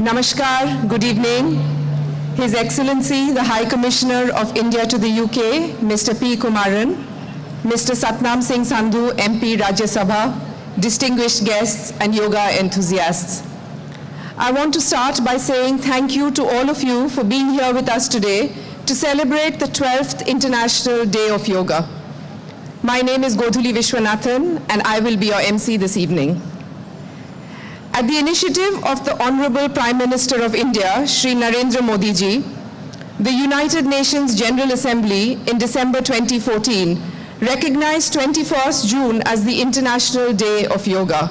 Namaskar, good evening. His Excellency, the High Commissioner of India to the UK, Mr. P. Kumaran, Mr. Satnam Singh Sandhu, MP Rajya Sabha, distinguished guests and yoga enthusiasts. I want to start by saying thank you to all of you for being here with us today to celebrate the 12th International Day of Yoga. My name is Godhuli Vishwanathan and I will be your MC this evening. At the initiative of the Honorable Prime Minister of India, Shri Narendra Modi ji, the United Nations General Assembly in December 2014 recognized 21st June as the International Day of Yoga.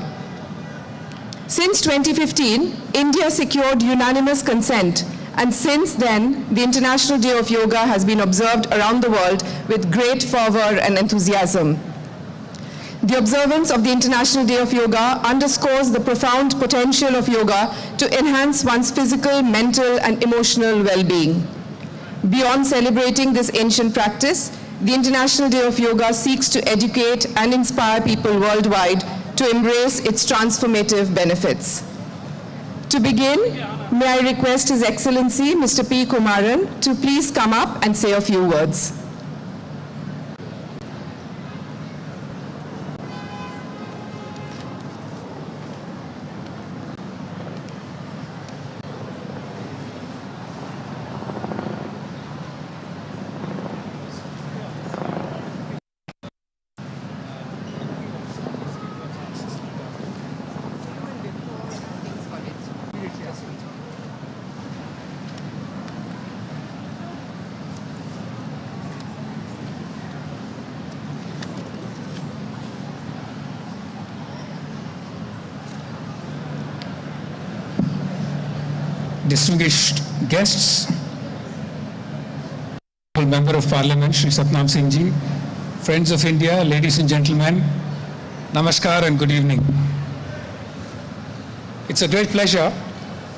Since 2015, India secured unanimous consent, and since then, the International Day of Yoga has been observed around the world with great fervor and enthusiasm. The observance of the International Day of Yoga underscores the profound potential of yoga to enhance one's physical, mental, and emotional well-being. Beyond celebrating this ancient practice, the International Day of Yoga seeks to educate and inspire people worldwide to embrace its transformative benefits. To begin, may I request His Excellency, Mr. P. Kumaran, to please come up and say a few words. Distinguished guests, Member of Parliament, Shri Satnam Singh ji, friends of India, ladies and gentlemen, Namaskar and good evening. It's a great pleasure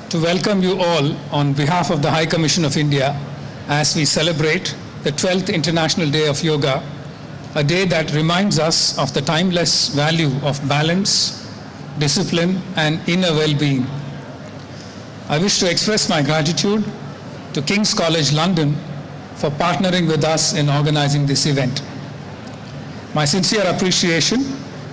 to welcome you all on behalf of the High Commission of India as we celebrate the 12th International Day of Yoga, a day that reminds us of the timeless value of balance, discipline, and inner well-being. I wish to express my gratitude to King's College London for partnering with us in organizing this event. My sincere appreciation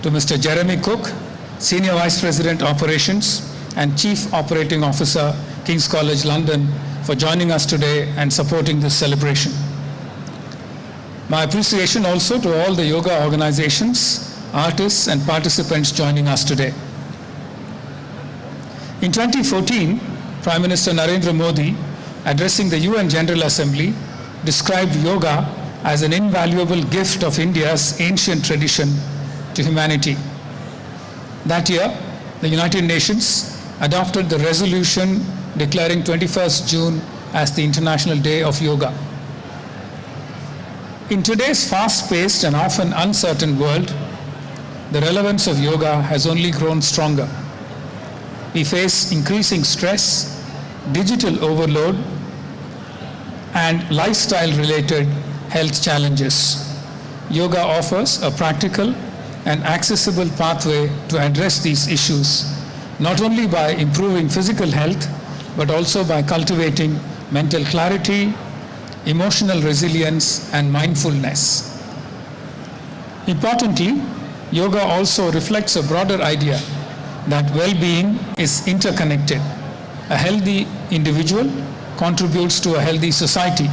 to Mr. Jeremy Cook, Senior Vice President Operations and Chief Operating Officer, King's College London, for joining us today and supporting this celebration. My appreciation also to all the yoga organizations, artists, and participants joining us today. In 2014, Prime Minister Narendra Modi, addressing the UN General Assembly, described yoga as an invaluable gift of India's ancient tradition to humanity. That year, the United Nations adopted the resolution declaring 21st June as the International Day of Yoga. In today's fast-paced and often uncertain world, the relevance of yoga has only grown stronger. We face increasing stress, digital overload, and lifestyle-related health challenges. Yoga offers a practical and accessible pathway to address these issues, not only by improving physical health, but also by cultivating mental clarity, emotional resilience, and mindfulness. Importantly, yoga also reflects a broader idea that well-being is interconnected. A healthy individual contributes to a healthy society.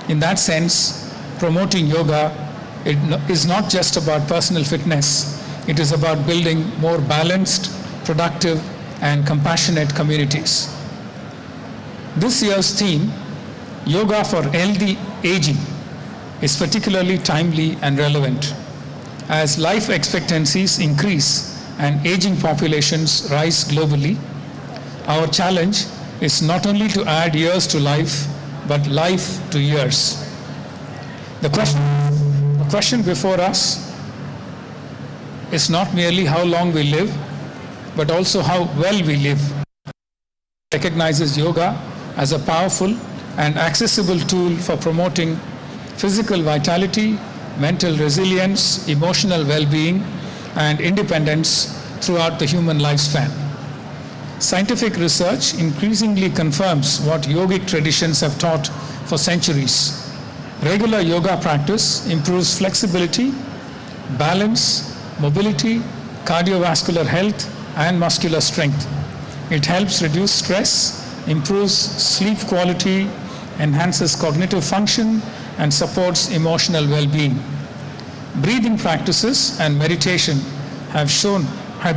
In that sense, promoting yoga is not just about personal fitness. It is about building more balanced, productive, and compassionate communities. This year's theme, Yoga for Healthy Aging, is particularly timely and relevant. As life expectancies increase and aging populations rise globally, our challenge is not only to add years to life, but life to years. The question before us is not merely how long we live, but also how well we live. It recognizes yoga as a powerful and accessible tool for promoting physical vitality, mental resilience, emotional well-being, and independence throughout the human lifespan. Scientific research increasingly confirms what yogic traditions have taught for centuries. Regular yoga practice improves flexibility, balance, mobility, cardiovascular health, and muscular strength. It helps reduce stress, improves sleep quality, enhances cognitive function, and supports emotional well-being. Breathing practices and meditation have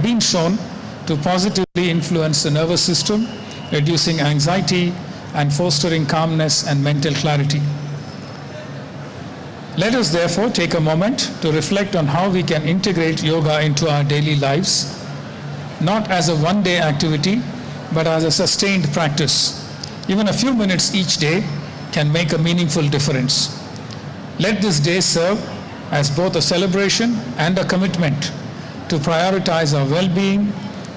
been shown to positively influence the nervous system, reducing anxiety and fostering calmness and mental clarity. Let us therefore take a moment to reflect on how we can integrate yoga into our daily lives, not as a one-day activity, but as a sustained practice. Even a few minutes each day can make a meaningful difference. Let this day serve as both a celebration and a commitment to prioritize our well-being,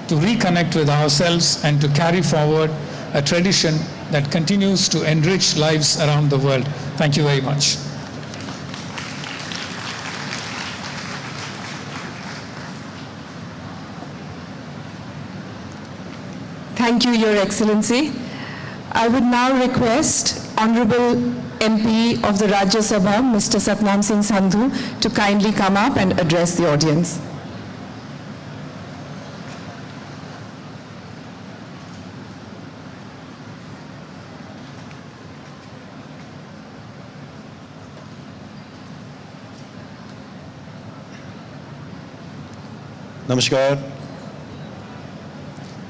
to reconnect with ourselves, and to carry forward a tradition that continues to enrich lives around the world. Thank you very much. Thank you, Your Excellency. I would now request Honorable MP of the Rajya Sabha, Mr. Satnam Singh Sandhu, to kindly come up and address the audience.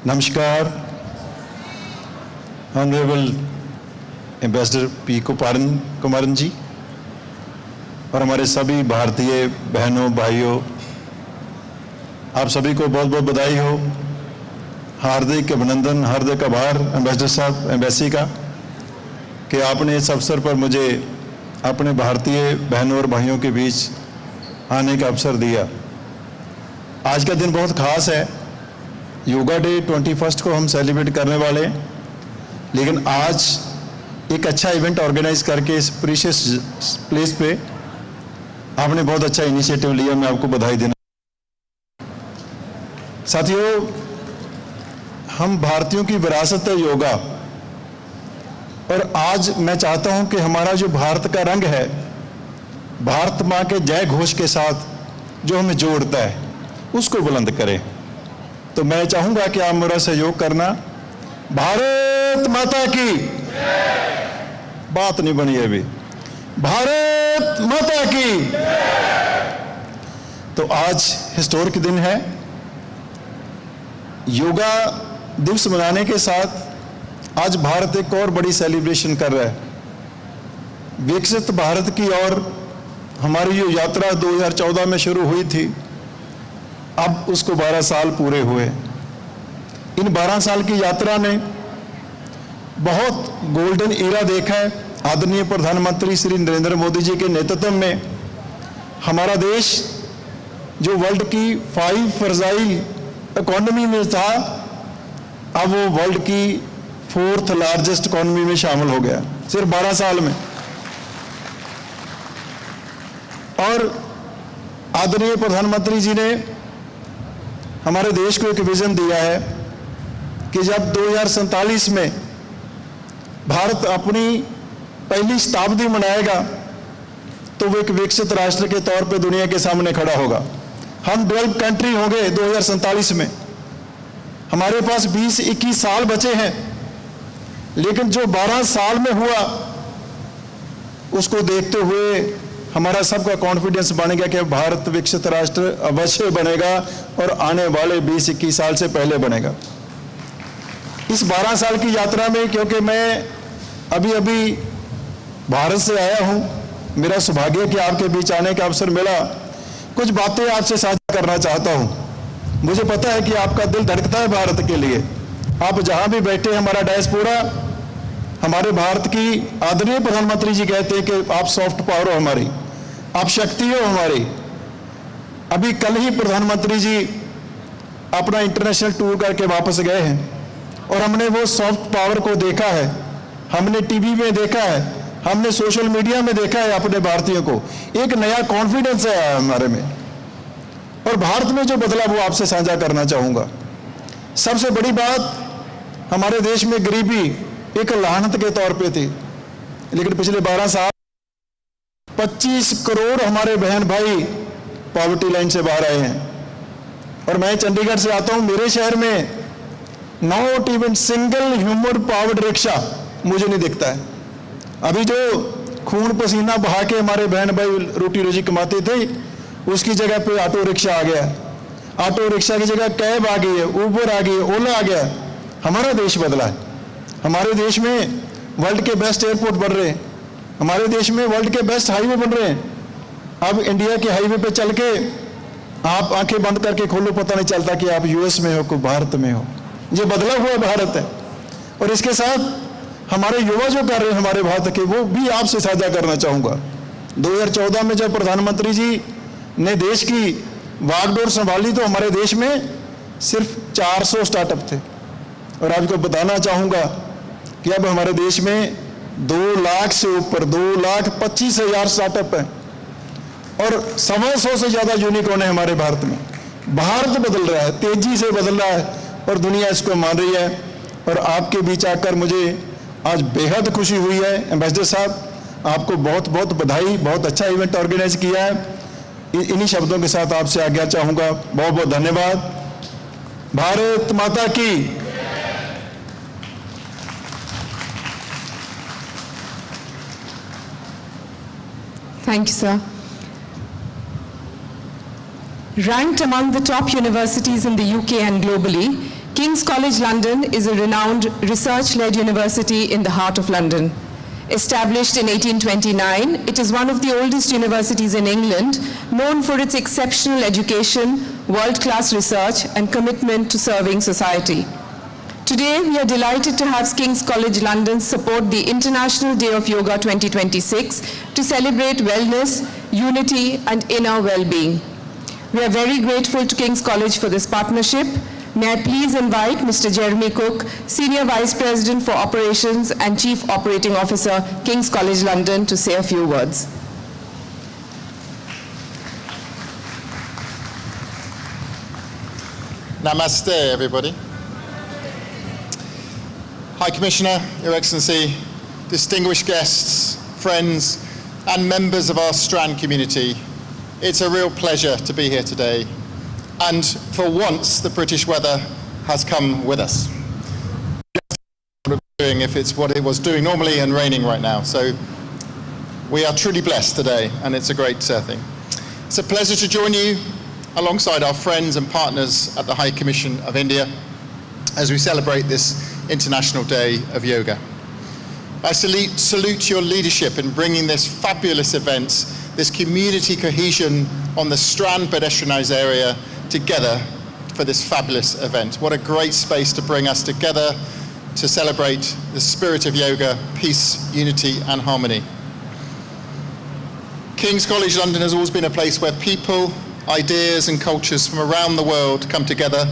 Namaskar, Honorable Ambassador P. Kumaran जी और हमारे सभी भारतीय बहनों भाइयों, आप सभी को बहुत बहुत बधाई हो, हार्दिक अभिनंदन, हार्दिक आभार एम्बेसडर साहब, एम्बेसी का, कि आपने इस अवसर पर मुझे अपने भारतीय बहनों और भाइयों के बीच आने का अवसर दिया। आज का दिन बहुत खास है। योगा डे 21 को हम सेलिब्रेट करने वाले हैं, लेकिन आज एक अच्छा इवेंट ऑर्गेनाइज करके इस प्रीशियस प्लेस पे आपने बहुत अच्छा इनिशिएटिव लिया, मैं आपको बधाई देना। साथियों, हम भारतीयों की विरासत है योगा, और आज मैं चाहता हूं कि हमारा जो भारत का रंग है, भारत मां के जय घोष के साथ जो हमें जोड़ता है, उसको बुलंद करें। तो मैं चाहूंगा कि आप मेरा सहयोग करना। भारत माता की बात नहीं बनी है अभी। भारत माता की। तो आज हिस्टोरिक दिन है। योगा दिवस मनाने के साथ आज भारत एक और बड़ी सेलिब्रेशन कर रहा है। विकसित भारत की ओर हमारी जो यात्रा 2014 में शुरू हुई थी, अब उसको 12 साल पूरे हुए। इन 12 साल की यात्रा ने बहुत गोल्डन एरा देखा है। आदरणीय प्रधानमंत्री श्री नरेंद्र मोदी जी के नेतृत्व में हमारा देश जो वर्ल्ड की 5 फर्जाइल इकोनॉमी में था, अब वो वर्ल्ड की 4th लार्जेस्ट इकोनॉमी में शामिल हो गया सिर्फ 12 साल में। और आदरणीय प्रधानमंत्री जी ने हमारे देश को एक विजन दिया है कि जब 2047 में भारत अपनी पहली शताब्दी मनाएगा, तो वो एक विकसित राष्ट्र के तौर पे दुनिया के सामने खड़ा होगा। हम डेवलप्ड कंट्री होंगे 2047 में। हमारे पास 20-21 साल बचे हैं, लेकिन जो 12 साल में हुआ उसको देखते हुए हमारा सबका कॉन्फिडेंस बन गया कि भारत विकसित राष्ट्र अवश्य बनेगा और आने वाले 20-21 साल से पहले बनेगा। इस 12 साल की यात्रा में, क्योंकि मैं अभी भारत से आया हूं, मेरा सौभाग्य कि आपके बीच आने का अवसर मिला, कुछ बातें आपसे साझा करना चाहता हूं। मुझे पता है कि आपका दिल धड़कता है भारत के लिए। आप जहां भी बैठे, हमारा डायस्पोरा, हमारे भारत की आदरणीय प्रधानमंत्री जी कहते हैं कि आप सॉफ्ट पावर हो हमारी, आप शक्ति हो हमारी। अभी कल ही प्रधानमंत्री जी अपना इंटरनेशनल टूर करके वापस गए हैं, और हमने वो सॉफ्ट पावर को देखा है, हमने टीवी में देखा है, हमने सोशल मीडिया में देखा है। अपने भारतीयों को एक नया कॉन्फिडेंस है हमारे में, और भारत में जो बदला वो आपसे साझा करना चाहूंगा। सबसे बड़ी बात, हमारे देश में गरीबी एक लानत के तौर पे थी, लेकिन पिछले 12 साल 25 करोड़ हमारे बहन भाई पॉवर्टी लाइन से बाहर आए हैं। और मैं चंडीगढ़ से आता हूं, मेरे शहर में not even single human powered rickshaw मुझे नहीं दिखता है। अभी जो खून पसीना बहा के हमारे बहन भाई रोटी रोजी कमाते थे, उसकी जगह पे ऑटो रिक्शा आ गया। ऑटो रिक्शा की जगह कैब आ गई है, उबर आ गई है, ओला आ गया। हमारा देश बदला है। हमारे देश में वर्ल्ड के बेस्ट एयरपोर्ट बन रहे हैं, हमारे देश में वर्ल्ड के बेस्ट हाईवे बन रहे हैं। अब इंडिया के हाईवे पे चल के आप आंखें बंद करके खोलो, पता नहीं चलता कि आप यूएस में हो कि भारत में हो। ये बदला हुआ भारत है। और इसके साथ हमारे युवा जो कर रहे हैं हमारे भारत के, वो भी आपसे साझा करना चाहूँगा। 2014 में जब प्रधानमंत्री जी ने देश की वागडोर संभाली तो हमारे देश में सिर्फ 400 स्टार्टअप थे। और आपको बताना चाहूँगा कि अब हमारे देश में 2 लाख से ऊपर 2,25,000 स्टार्टअप हैं और 125 से ज़्यादा यूनिकॉर्न है हमारे भारत में। भारत बदल रहा है, तेजी से बदल रहा है और दुनिया इसको मान रही है। और आपके बीच आकर मुझे आज बेहद खुशी हुई है। एम्बेसडर साहब, आपको बहुत बहुत बधाई, बहुत अच्छा इवेंट ऑर्गेनाइज किया है। इन्हीं शब्दों के साथ आपसे आज्ञा चाहूँगा। बहुत बहुत धन्यवाद। भारत माता की। Thank you, sir. Ranked among the top universities in the UK and globally, King's College London is a renowned research-led university in the heart of London. Established in 1829, it is one of the oldest universities in England, known for its exceptional education, world-class research, and commitment to serving society. Today, we are delighted to have King's College London support the International Day of Yoga 2026 to celebrate wellness, unity, and inner well-being. We are very grateful to King's College for this partnership. May I please invite Mr. Jeremy Cook, Senior Vice President for Operations and Chief Operating Officer, King's College London, to say a few words. Namaste, everybody. High Commissioner, Your Excellency, distinguished guests, friends, and members of our Strand community, it's a real pleasure to be here today. And for once, the British weather has come with us. Doing if it's what it was doing normally and raining right now. So we are truly blessed today, and it's a great thing. It's a pleasure to join you alongside our friends and partners at the High Commission of India as we celebrate this International Day of Yoga. I salute your leadership in bringing this fabulous event, this community cohesion on the Strand pedestrianised area together for this fabulous event. What a great space to bring us together to celebrate the spirit of yoga, peace, unity and harmony. King's College London has always been a place where people, ideas and cultures from around the world come together.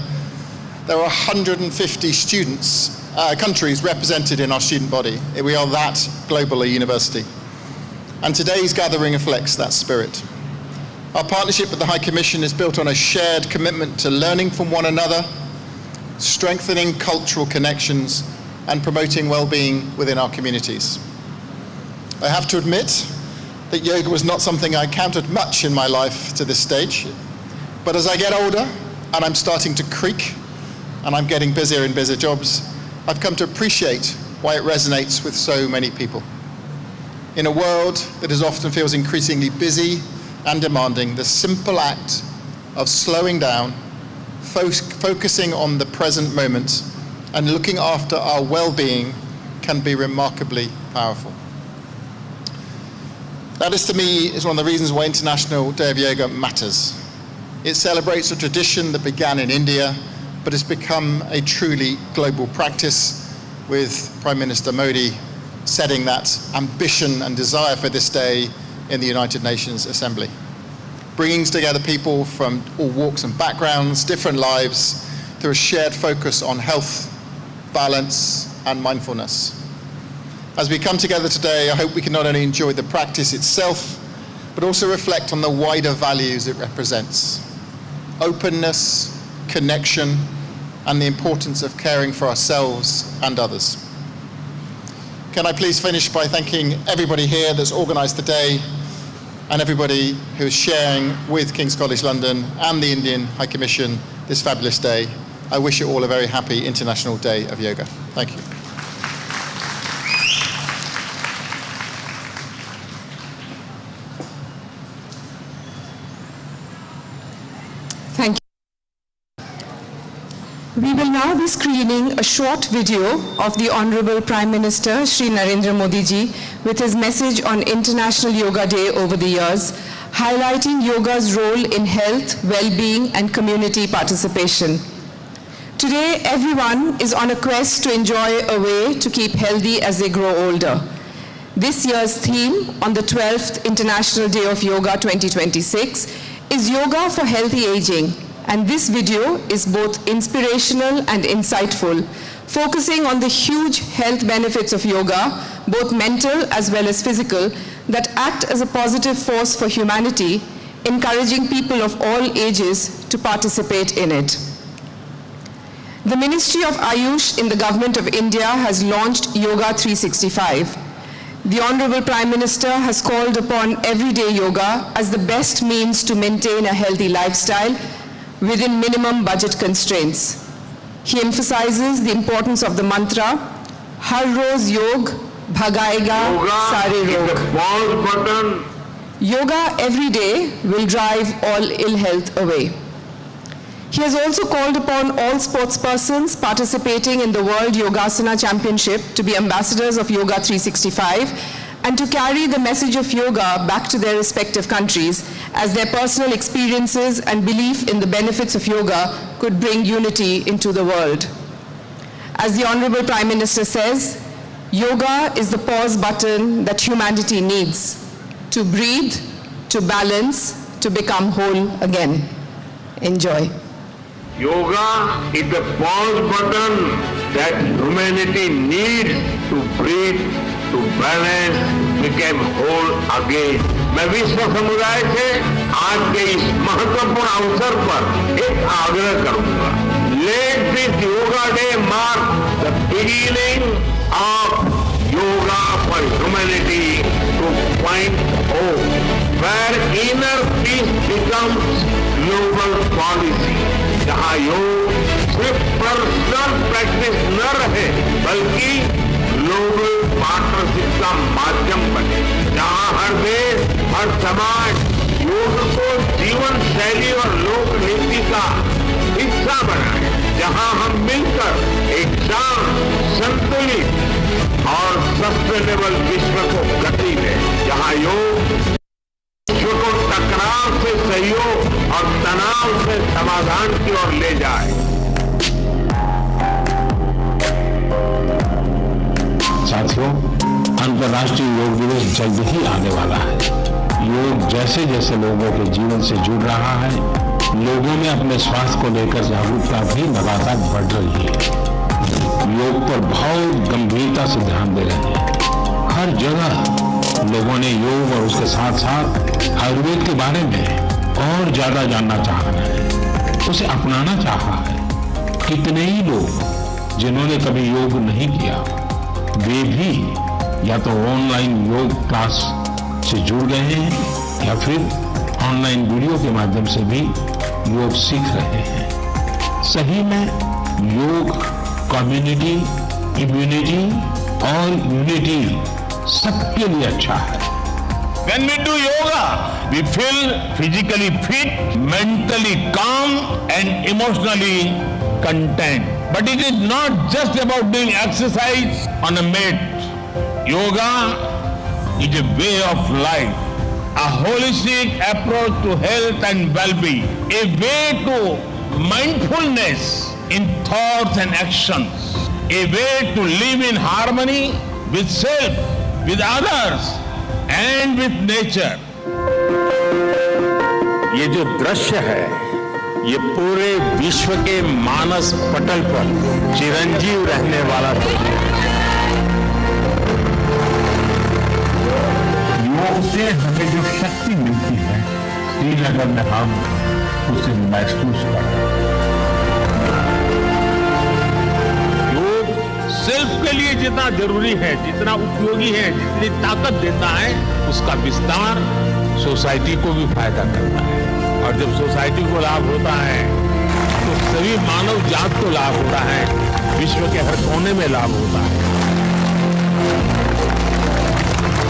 There are 150 countries represented in our student body. We are that global a university. And today's gathering reflects that spirit. Our partnership with the High Commission is built on a shared commitment to learning from one another, strengthening cultural connections, and promoting well-being within our communities. I have to admit that yoga was not something I counted much in my life to this stage, but as I get older and I'm starting to creak and I'm getting busier in busier jobs, I've come to appreciate why it resonates with so many people. In a world that often feels increasingly busy and demanding, the simple act of slowing down, focusing on the present moment, and looking after our well-being can be remarkably powerful. That is, to me, is one of the reasons why International Day of Yoga matters. It celebrates a tradition that began in India, but has become a truly global practice, with Prime Minister Modi setting that ambition and desire for this day in the United Nations Assembly, bringing together people from all walks and backgrounds, different lives, through a shared focus on health, balance, and mindfulness. As we come together today, I hope we can not only enjoy the practice itself, but also reflect on the wider values it represents: openness, connection, and the importance of caring for ourselves and others. Can I please finish by thanking everybody here that's organised the day and everybody who is sharing with King's College London and the Indian High Commission this fabulous day. I wish you all a very happy International Day of Yoga. Thank you. Thank you. We will now be screening a short video of the Honorable Prime Minister Shri Narendra Modi ji with his message on International Yoga Day over the years, highlighting yoga's role in health, well-being and community participation. Today, everyone is on a quest to enjoy a way to keep healthy as they grow older. This year's theme on the 12th International Day of Yoga 2026 is Yoga for Healthy Aging, and this video is both inspirational and insightful, focusing on the huge health benefits of yoga, both mental as well as physical, that act as a positive force for humanity, encouraging people of all ages to participate in it. The Ministry of Ayush in the Government of India has launched Yoga 365. The Honorable Prime Minister has called upon everyday yoga as the best means to maintain a healthy lifestyle within minimum budget constraints. He emphasizes the importance of the mantra, Har Roz Yog Bhagayega Sare Rog. Yoga every day will drive all ill health away. He has also called upon all sportspersons participating in the World Yogasana Championship to be ambassadors of Yoga 365 and to carry the message of yoga back to their respective countries, as their personal experiences and belief in the benefits of yoga could bring unity into the world. As the Honorable Prime Minister says, yoga is the pause button that humanity needs to breathe, to balance, to become whole again. Enjoy. Yoga is the pause button that humanity needs to breathe, to balance, become whole again. मैं विश्व समुदाय से आज के इस महत्वपूर्ण अवसर पर एक आग्रह करूंगा. Let this Yoga Day mark the beginning of Yoga for Humanity 2.0, where inner peace becomes global policy. जहाँ योग सिर्फ पर्सनल प्रैक्टिस न रहे बल्कि ग्लोबल पार्टनरशिप का माध्यम बने, जहाँ हर देश, हर समाज योग को जीवन शैली और लोक नीति का हिस्सा बनाए, जहाँ हम मिलकर एक शांत, संतुलित और सस्टेनेबल विश्व को गति दें, जहाँ योग विश्व को टकराव से सहयोग और तनाव से समाधान की ओर ले जाए. साथियों, अंतर्राष्ट्रीय योग दिवस जल्द ही आने वाला है. योग जैसे जैसे लोगों के जीवन से जुड़ रहा है, लोगों में अपने स्वास्थ्य को लेकर जागरूकता भी लगातार बढ़ रही है. योग पर बहुत गंभीरता से ध्यान दे रहे हैं. हर जगह लोगों ने योग और उसके साथ साथ आयुर्वेद के बारे में और ज्यादा जानना चाह रहे हैं, उसे अपनाना चाहा है. कितने ही लोग जिन्होंने कभी योग नहीं किया, वे भी या तो ऑनलाइन योग क्लास से जुड़ गए हैं या फिर ऑनलाइन वीडियो के माध्यम से भी योग सीख रहे हैं. सही में योग कम्युनिटी, इम्यूनिटी और यूनिटी सबके लिए अच्छा है. When we do yoga, we feel physically fit, mentally calm and emotionally content. But it is not just about doing exercise on a mat. Yoga is a way of life, a holistic approach to health and well-being, a way to mindfulness in thoughts and actions, a way to live in harmony with self, with others and with nature. ये जो दृश्य है, ये पूरे विश्व के मानस पटल पर चिरंजीव रहने वाला दृश्य है. योग से हमें जो शक्ति मिलती है, श्रीनगर में हम उसे महसूस करते हैं. लिए जितना जरूरी है, जितना उपयोगी है, जितनी ताकत देता है, उसका विस्तार सोसाइटी को भी फायदा करता है। और जब सोसाइटी को लाभ होता है तो सभी मानव जात को लाभ होता है, विश्व के हर कोने में लाभ होता है।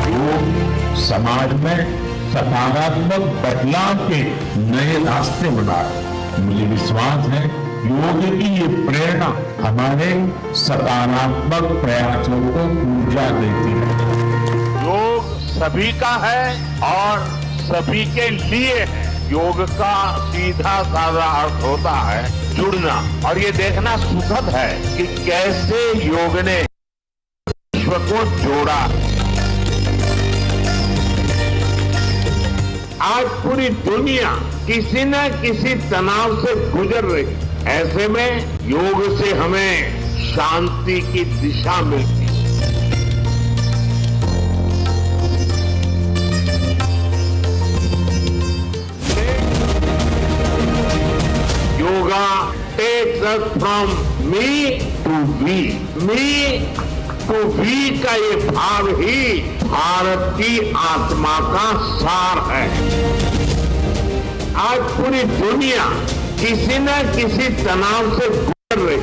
योग समाज में सकारात्मक बदलाव के नए रास्ते बना रहा है। मुझे विश्वास है योग की ये प्रेरणा हमारे सकारात्मक प्रयासों को ऊर्जा देती है। योग सभी का है और सभी के लिए है। योग का सीधा साधा अर्थ होता है जुड़ना, और ये देखना सुखद है कि कैसे योग ने विश्व को जोड़ा। आज पूरी दुनिया किसी न किसी तनाव से गुजर रही, ऐसे में योग से हमें शांति की दिशा मिलती है। Yoga takes us from me to we. Me to we का ये भाव ही भारत की आत्मा का सार है। आज पूरी दुनिया किसी न किसी तनाव से गुजर रही,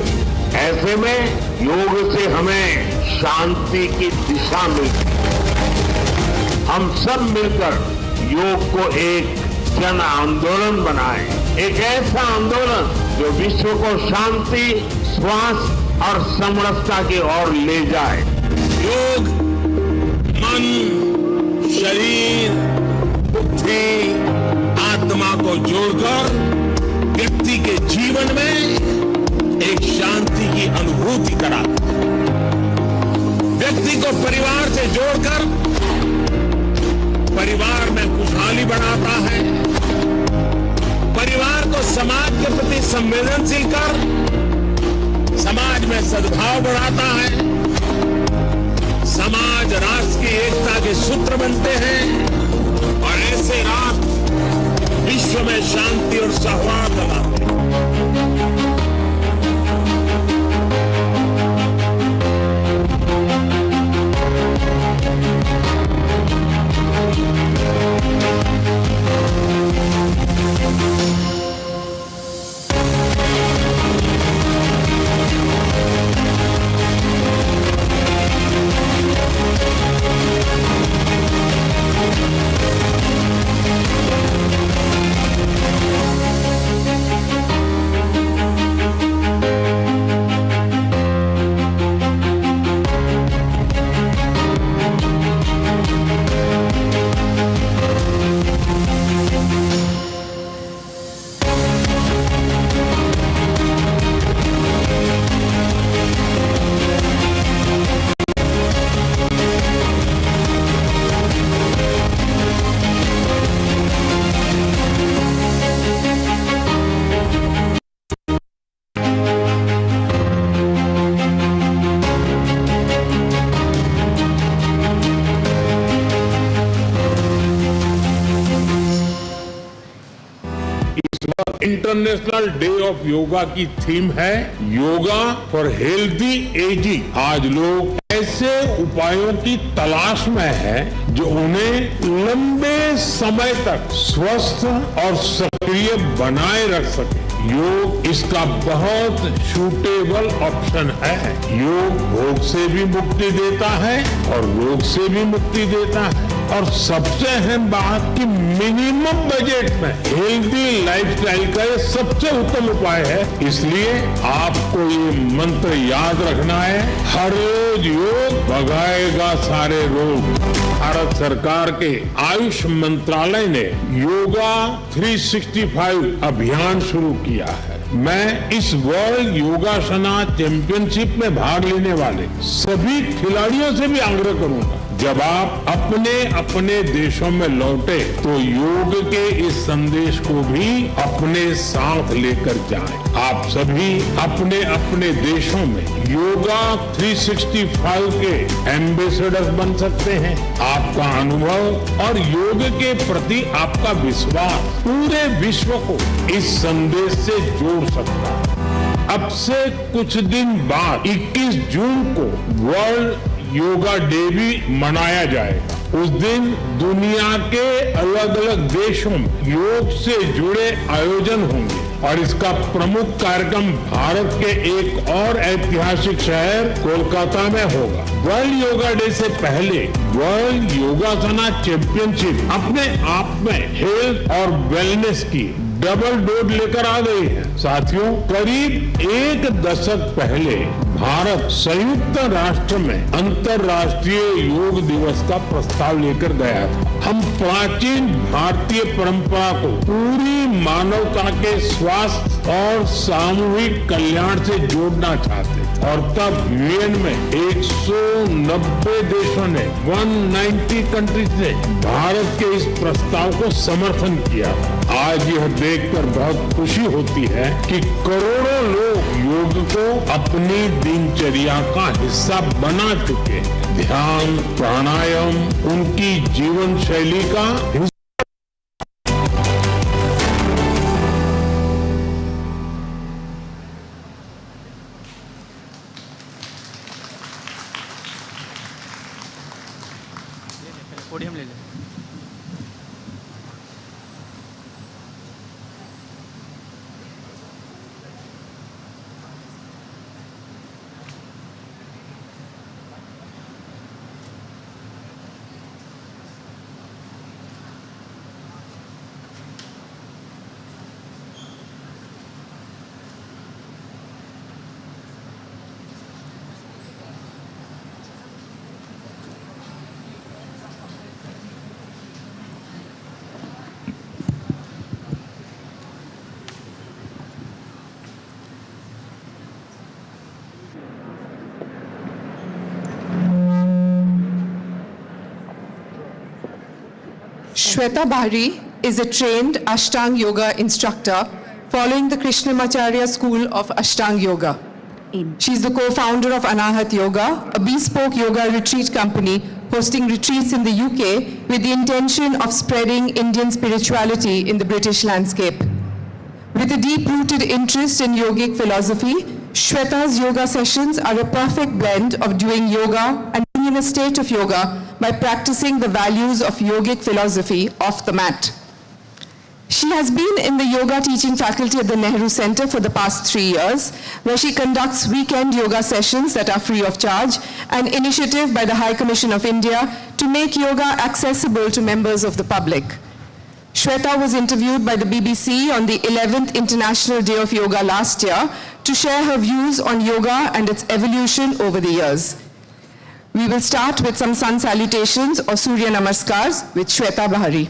ऐसे में योग से हमें शांति की दिशा मिलती है। हम सब मिलकर योग को एक जन आंदोलन बनाएं, एक ऐसा आंदोलन जो विश्व को शांति, स्वास्थ्य और समरसता की ओर ले जाए। योग मन, शरीर, बुद्धि, आत्मा को जोड़कर व्यक्ति के जीवन में एक शांति की अनुभूति कराता है। व्यक्ति को परिवार से जोड़कर परिवार में खुशहाली बढ़ाता है। परिवार को समाज के प्रति संवेदनशील कर समाज में सद्भाव बढ़ाता है। समाज राष्ट्र की एकता के सूत्र बनते हैं और ऐसे राष्ट्र विश्व में शांति और सौहार्द लाते हैं। इंटरनेशनल डे ऑफ योगा की थीम है योगा फॉर हेल्दी एजिंग। आज लोग ऐसे उपायों की तलाश में है जो उन्हें लंबे समय तक स्वस्थ और सक्रिय बनाए रख सके। योग इसका बहुत सूटेबल ऑप्शन है। योग भोग से भी मुक्ति देता है और रोग से भी मुक्ति देता है, और सबसे अहम बात कि मिनिमम बजट में हेल्दी लाइफस्टाइल का ये सबसे उत्तम उपाय है। इसलिए आपको ये मंत्र याद रखना है, हर रोज योग भगाएगा सारे रोग। भारत सरकार के आयुष मंत्रालय ने योगा 365 अभियान शुरू किया है। मैं इस वर्ल्ड योगासना चैंपियनशिप में भाग लेने वाले सभी खिलाड़ियों से भी आग्रह करूंगा, जब आप अपने अपने देशों में लौटे तो योग के इस संदेश को भी अपने साथ लेकर जाएं। आप सभी अपने अपने देशों में योगा 365 के एम्बेसडर बन सकते हैं। आपका अनुभव और योग के प्रति आपका विश्वास पूरे विश्व को इस संदेश से जोड़ सकता है। अब से कुछ दिन बाद 21 जून को वर्ल्ड योगा डे भी मनाया जाएगा। उस दिन दुनिया के अलग अलग देशों में योग से जुड़े आयोजन होंगे और इसका प्रमुख कार्यक्रम भारत के एक और ऐतिहासिक शहर कोलकाता में होगा। वर्ल्ड योगा डे से पहले वर्ल्ड योगासना चैंपियनशिप अपने आप में हेल्थ और वेलनेस की डबल डोज लेकर आ गई है। साथियों, करीब एक दशक पहले भारत संयुक्त राष्ट्र में अंतर्राष्ट्रीय योग दिवस का प्रस्ताव लेकर गया था। हम प्राचीन भारतीय परंपरा को पूरी मानवता के स्वास्थ्य और सामूहिक कल्याण से जोड़ना चाहते थे और तब यूएन में 190 देशों ने 190 कंट्रीज ने भारत के इस प्रस्ताव को समर्थन किया। आज यह देखकर बहुत खुशी होती है कि करोड़ों लोग योग को अपनी दिनचर्या का हिस्सा बना चुके हैं। ध्यान, प्राणायाम उनकी जीवन शैली का हिस्सा। पोडियम ले ले। Shweta Bahari is a trained Ashtanga Yoga instructor following the Krishnamacharya School of Ashtanga Yoga. She is the co-founder of Anahat Yoga, a bespoke yoga retreat company hosting retreats in the UK with the intention of spreading Indian spirituality in the British landscape. With a deep-rooted interest in yogic philosophy, Shweta's yoga sessions are a perfect blend of doing yoga and being in a state of yoga by practicing the values of yogic philosophy off the mat. She has been in the yoga teaching faculty at the Nehru Center for the past 3 years, where she conducts weekend yoga sessions that are free of charge, an initiative by the High Commission of India to make yoga accessible to members of the public. Shweta was interviewed by the BBC on the 11th International Day of Yoga last year to share her views on yoga and its evolution over the years. We will start with some sun salutations or Surya Namaskars with Shweta Bahari.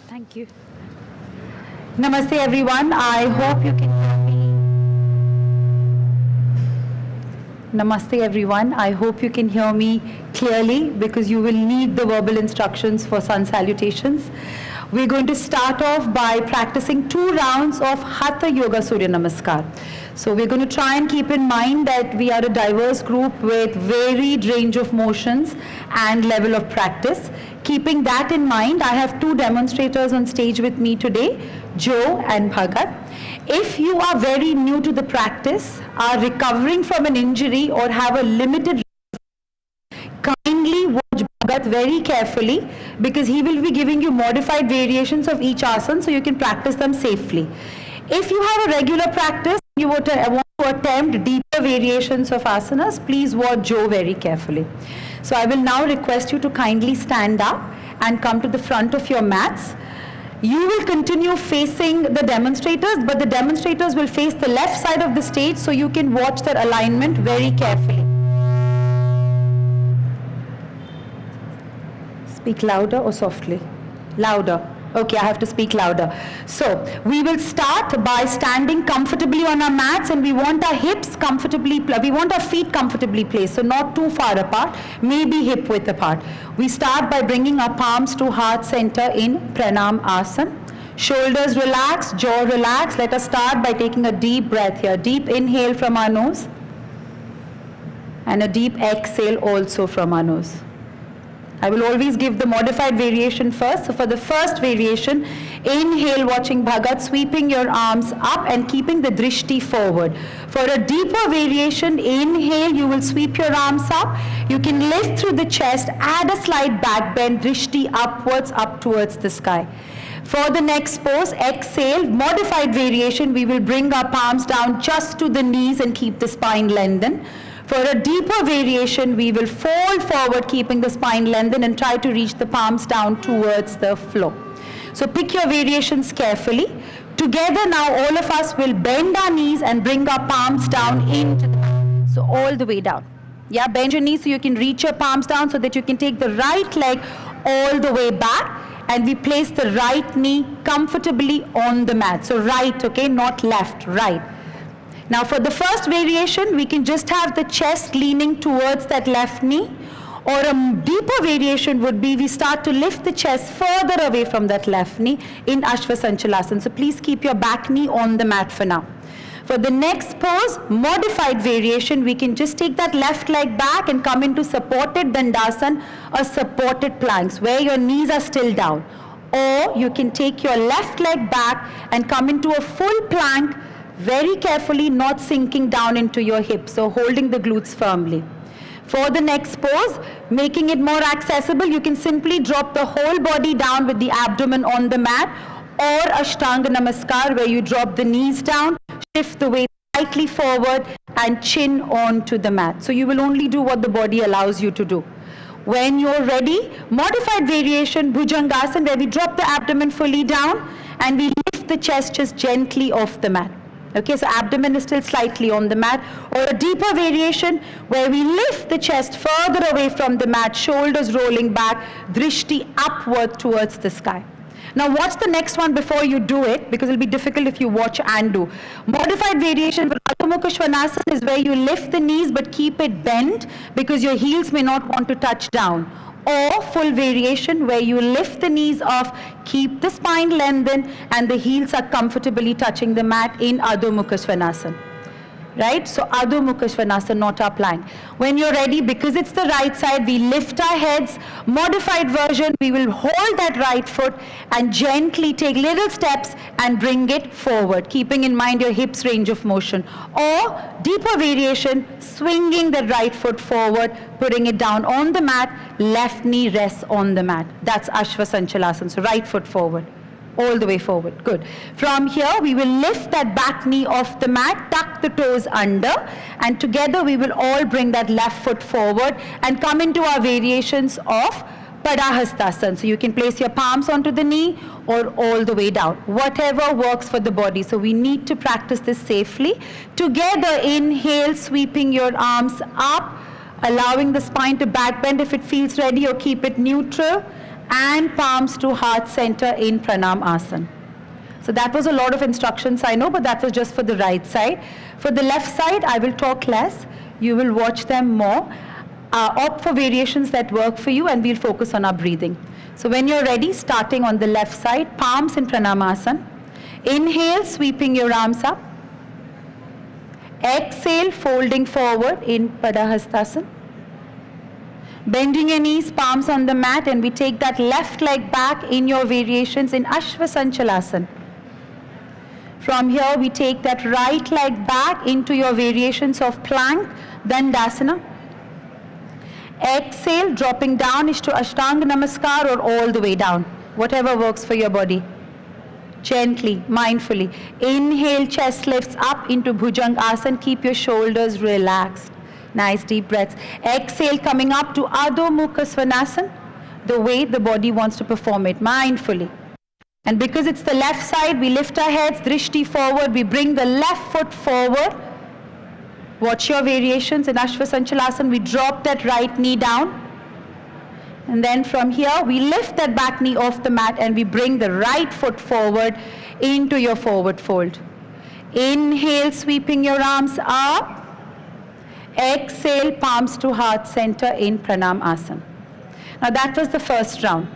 Thank you. Namaste everyone. I hope you can hear me. Namaste everyone. I hope you can hear me clearly because you will need the verbal instructions for sun salutations. We're going to start off by practicing 2 rounds of Hatha Yoga Surya Namaskar. So we're going to try and keep in mind that we are a diverse group with varied range of motions and level of practice. Keeping that in mind, I have 2 demonstrators on stage with me today, Joe and Bhagat. If you are very new to the practice, are recovering from an injury or have a limited, kindly watch Bhagat very carefully because he will be giving you modified variations of each asana so you can practice them safely. If you have a regular practice, you want to attempt deeper variations of asanas, please watch Joe very carefully. So I will now request you to kindly stand up and come to the front of your mats. You will continue facing the demonstrators, but the demonstrators will face the left side of the stage so you can watch their alignment very carefully. Speak louder or softly? Louder. Okay, I have to speak louder. So, we will start by standing comfortably on our mats and we want our hips comfortably, we want our feet comfortably placed, so not too far apart, maybe hip width apart. We start by bringing our palms to heart center in Pranam Asana. Shoulders relaxed, jaw relaxed. Let us start by taking a deep breath here. Deep inhale from our nose and a deep exhale also from our nose. I will always give the modified variation first. So for the first variation, inhale, watching Bhagat, sweeping your arms up and keeping the drishti forward. For a deeper variation, inhale, you will sweep your arms up. You can lift through the chest, add a slight back bend, drishti upwards, up towards the sky. For the next pose, exhale, modified variation, we will bring our palms down just to the knees and keep the spine lengthened. For a deeper variation, we will fold forward, keeping the spine lengthened, and try to reach the palms down towards the floor. So pick your variations carefully. Together now, all of us will bend our knees and bring our palms down into the mat. So all the way down. Yeah, bend your knees so you can reach your palms down so that you can take the right leg all the way back. And we place the right knee comfortably on the mat. So right, okay, not left, right. Now for the first variation, we can just have the chest leaning towards that left knee, or a deeper variation would be we start to lift the chest further away from that left knee in Ashvasanchalasana. So please keep your back knee on the mat for now. For the next pose, modified variation, we can just take that left leg back and come into supported Dandasana or supported planks where your knees are still down. Or you can take your left leg back and come into a full plank, very carefully, not sinking down into your hips, so holding the glutes firmly. For the next pose, making it more accessible, you can simply drop the whole body down with the abdomen on the mat, or Ashtanga Namaskar where you drop the knees down, shift the weight slightly forward and chin onto the mat. So you will only do what the body allows you to do. When you're ready, modified variation, Bhujangasana, where we drop the abdomen fully down and we lift the chest just gently off the mat. Okay, so abdomen is still slightly on the mat. Or a deeper variation where we lift the chest further away from the mat, shoulders rolling back, drishti upward towards the sky. Now watch the next one before you do it, because it'll be difficult if you watch and do. Modified variation for Adho Mukha Svanasana is where you lift the knees but keep it bent because your heels may not want to touch down. Or full variation where you lift the knees off, keep the spine lengthened and the heels are comfortably touching the mat in Adho Mukha Svanasana. Right? So Adho Mukha Svanasana, not our plank. When you're ready, because it's the right side, we lift our heads. Modified version, we will hold that right foot and gently take little steps and bring it forward, keeping in mind your hips range of motion. Or deeper variation, swinging the right foot forward, putting it down on the mat, left knee rests on the mat. That's Ashvasanchalasana, so right foot forward. All the way forward. Good. From here, we will lift that back knee off the mat, tuck the toes under, and together we will all bring that left foot forward and come into our variations of Padahastasana. So you can place your palms onto the knee or all the way down, whatever works for the body. So we need to practice this safely. Together, inhale, sweeping your arms up, allowing the spine to back bend if it feels ready, or keep it neutral, and palms to heart center in Pranam Asana. So that was a lot of instructions, I know, but that was just for the right side. For the left side, I will talk less. You will watch them more. Opt for variations that work for you and we'll focus on our breathing. So when you're ready, starting on the left side, palms in Pranam Asana. Inhale, sweeping your arms up. Exhale, folding forward in Padahastasana. Bending your knees, palms on the mat, and we take that left leg back in your variations in Ashvasanchalasana. From here, we take that right leg back into your variations of plank, Dandasana. Exhale, dropping down is to Ashtanga Namaskar or all the way down, whatever works for your body. Gently, mindfully. Inhale, chest lifts up into Bhujang Asana. Keep your shoulders relaxed. Nice deep breaths. Exhale, coming up to Adho Mukha Svanasana, the way the body wants to perform it, mindfully. And because it's the left side, we lift our heads, drishti forward, we bring the left foot forward. Watch your variations in Ashvasanchalasana, we drop that right knee down. And then from here, we lift that back knee off the mat and we bring the right foot forward into your forward fold. Inhale, sweeping your arms up. Exhale, palms to heart center in Pranam Asana. Now that was the first round.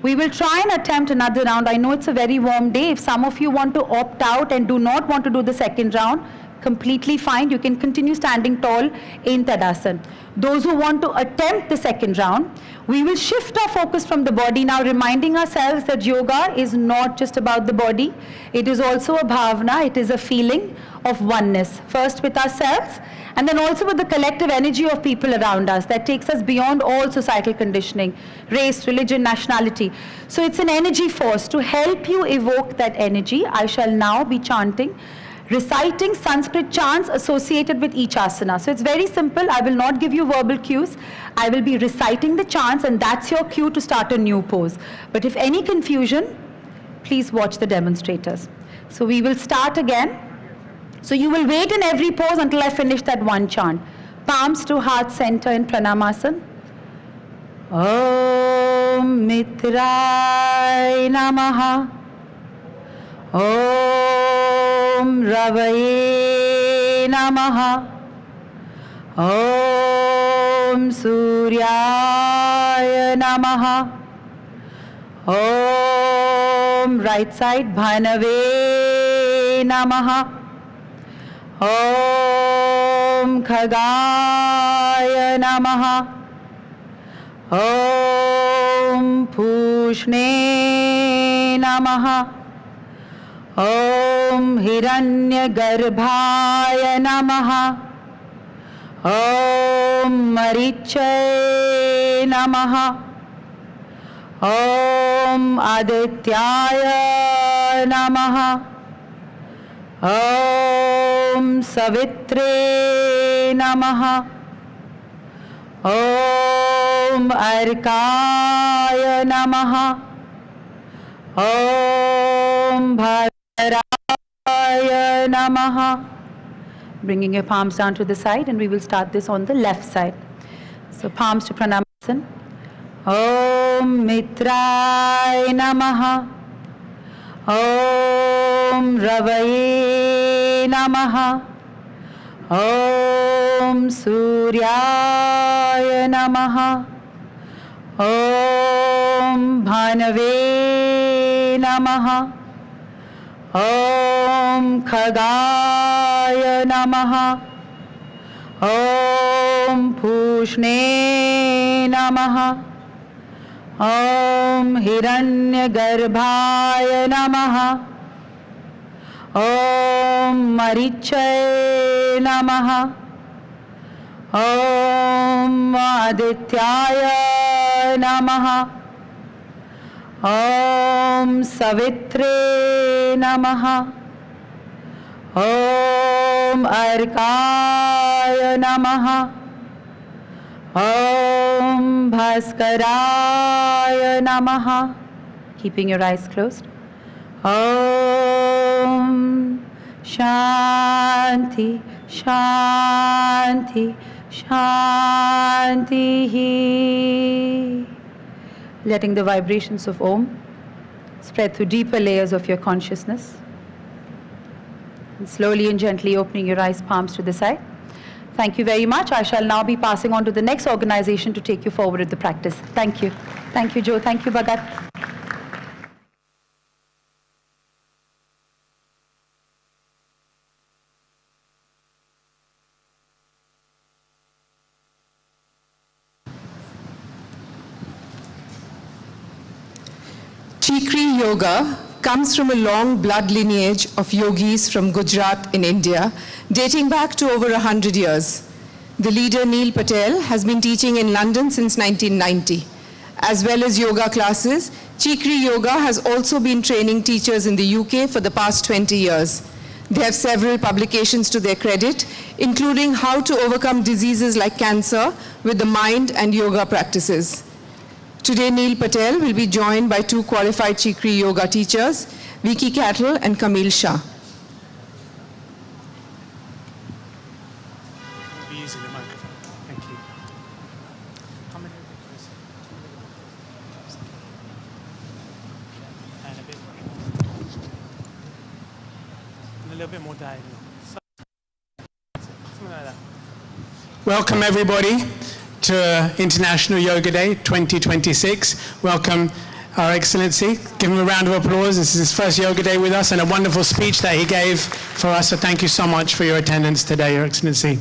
We will try and attempt another round. I know it's a very warm day. If some of you want to opt out and do not want to do the second round, completely fine. You can continue standing tall in Tadasana. Those who want to attempt the second round, We will shift our focus from the body now, reminding ourselves that yoga is not just about the body. It is also a bhavana, it is a feeling of oneness, first with ourselves and then also with the collective energy of people around us that takes us beyond all societal conditioning, race, religion, nationality. So it's an energy force. To help you evoke that energy, I shall now be chanting, reciting Sanskrit chants associated with each asana. So it's very simple. I will not give you verbal cues. I will be reciting the chants, and that's your cue to start a new pose. But if any confusion, please watch the demonstrators. So we will start again. So you will wait in every pose until I finish that one chant. Palms to heart center in Pranamasana. Om Mitrai Namaha. Om Ravaye Namaha. Om Suryaya Namaha. Om right side Bhanave Namaha. Om Khagaya Namaha. Om Pushne Namaha. Om Hiranyagarbhaya Namaha. Om Marichaye Namaha. Om Adityaya Namaha. Om Savitre Namaha. Om Arkaya Namaha. Om Bhadaraya Namaha. Bringing your palms down to the side, and we will start this on the left side. So palms to Pranamasana. Om Mitrai Namaha. Om Ravaye Namaha. Om Suryaya Namaha. Om Bhanave Namaha. Om Khagaya Namaha. Om Pushne Namaha. Om Hiranyagarbhaya Namaha. Om Marichaye Namaha. Om Adityaya Namaha. Om Savitre Namaha. Om Arkaya Namaha. Om Bhaskaraya Namaha. Keeping your eyes closed. Om Shanti, Shanti, Shanti. Letting the vibrations of Om spread through deeper layers of your consciousness. And slowly and gently opening your eyes, palms to the side. Thank you very much. I shall now be passing on to the next organization to take you forward with the practice. Thank you. Thank you, Joe. Thank you, Bhagat. Kri Yoga comes from a long blood lineage of yogis from Gujarat in India, dating back to over 100 years. The leader, Neil Patel, has been teaching in London since 1990. As well as yoga classes, Kri Yoga has also been training teachers in the UK for the past 20 years. They have several publications to their credit, including How to Overcome Diseases like Cancer with the Mind and Yoga Practices. Today, Neil Patel will be joined by two qualified Kri Yoga teachers, Vicky Cattle and Camille Shah. Be using the microphone. Thank you. Come in. And a bit more. And a little bit more diagonal. Something like that. Welcome everybody to International Yoga Day 2026. Welcome Our Excellency. Give him a round of applause. This is his first Yoga Day with us and a wonderful speech that he gave for us. So thank you so much for your attendance today, Your Excellency.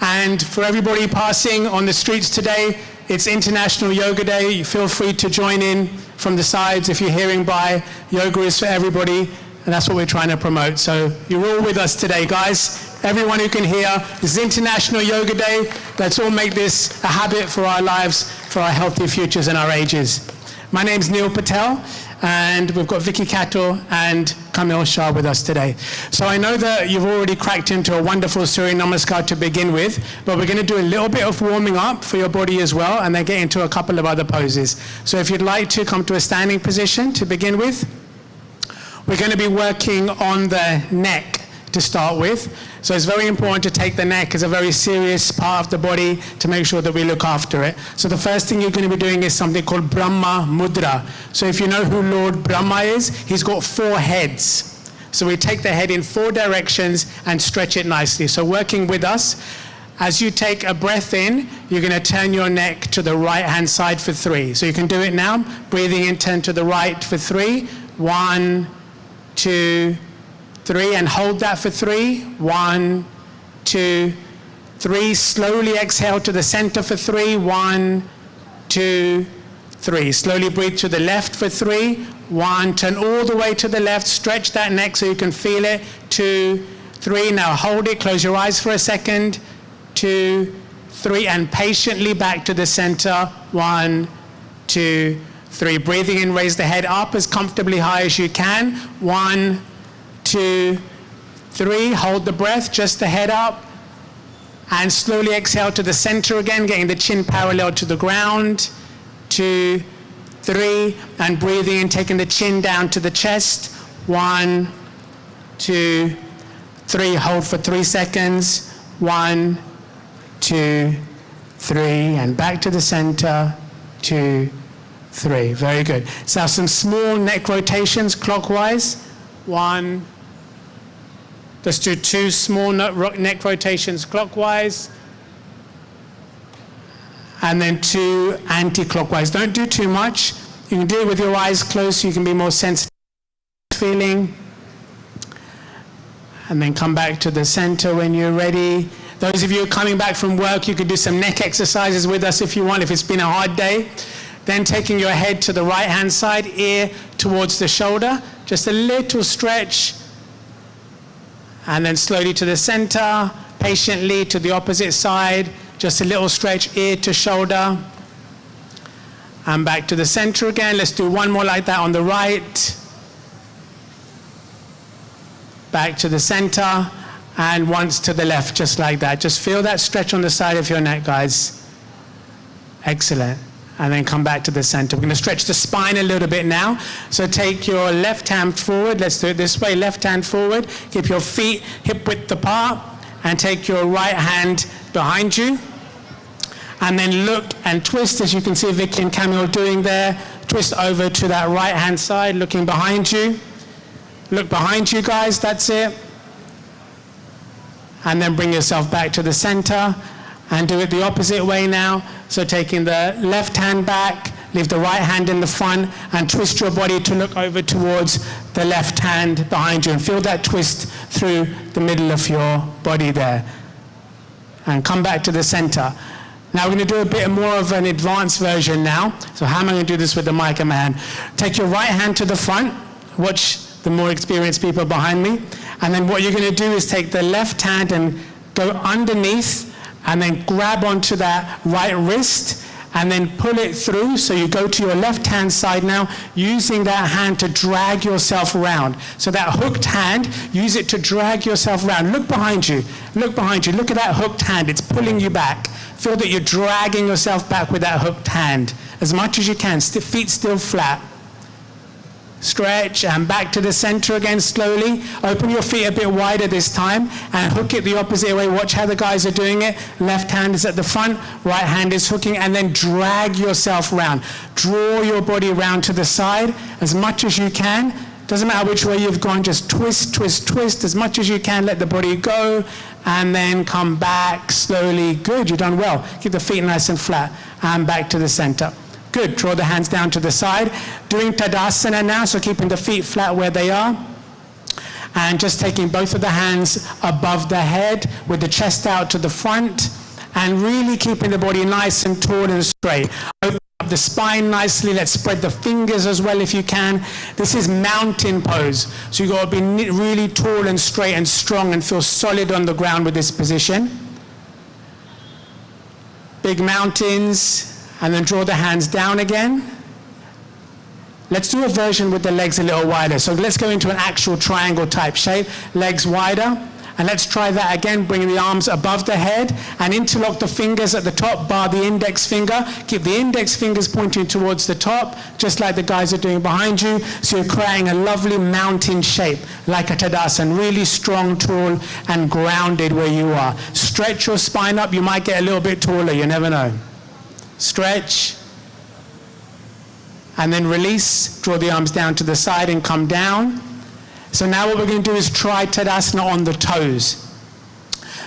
And for everybody passing on the streets today, It's International Yoga Day. Feel free to join in from the sides if you're hearing by. Yoga is for everybody, and that's what we're trying to promote. So you're all with us today, guys. Everyone who can hear, this is International Yoga Day. Let's all make this a habit for our lives, for our healthy futures and our ages. My name's Neil Patel, and we've got Vicky Cattle and Kamil Shah with us today. So I know that you've already cracked into a wonderful Surya Namaskar to begin with, but we're going to do a little bit of warming up for your body as well, and then get into a couple of other poses. So if you'd like to come to a standing position to begin with, we're going to be working on the neck to start with. So it's very important to take the neck as a very serious part of the body to make sure that we look after it. So the first thing you're going to be doing is something called Brahma Mudra. So if you know who Lord Brahma is, he's got 4 heads. So we take the head in 4 directions and stretch it nicely. So working with us, as you take a breath in, you're going to turn your neck to the right hand side for 3. So you can do it now. Breathing in, turn to the right for 3. 1, 2, 3, and hold that for 3. 1, 2, 3. Slowly exhale to the center for 3. 1, 2, 3. Slowly breathe to the left for 3. 1, turn all the way to the left. Stretch that neck so you can feel it. 2, 3. Now hold it. Close your eyes for a second. 2, 3. And patiently back to the center. 1, 2, 3. Breathing in, raise the head up as comfortably high as you can. 1, 2, 3. Hold the breath, just the head up. And slowly exhale to the center again, getting the chin parallel to the ground. 2, 3. And breathing in, taking the chin down to the chest. 1, 2, 3. Hold for 3 seconds. 1, 2, 3. And back to the center. 2, 3. Very good. So have some small neck rotations clockwise. 1. Let's do 2 small neck rotations clockwise. And then 2 anti-clockwise. Don't do too much. You can do it with your eyes closed so you can be more sensitive to feeling. And then come back to the center when you're ready. Those of you who are coming back from work, you can do some neck exercises with us if you want, if it's been a hard day. Then taking your head to the right-hand side, ear towards the shoulder. Just a little stretch. And then slowly to the center, patiently to the opposite side. Just a little stretch, ear to shoulder. And back to the center again. Let's do one more like that on the right. Back to the center. And once to the left, just like that. Just feel that stretch on the side of your neck, guys. Excellent. And then come back to the center. We're going to stretch the spine a little bit now. So take your left hand forward. Let's do it this way. Left hand forward. Keep your feet hip width apart. And take your right hand behind you. And then look and twist, as you can see Vicky and Kamil doing there. Twist over to that right hand side, looking behind you. Look behind you, guys. That's it. And then bring yourself back to the center. And do it the opposite way now. So taking the left hand back, leave the right hand in the front, and twist your body to look over towards the left hand behind you. And feel that twist through the middle of your body there. And come back to the center. Now we're going to do a bit more of an advanced version now. So how am I going to do this with the mic in my hand? Take your right hand to the front. Watch the more experienced people behind me. And then what you're going to do is take the left hand and go underneath, and then grab onto that right wrist and then pull it through. So you go to your left hand side now, using that hand to drag yourself around. So that hooked hand, use it to drag yourself around. Look behind you. Look behind you. Look at that hooked hand. It's pulling you back. Feel that you're dragging yourself back with that hooked hand as much as you can. Feet still flat. Stretch and back to the center again slowly. Open your feet a bit wider this time and hook it the opposite way. Watch how the guys are doing it. Left hand is at the front, right hand is hooking, and then drag yourself around. Draw your body around to the side as much as you can. Doesn't matter which way you've gone, just twist, twist, twist as much as you can. Let the body go and then come back slowly. Good, you've done well. Keep the feet nice and flat and back to the center. Good, draw the hands down to the side. Doing Tadasana now, so keeping the feet flat where they are. And just taking both of the hands above the head with the chest out to the front. and really keeping the body nice and tall and straight. Open up the spine nicely. Let's spread the fingers as well if you can. This is mountain pose. So you've got to be really tall and straight and strong and feel solid on the ground with this position. Big mountains, and then draw the hands down again. Let's do a version with the legs a little wider. So let's go into an actual triangle type shape, legs wider. And let's try that again, bring the arms above the head and interlock the fingers at the top, bar the index finger. Keep the index fingers pointing towards the top, just like the guys are doing behind you. So you're creating a lovely mountain shape, like a Tadasana, really strong, tall, and grounded where you are. Stretch your spine up, you might get a little bit taller, you never know. Stretch. And then release, draw the arms down to the side and come down. So now what we're going to do is try Tadasana on the toes.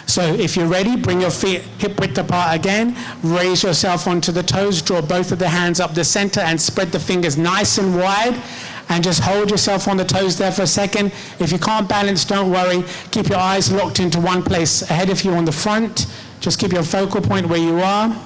So if you're ready, bring your feet hip width apart again, raise yourself onto the toes, draw both of the hands up the center and spread the fingers nice and wide, and just hold yourself on the toes there for a second. If you can't balance, don't worry. Keep your eyes locked into one place ahead of you on the front. Just keep your focal point where you are.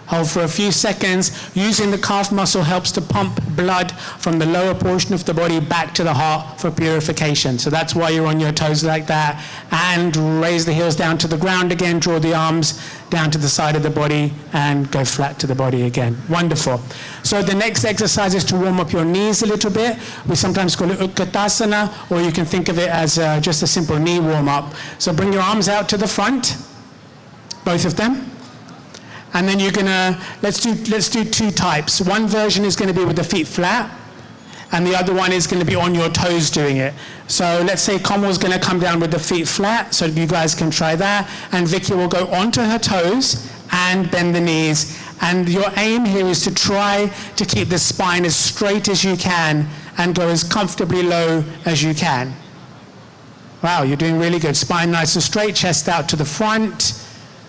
Hold for a few seconds. Using the calf muscle helps to pump blood from the lower portion of the body back to the heart for purification. So that's why you're on your toes like that. And raise the heels down to the ground again. Draw the arms down to the side of the body and go flat to the body again. Wonderful. So the next exercise is to warm up your knees a little bit. We sometimes call it Utkatasana, or you can think of it as just a simple knee warm up. So bring your arms out to the front, both of them. And then you're gonna, let's do two types. One version is gonna be with the feet flat, and the other one is gonna be on your toes doing it. So let's say Kamal's gonna come down with the feet flat, so you guys can try that, and Vicky will go onto her toes and bend the knees. And your aim here is to try to keep the spine as straight as you can and go as comfortably low as you can. Wow, you're doing really good. Spine nice and straight, chest out to the front.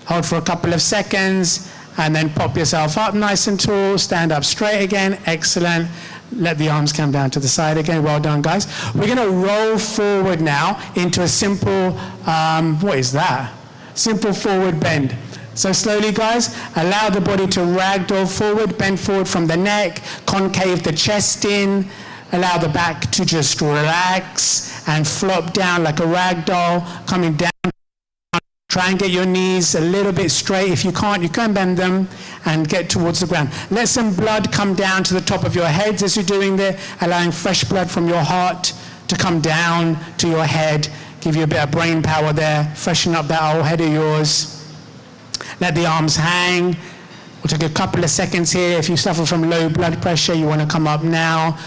Hold for a couple of seconds, and then pop yourself up nice and tall, stand up straight again, excellent. Let the arms come down to the side again, well done guys. We're gonna roll forward now into a simple, what is that? Simple forward bend. So slowly guys, allow the body to ragdoll forward, bend forward from the neck, concave the chest in, allow the back to just relax and flop down like a ragdoll, coming down. Try and get your knees a little bit straight. If you can't, you can bend them and get towards the ground. Let some blood come down to the top of your heads as you're doing there, allowing fresh blood from your heart to come down to your head. Give you a bit of brain power there. Freshen up that whole head of yours. Let the arms hang. We'll take a couple of seconds here. If you suffer from low blood pressure, you want to come up now.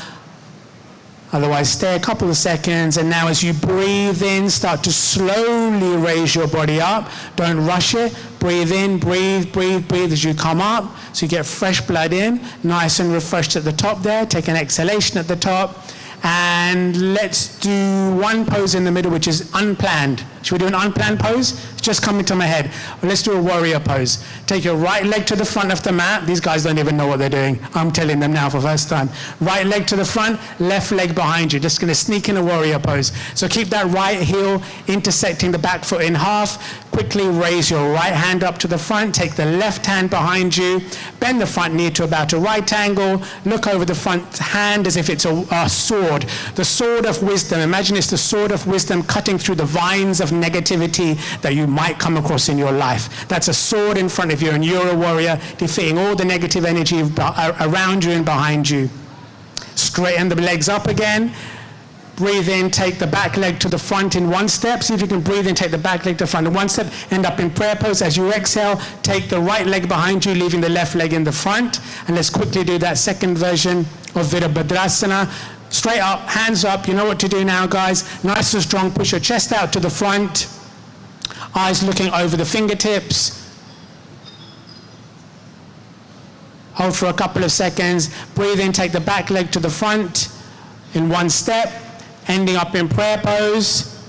Otherwise, stay a couple of seconds, and now as you breathe in, start to slowly raise your body up. Don't rush it. Breathe in, breathe, breathe, breathe as you come up. So you get fresh blood in, nice and refreshed at the top there. Take an exhalation at the top. And let's do one pose in the middle, which is unplanned. Should we do an unplanned pose? It's just coming to my head. Well, let's do a warrior pose. Take your right leg to the front of the mat. These guys don't even know what they're doing. I'm telling them now for the first time. Right leg to the front, left leg behind you. Just gonna sneak in a warrior pose. So keep that right heel intersecting the back foot in half. Quickly raise your right hand up to the front. Take the left hand behind you. Bend the front knee to about a right angle. Look over the front hand as if it's a sword. The sword of wisdom. Imagine it's the sword of wisdom cutting through the vines of negativity that you might come across in your life. That's a sword in front of you, and you're a warrior, defeating all the negative energy around you and behind you. Straighten the legs up again. Breathe in, take the back leg to the front in one step. See if you can breathe in, take the back leg to the front in one step. End up in prayer pose. As you exhale, take the right leg behind you, leaving the left leg in the front. And let's quickly do that second version of Virabhadrasana. Straight up, hands up. You know what to do now, guys. Nice and strong. Push your chest out to the front. Eyes looking over the fingertips. Hold for a couple of seconds. Breathe in, take the back leg to the front in one step. Ending up in prayer pose.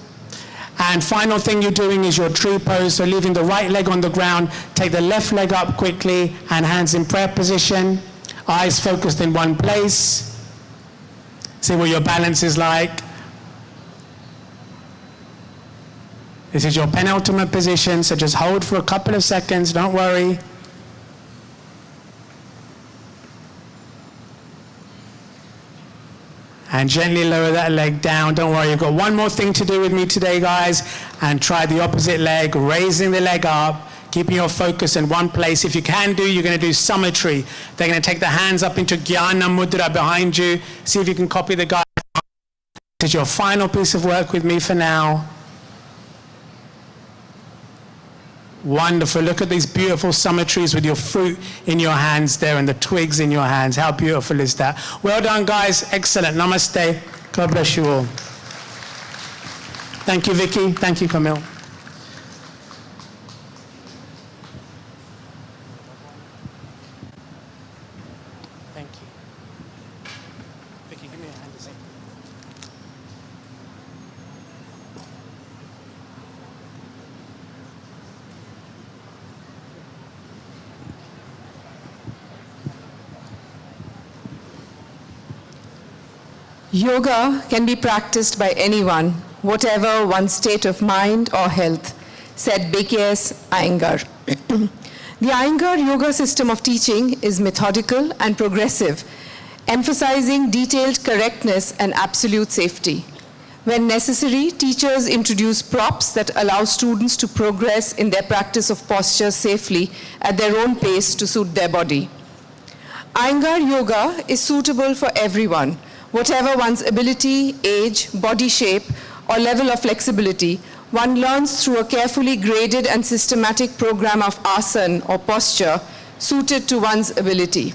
And final thing you're doing is your tree pose. So leaving the right leg on the ground. Take the left leg up quickly and hands in prayer position. Eyes focused in one place. See what your balance is like. This is your penultimate position, so just hold for a couple of seconds, don't worry. And gently lower that leg down. Don't worry, you've got one more thing to do with me today, guys. And try the opposite leg, raising the leg up, keeping your focus in one place. If you can do, you're going to do symmetry. They're going to take the hands up into Jnana Mudra behind you. See if you can copy the guide. This is your final piece of work with me for now. Wonderful. Look at these beautiful symmetries with your fruit in your hands there and the twigs in your hands. How beautiful is that? Well done, guys. Excellent. Namaste. God bless you all. Thank you, Vicky. Thank you, Camille. Thank you. Vicky, give me a hand a second. Yoga can be practiced by anyone, whatever one's state of mind or health, said BKS Iyengar. The Iyengar Yoga system of teaching is methodical and progressive, emphasizing detailed correctness and absolute safety. When necessary, teachers introduce props that allow students to progress in their practice of posture safely at their own pace to suit their body. Iyengar Yoga is suitable for everyone, whatever one's ability, age, body shape, or level of flexibility. One learns through a carefully graded and systematic program of asana or posture suited to one's ability.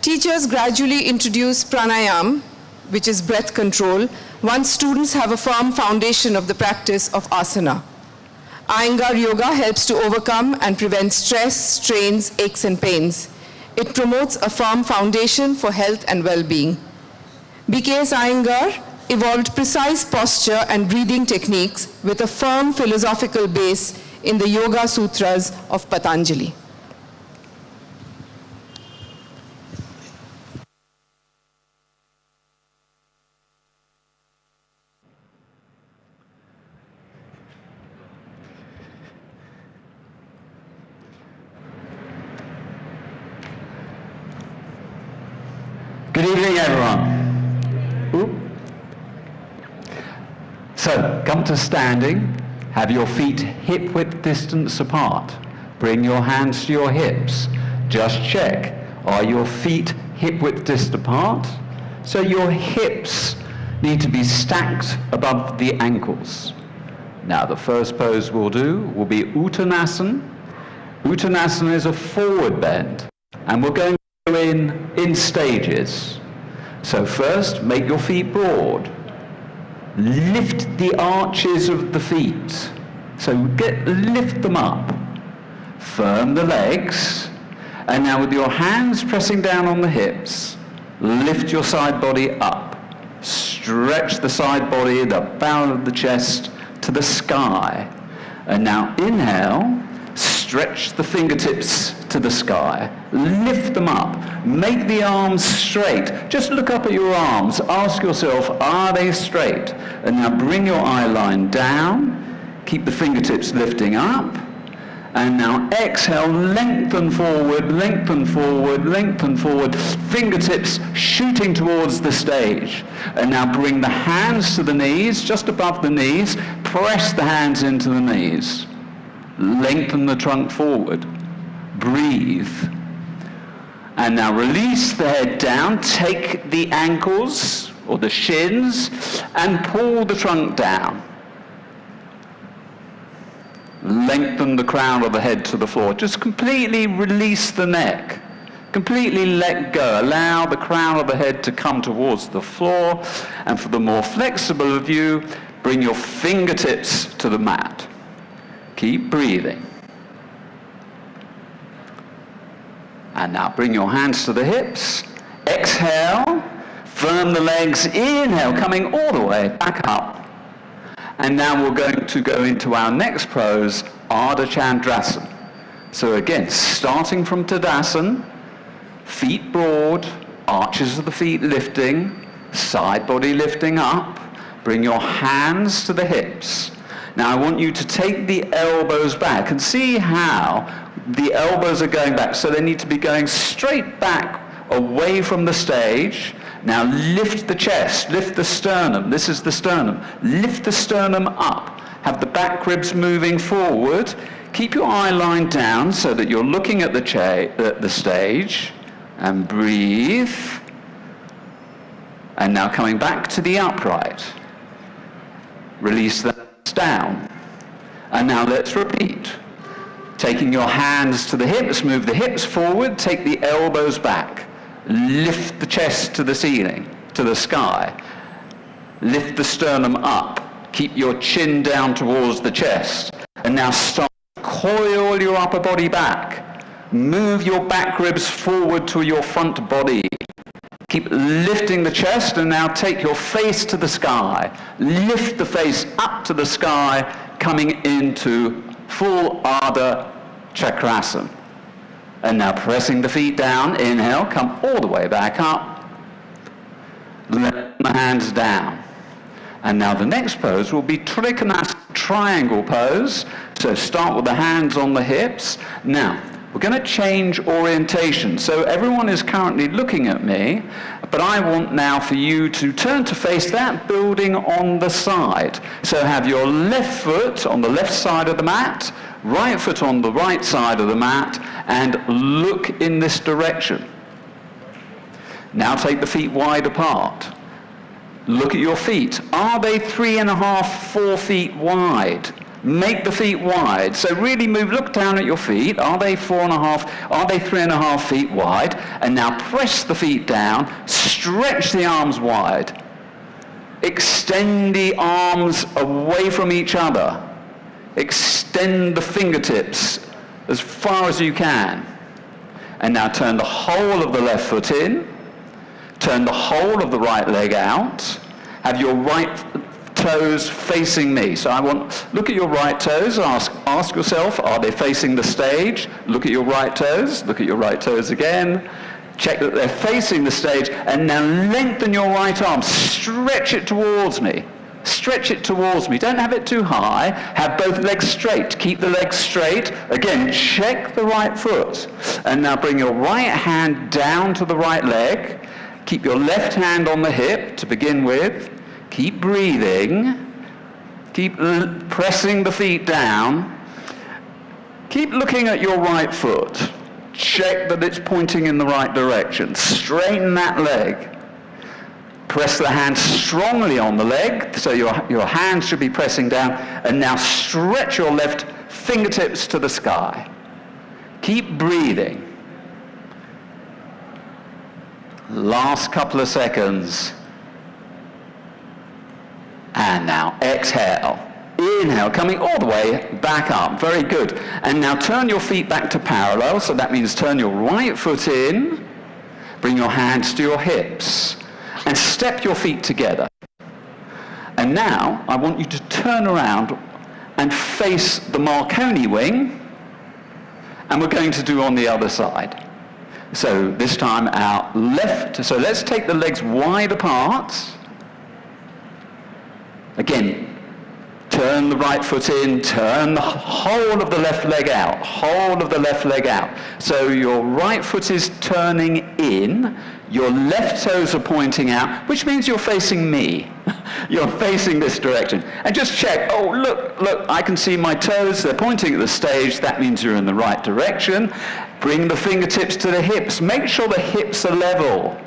Teachers gradually introduce pranayama, which is breath control, once students have a firm foundation of the practice of asana. Iyengar Yoga helps to overcome and prevent stress, strains, aches, and pains. It promotes a firm foundation for health and well-being. BKS Iyengar evolved precise posture and breathing techniques with a firm philosophical base in the Yoga Sutras of Patanjali. Good evening, everyone. So, come to standing. Have your feet hip-width distance apart. Bring your hands to your hips. Just check. Are your feet hip-width distance apart? So your hips need to be stacked above the ankles. Now, the first pose we'll do will be Uttanasana. Uttanasana is a forward bend, and we're going to go in stages. So first, make your feet broad. Lift the arches of the feet. So lift them up. Firm the legs. And now with your hands pressing down on the hips, lift your side body up. Stretch the side body, the bow of the chest to the sky. And now inhale, stretch the fingertips to the sky. Lift them up. Make the arms straight. Just look up at your arms. Ask yourself, are they straight? And now bring your eye line down. Keep the fingertips lifting up. And now exhale, lengthen forward, lengthen forward, lengthen forward. Fingertips shooting towards the stage. And now bring the hands to the knees, just above the knees. Press the hands into the knees. Lengthen the trunk forward. Breathe. And now release the head down. Take the ankles or the shins and pull the trunk down. Lengthen the crown of the head to the floor. Just completely release the neck. Completely let go. Allow the crown of the head to come towards the floor. And for the more flexible of you, bring your fingertips to the mat. Keep breathing. And now bring your hands to the hips. Exhale. Firm the legs. Inhale, coming all the way back up. And now we're going to go into our next pose, Ardha Chandrasana. So again, starting from Tadasana, feet broad, arches of the feet lifting, side body lifting up. Bring your hands to the hips. Now I want you to take the elbows back and see how the elbows are going back. So they need to be going straight back away from the stage. Now lift the chest, lift the sternum. This is the sternum. Lift the sternum up. Have the back ribs moving forward. Keep your eye line down so that you're looking at the stage. And breathe. And now coming back to the upright. Release the hands down. And now let's repeat. Taking your hands to the hips, move the hips forward, take the elbows back. Lift the chest to the ceiling, to the sky. Lift the sternum up. Keep your chin down towards the chest. And now start to coil your upper body back. Move your back ribs forward to your front body. Keep lifting the chest, and now take your face to the sky. Lift the face up to the sky, coming into full Ardha Chakrasana. And now pressing the feet down, inhale, come all the way back up. Let the hands down. And now the next pose will be Trikonasana triangle pose. So start with the hands on the hips. Now, we're going to change orientation. So everyone is currently looking at me, but I want now for you to turn to face that building on the side. So have your left foot on the left side of the mat, right foot on the right side of the mat, and look in this direction. Now take the feet wide apart. Look at your feet. Are they 3.5, 4 feet wide? Make the feet wide. So really move, look down at your feet. Are they 4.5, are they 3.5 feet wide? And now press the feet down, stretch the arms wide. Extend the arms away from each other. Extend the fingertips as far as you can. And now turn the whole of the left foot in. Turn the whole of the right leg out. Have your right toes facing me. So I want, look at your right toes, ask yourself, are they facing the stage? Look at your right toes, look at your right toes again. Check that they're facing the stage, and now lengthen your right arm, stretch it towards me. Stretch it towards me. Don't have it too high. Have both legs straight. Keep the legs straight. Again, check the right foot. And now bring your right hand down to the right leg. Keep your left hand on the hip to begin with. Keep breathing. Keep pressing the feet down. Keep looking at your right foot. Check that it's pointing in the right direction. Straighten that leg. Press the hand strongly on the leg, so your hands should be pressing down. And now stretch your left fingertips to the sky. Keep breathing. Last couple of seconds. And now exhale. Inhale, coming all the way back up. Very good. And now turn your feet back to parallel. So that means turn your right foot in. Bring your hands to your hips. And step your feet together. And now I want you to turn around and face the Marconi wing. And we're going to do on the other side. So this time our left. So let's take the legs wide apart. Again, turn the right foot in, turn the whole of the left leg out, whole of the left leg out. So your right foot is turning in, your left toes are pointing out, which means you're facing me. You're facing this direction. And just check, oh, look, I can see my toes, they're pointing at the stage, that means you're in the right direction. Bring the fingertips to the hips, make sure the hips are level.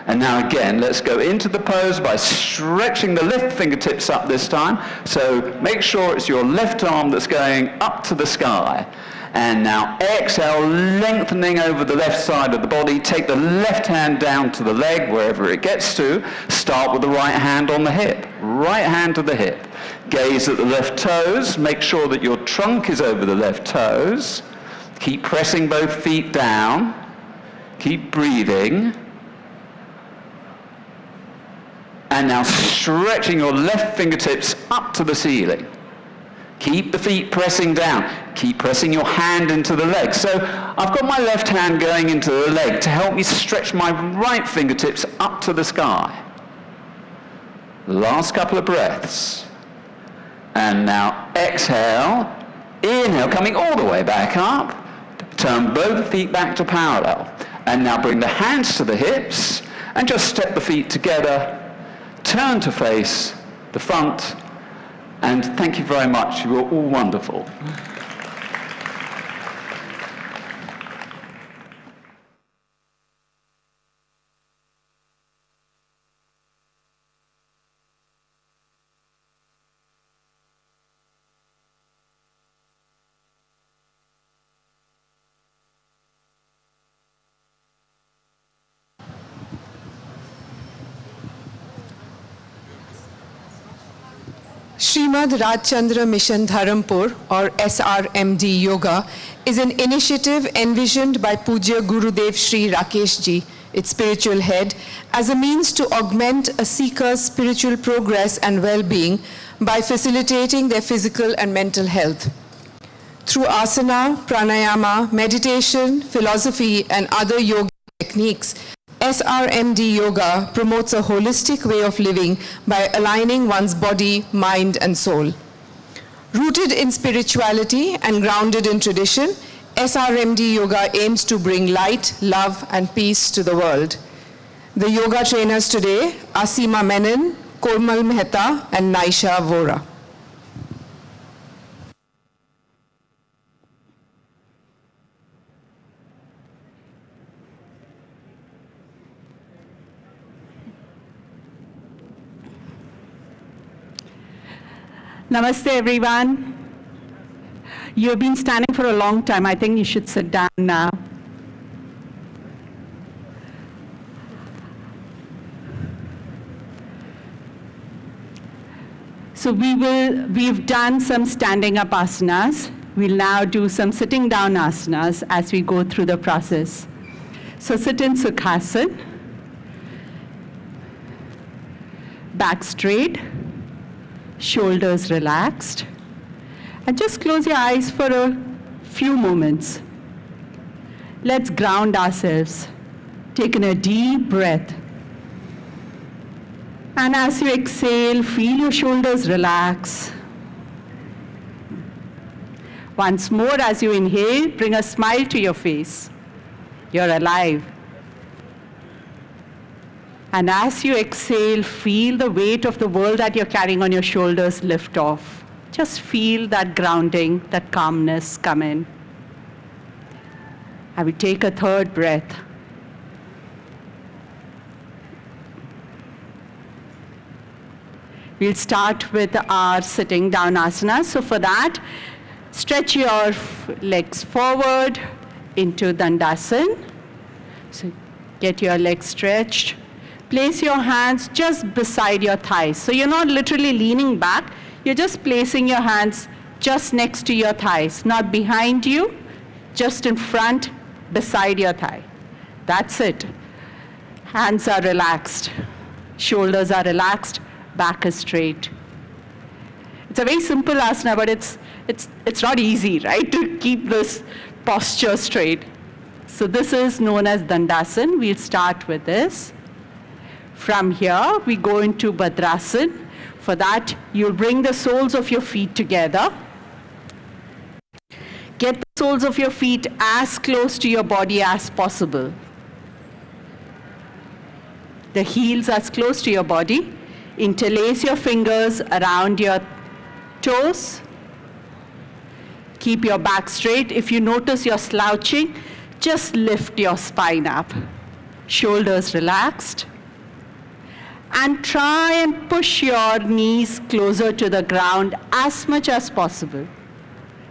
And now again, let's go into the pose by stretching the left fingertips up this time. So make sure it's your left arm that's going up to the sky. And now exhale, lengthening over the left side of the body. Take the left hand down to the leg, wherever it gets to. Start with the right hand on the hip. Right hand to the hip. Gaze at the left toes. Make sure that your trunk is over the left toes. Keep pressing both feet down. Keep breathing. And now stretching your left fingertips up to the ceiling. Keep the feet pressing down. Keep pressing your hand into the leg. So I've got my left hand going into the leg to help me stretch my right fingertips up to the sky. Last couple of breaths. And now exhale, inhale, coming all the way back up. Turn both feet back to parallel. And now bring the hands to the hips and just step the feet together. Turn to face the front. And thank you very much. You were all wonderful. Srimad Rajchandra Mission Dharampur, or SRMD Yoga, is an initiative envisioned by Pujya Gurudev Sri Rakesh Ji, its spiritual head, as a means to augment a seeker's spiritual progress and well-being by facilitating their physical and mental health. Through asana, pranayama, meditation, philosophy, and other yoga techniques, SRMD Yoga promotes a holistic way of living by aligning one's body, mind, and soul. Rooted in spirituality and grounded in tradition, SRMD Yoga aims to bring light, love, and peace to the world. The yoga trainers today are Seema Menon, Komal Mehta, and Naisha Vora. Namaste, everyone. You've been standing for a long time. I think you should sit down now. So we've done some standing up asanas. We'll now do some sitting down asanas as we go through the process. So sit in Sukhasana, back straight, shoulders relaxed, and just close your eyes for a few moments. Let's ground ourselves. Take in a deep breath. And as you exhale, feel your shoulders relax. Once more, as you inhale, bring a smile to your face. You're alive. And as you exhale, feel the weight of the world that you're carrying on your shoulders lift off. Just feel that grounding, that calmness come in. I will take a third breath. We'll start with our sitting down asana. So for that, stretch your legs forward into Dandasana. So get your legs stretched. Place your hands just beside your thighs. So you're not literally leaning back, you're just placing your hands just next to your thighs, not behind you, just in front, beside your thigh. That's it. Hands are relaxed, shoulders are relaxed, back is straight. It's a very simple asana, but it's not easy, right, to keep this posture straight. So this is known as Dandasana. We'll start with this. From here, we go into Bhadrasana. For that, you'll bring the soles of your feet together. Get the soles of your feet as close to your body as possible. The heels as close to your body. Interlace your fingers around your toes. Keep your back straight. If you notice you're slouching, just lift your spine up. Shoulders relaxed. And try and push your knees closer to the ground as much as possible.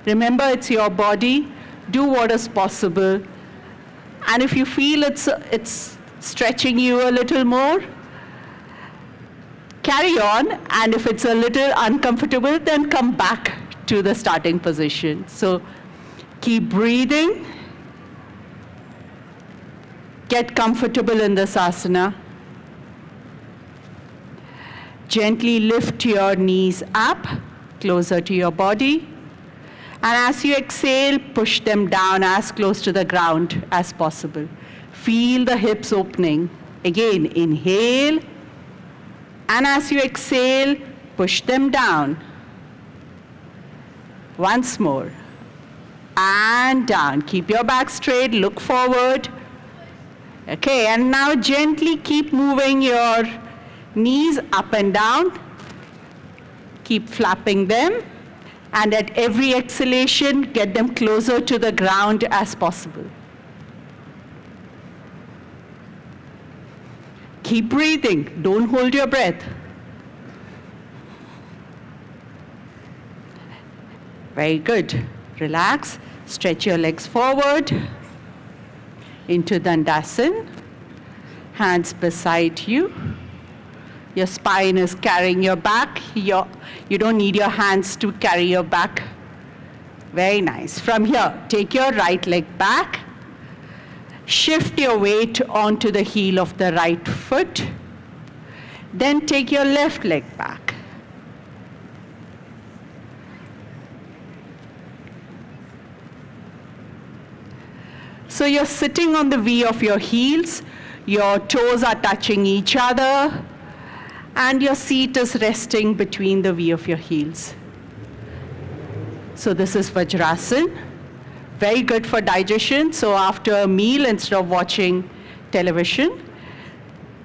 Remember, it's your body. Do what is possible. And if you feel it's stretching you a little more, carry on. And if it's a little uncomfortable, then come back to the starting position. So keep breathing. Get comfortable in this asana. Gently lift your knees up, closer to your body. And as you exhale, push them down as close to the ground as possible. Feel the hips opening. Again, inhale. And as you exhale, push them down. Once more. And down. Keep your back straight, look forward. Okay, and now gently keep moving your knees up and down. Keep flapping them. And at every exhalation, get them closer to the ground as possible. Keep breathing. Don't hold your breath. Very good. Relax. Stretch your legs forward into Dandasana. Hands beside you. Your spine is carrying your back. You don't need your hands to carry your back. Very nice. From here, take your right leg back. Shift your weight onto the heel of the right foot. Then take your left leg back. So you're sitting on the V of your heels. Your toes are touching each other. And your seat is resting between the V of your heels. So this is Vajrasana. Very good for digestion. So after a meal, instead of watching television,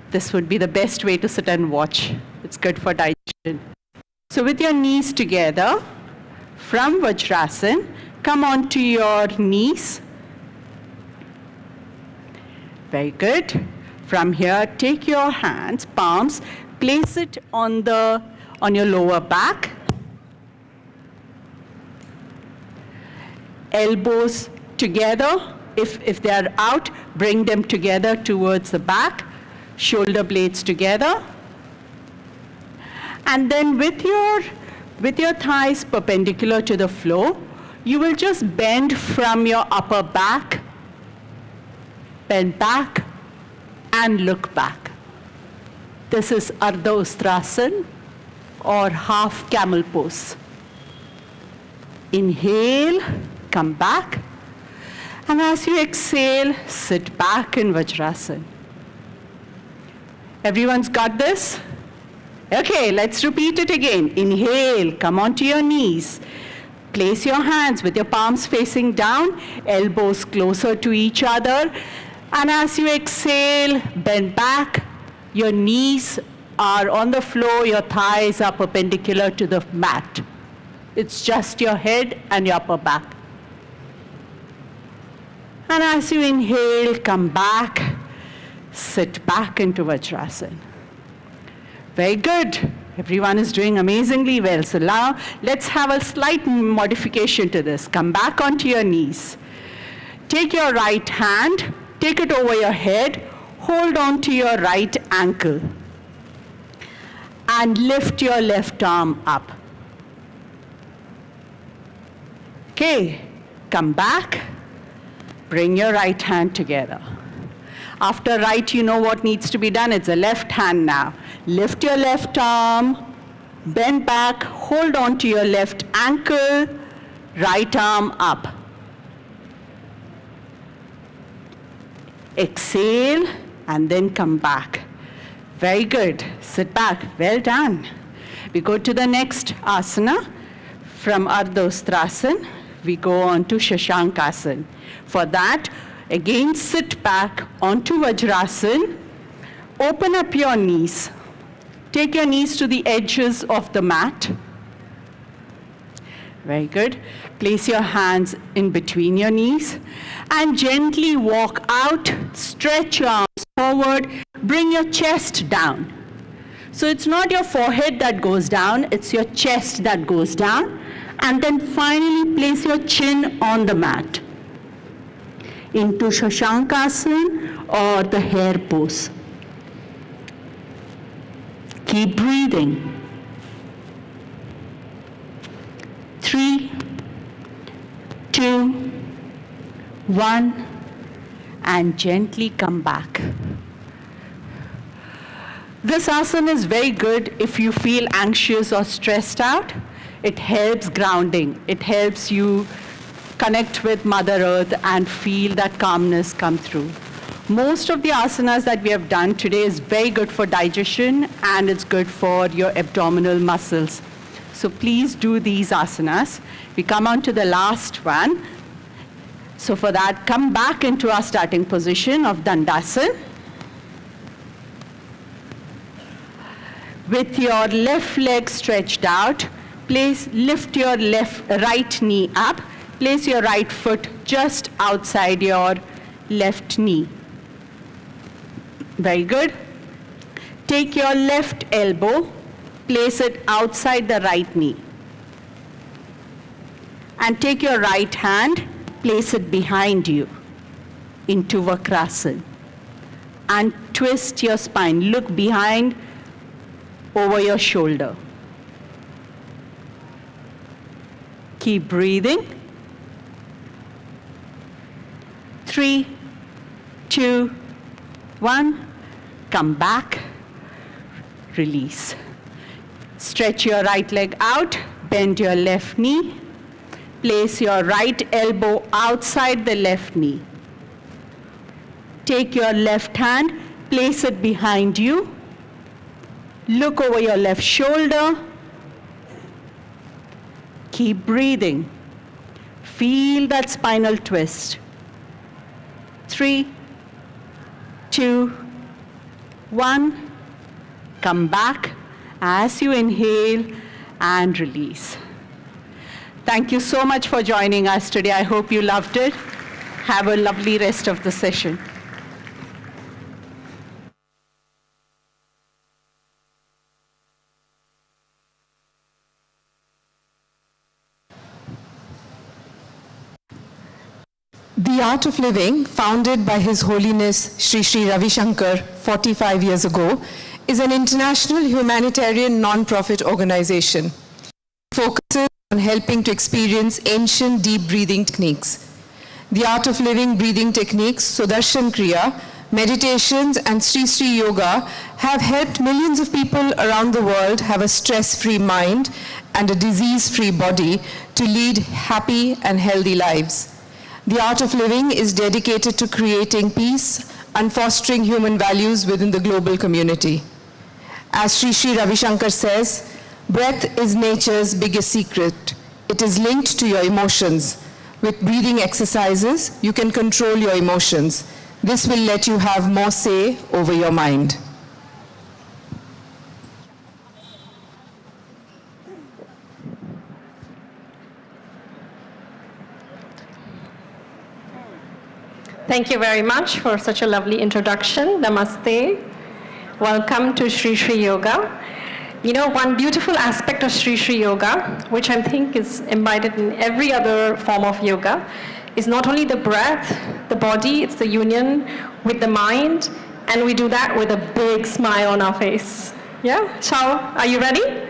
this would be the best way to sit and watch. It's good for digestion. So with your knees together, from Vajrasana, come onto your knees. Very good. From here, take your hands, palms, place it on your lower back. Elbows together. If they are out, bring them together towards the back. Shoulder blades together. And then with your thighs perpendicular to the floor, you will just bend from your upper back, bend back, and look back. This is Ardha Ustrasana, or half camel pose. Inhale, come back. And as you exhale, sit back in Vajrasana. Everyone's got this? Okay, let's repeat it again. Inhale, come onto your knees. Place your hands with your palms facing down, elbows closer to each other. And as you exhale, bend back. Your knees are on the floor, your thighs are perpendicular to the mat. It's just your head and your upper back. And as you inhale, come back, sit back into Vajrasana. Very good. Everyone is doing amazingly well. So now let's have a slight modification to this. Come back onto your knees. Take your right hand, take it over your head, hold on to your right ankle, and lift your left arm up. Okay, come back, bring your right hand together. After right, you know what needs to be done. It's the left hand now. Lift your left arm, bend back, hold on to your left ankle, right arm up. Exhale, and then come back. Very good. Sit back. Well done. We go to the next asana. From Ardha Ustrasana, we go on to Shashankasana. For that, again sit back onto Vajrasana. Open up your knees. Take your knees to the edges of the mat. Very good. Place your hands in between your knees and gently walk out, stretch your arms forward, bring your chest down. So it's not your forehead that goes down, it's your chest that goes down. And then finally place your chin on the mat into Shashankasana or the hare pose. Keep breathing. 3, 2, 1, and gently come back. This asana is very good if you feel anxious or stressed out. It helps grounding. It helps you connect with Mother Earth and feel that calmness come through. Most of the asanas that we have done today is very good for digestion and it's good for your abdominal muscles. So please do these asanas. We come on to the last one. So for that, come back into our starting position of Dandasana. With your left leg stretched out, lift your right knee up. Place your right foot just outside your left knee. Very good. Take your left elbow, place it outside the right knee. And take your right hand, place it behind you into Vakrasana. And twist your spine. Look behind over your shoulder. Keep breathing. 3, 2, 1. Come back. Release. Stretch your right leg out. Bend your left knee. Place your right elbow outside the left knee. Take your left hand. Place it behind you. Look over your left shoulder. Keep breathing. Feel that spinal twist. 3, 2, 1. Come back as you inhale and release. Thank you so much for joining us today. I hope you loved it. Have a lovely rest of the session. The Art of Living, founded by His Holiness Sri Sri Ravi Shankar 45 years ago, is an international humanitarian non-profit organization. It focuses on helping to experience ancient deep breathing techniques. The Art of Living breathing techniques, Sudarshan Kriya, meditations and Sri Sri Yoga have helped millions of people around the world have a stress-free mind and a disease-free body to lead happy and healthy lives. The Art of Living is dedicated to creating peace and fostering human values within the global community. As Sri Sri Ravi Shankar says, breath is nature's biggest secret. It is linked to your emotions. With breathing exercises, you can control your emotions. This will let you have more say over your mind. Thank you very much for such a lovely introduction. Namaste. Welcome to Sri Sri Yoga. You know, one beautiful aspect of Sri Sri Yoga, which I think is embodied in every other form of yoga, is not only the breath, the body, it's the union with the mind, and we do that with a big smile on our face. Yeah? Ciao. Are you ready?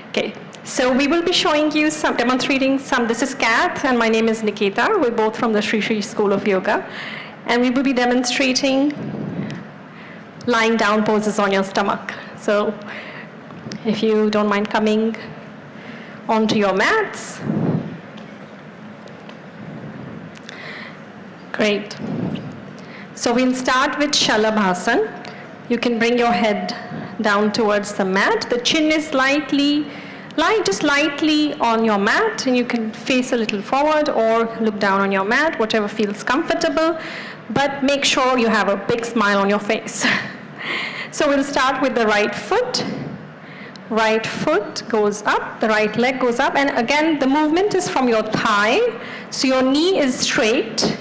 Okay. So we will be showing you demonstrating some, this is Kath and my name is Nikita. We're both from the Sri Sri School of Yoga. And we will be demonstrating lying down poses on your stomach. So if you don't mind coming onto your mats. Great. So we'll start with Shalabhasana. You can bring your head down towards the mat. The chin is just lightly on your mat, and you can face a little forward or look down on your mat, whatever feels comfortable, but make sure you have a big smile on your face. So we'll start with the right foot. Right foot goes up, the right leg goes up, and again the movement is from your thigh, so your knee is straight,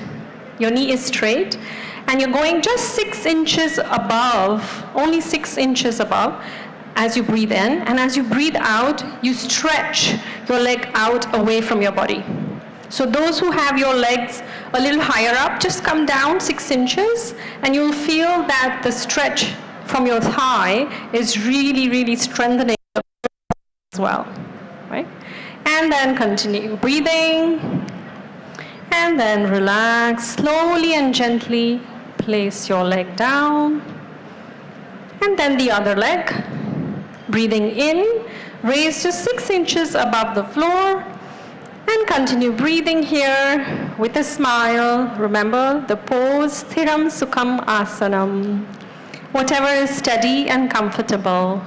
and you're going just 6 inches above, only 6 inches above, as you breathe in, and as you breathe out, you stretch your leg out away from your body. So those who have your legs a little higher up, just come down 6 inches, and you'll feel that the stretch from your thigh is really, really strengthening as well, right? And then continue breathing, and then relax, slowly and gently place your leg down, and then the other leg. Breathing in, raise just 6 inches above the floor, and continue breathing here with a smile. Remember the pose, Sthiram Sukham Asanam, whatever is steady and comfortable.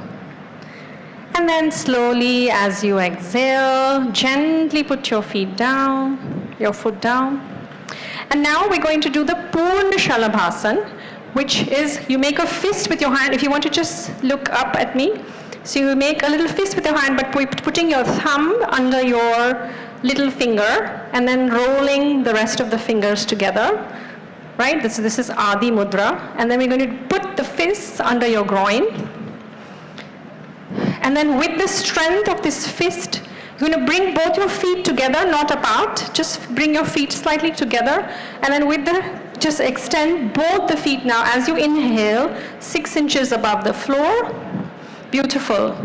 And then slowly, as you exhale, gently put your feet down, your foot down. And now we're going to do the Purna Shalabhasan, which is you make a fist with your hand. If you want to just look up at me. So you make a little fist with your hand, but putting your thumb under your little finger and then rolling the rest of the fingers together. Right? This is Adi Mudra. And then we're going to put the fists under your groin. And then with the strength of this fist, you're going to bring both your feet together, not apart. Just bring your feet slightly together. And then just extend both the feet now as you inhale, 6 inches above the floor. Beautiful.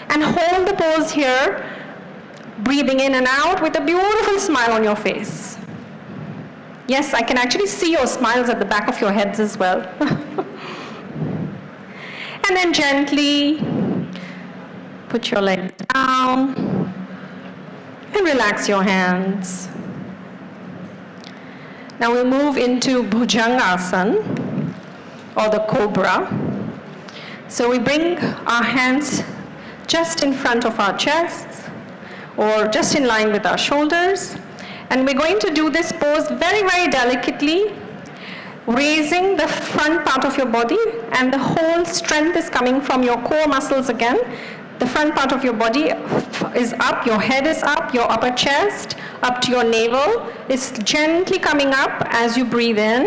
And hold the pose here, breathing in and out with a beautiful smile on your face. Yes, I can actually see your smiles at the back of your heads as well. And then gently put your legs down and relax your hands. Now we'll move into Bhujangasana, or the Cobra. So we bring our hands just in front of our chests, or just in line with our shoulders. And we're going to do this pose very, very delicately, raising the front part of your body, and the whole strength is coming from your core muscles again. The front part of your body is up, your head is up, your upper chest, up to your navel is gently coming up as you breathe in,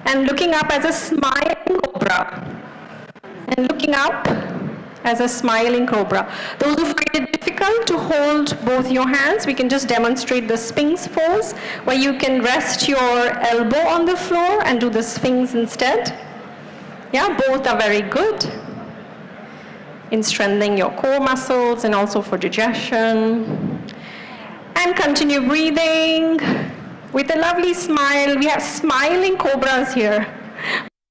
and looking up as a smiling cobra. And looking up as a smiling cobra. Those who find it difficult to hold both your hands, we can just demonstrate the Sphinx pose, where you can rest your elbow on the floor and do the Sphinx instead. Yeah, both are very good in strengthening your core muscles and also for digestion. And continue breathing with a lovely smile. We have smiling cobras here.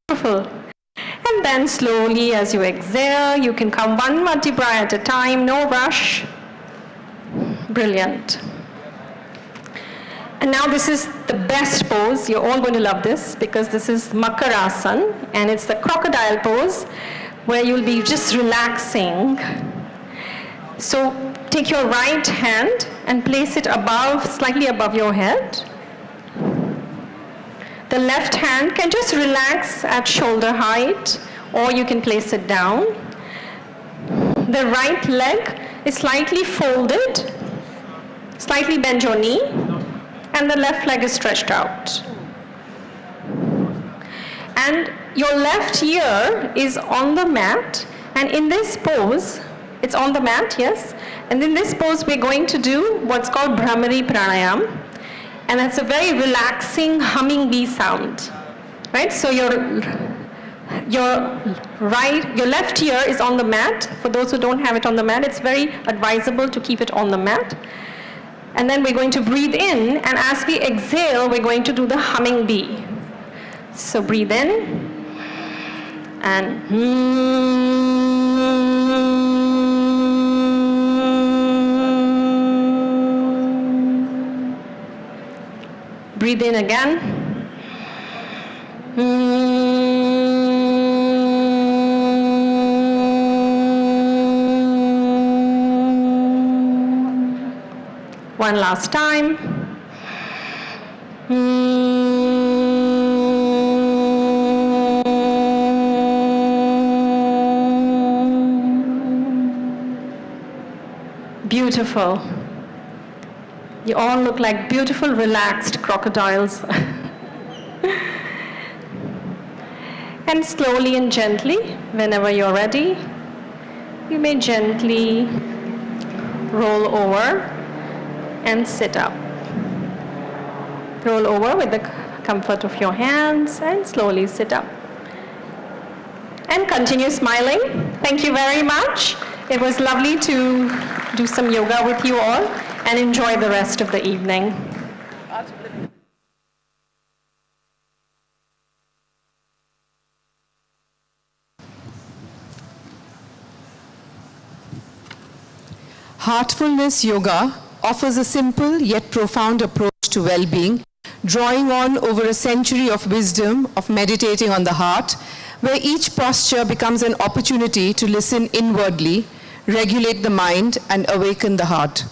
Beautiful. And then slowly, as you exhale, you can come one vertebra at a time, no rush. Brilliant. And now this is the best pose. You're all going to love this, because this is Makarasana, and it's the crocodile pose, where you'll be just relaxing. So take your right hand and place it above, slightly above your head. The left hand can just relax at shoulder height, or you can place it down. The right leg is slightly folded, slightly bend your knee, and the left leg is stretched out. And your left ear is on the mat, and in this pose, it's on the mat, yes, and in this pose we're going to do what's called Brahmari Pranayam. And it's a very relaxing humming bee sound, right? So your left ear is on the mat. For those who don't have it on the mat, it's very advisable to keep it on the mat. And then we're going to breathe in, and as we exhale, we're going to do the humming bee. So breathe in, and breathe in again. One last time. Beautiful. You all look like beautiful, relaxed crocodiles. And slowly and gently, whenever you're ready, you may gently roll over and sit up. Roll over with the comfort of your hands and slowly sit up. And continue smiling. Thank you very much. It was lovely to do some yoga with you all, and enjoy the rest of the evening. Heartfulness Yoga offers a simple yet profound approach to well-being, drawing on over a century of wisdom of meditating on the heart, where each posture becomes an opportunity to listen inwardly, regulate the mind, and awaken the heart.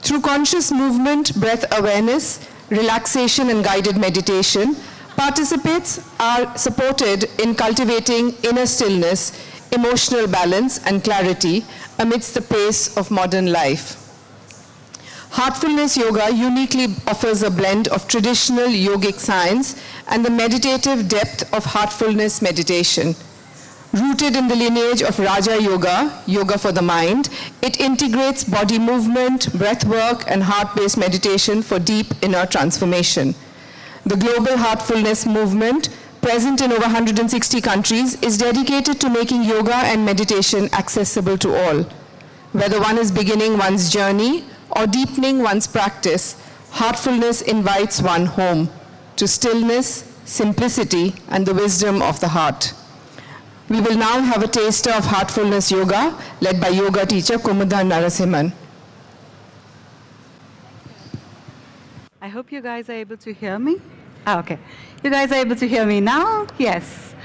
Through conscious movement, breath awareness, relaxation, and guided meditation, participants are supported in cultivating inner stillness, emotional balance, and clarity amidst the pace of modern life. Heartfulness Yoga uniquely offers a blend of traditional yogic science and the meditative depth of heartfulness meditation. Rooted in the lineage of Raja Yoga, yoga for the mind, it integrates body movement, breath work, and heart-based meditation for deep inner transformation. The global heartfulness movement, present in over 160 countries, is dedicated to making yoga and meditation accessible to all. Whether one is beginning one's journey or deepening one's practice, heartfulness invites one home to stillness, simplicity, and the wisdom of the heart. We will now have a taster of Heartfulness Yoga, led by yoga teacher Kumudha Narasimhan. I hope you guys are able to hear me. Okay. You guys are able to hear me now? Yes.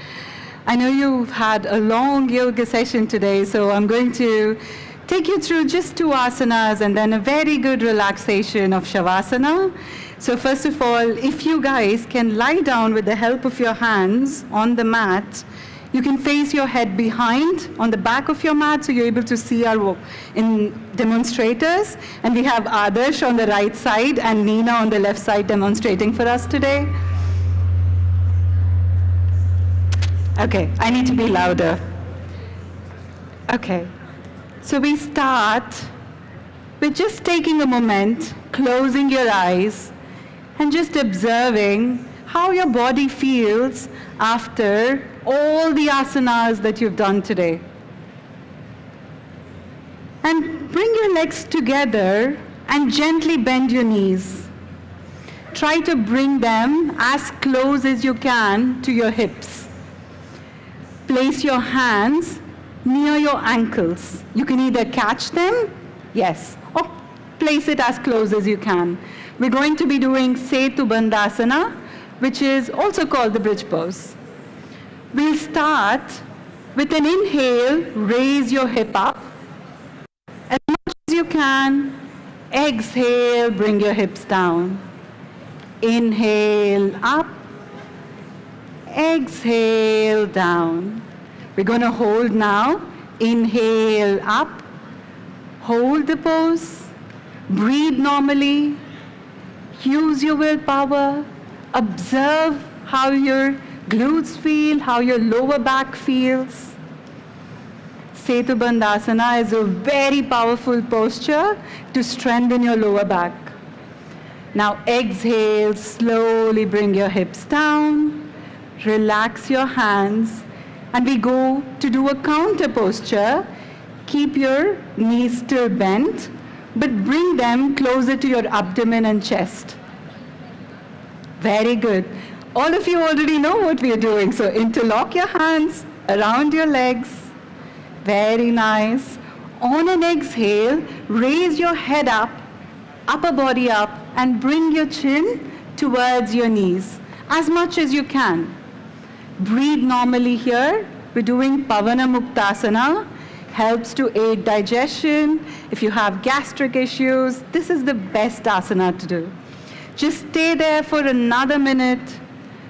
I know you've had a long yoga session today, so I'm going to take you through just 2 asanas and then a very good relaxation of Shavasana. So first of all, if you guys can lie down with the help of your hands on the mat, you can face your head behind on the back of your mat so you're able to see our demonstrators. And we have Adarsh on the right side and Nina on the left side demonstrating for us today. Okay, I need to be louder. Okay. So we start with just taking a moment, closing your eyes, and just observing how your body feels after all the asanas that you've done today. And bring your legs together and gently bend your knees. Try to bring them as close as you can to your hips. Place your hands near your ankles. You can either catch them, yes, or place it as close as you can. We're going to be doing Setu Bandhasana, which is also called the bridge pose. We'll start with an inhale, raise your hip up. As much as you can, exhale, bring your hips down. Inhale up, exhale down. We're going to hold now. Inhale up, hold the pose, breathe normally, use your willpower, observe how your glutes feel, how your lower back feels. Setu Bandhasana is a very powerful posture to strengthen your lower back. Now exhale, slowly bring your hips down, relax your hands, and we go to do a counter posture. Keep your knees still bent, but bring them closer to your abdomen and chest. Very good. All of you already know what we are doing, so interlock your hands around your legs. Very nice. On an exhale, raise your head up, upper body up, and bring your chin towards your knees as much as you can. Breathe normally here. We're doing Pavana Muktasana. Helps to aid digestion. If you have gastric issues, this is the best asana to do. Just stay there for another minute,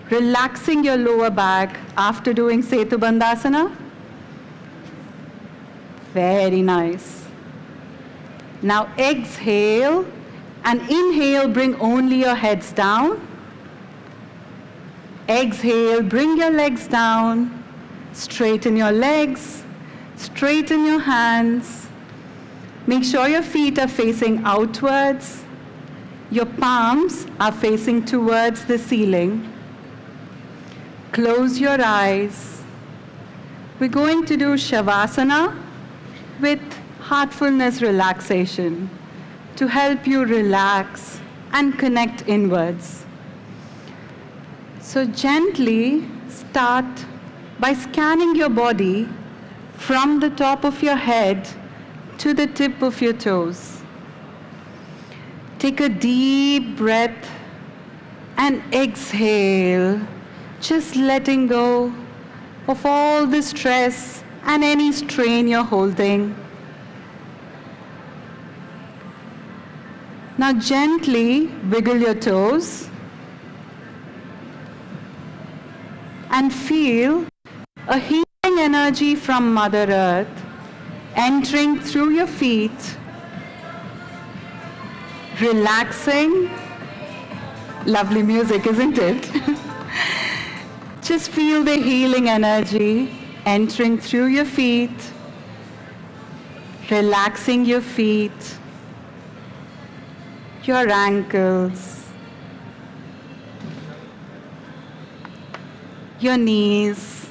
relaxing your lower back after doing Setu Bandhasana. Very nice. Now exhale and inhale, bring only your heads down. Exhale, bring your legs down, straighten your legs, straighten your hands. Make sure your feet are facing outwards. Your palms are facing towards the ceiling. Close your eyes. We're going to do Shavasana with heartfulness relaxation to help you relax and connect inwards. So gently start by scanning your body from the top of your head to the tip of your toes. Take a deep breath and exhale, just letting go of all the stress and any strain you're holding. Now gently wiggle your toes and feel a healing energy from Mother Earth entering through your feet, relaxing. Lovely music, isn't it? Just feel the healing energy entering through your feet, relaxing your feet, your ankles, your knees,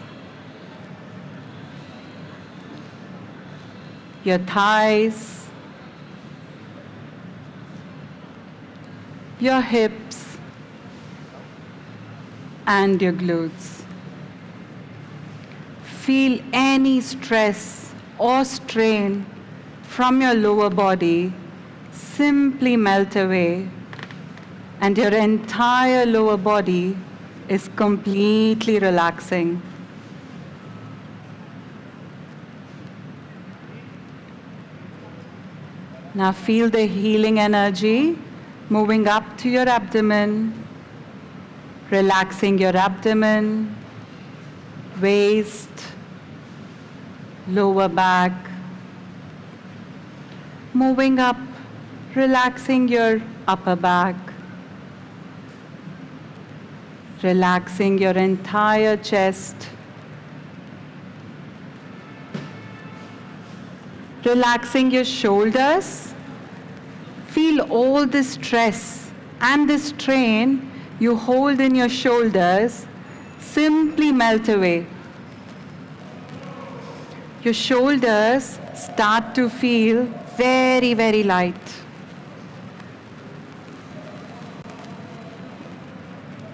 your thighs, your hips, and your glutes. Feel any stress or strain from your lower body simply melt away, and your entire lower body is completely relaxing. Now feel the healing energy moving up to your abdomen, relaxing your abdomen, waist, lower back, moving up, relaxing your upper back, relaxing your entire chest, relaxing your shoulders. Feel all the stress and the strain you hold in your shoulders simply melt away. Your shoulders start to feel very, very light.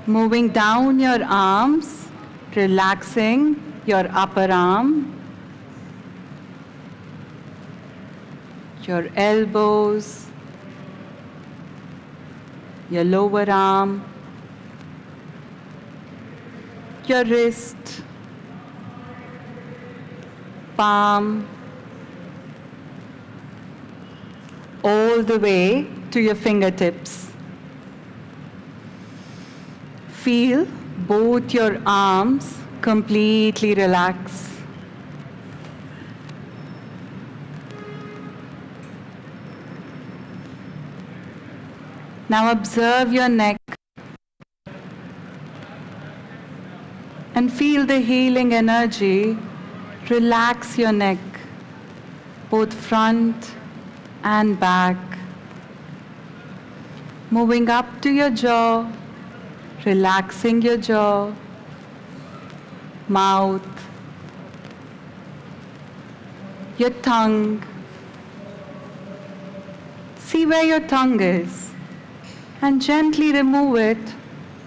Moving down your arms, relaxing your upper arm, your elbows, your lower arm, your wrist, palm, all the way to your fingertips. Feel both your arms completely relax. Now observe your neck and feel the healing energy. Relax your neck, both front and back. Moving up to your jaw, relaxing your jaw, mouth, your tongue. See where your tongue is and gently remove it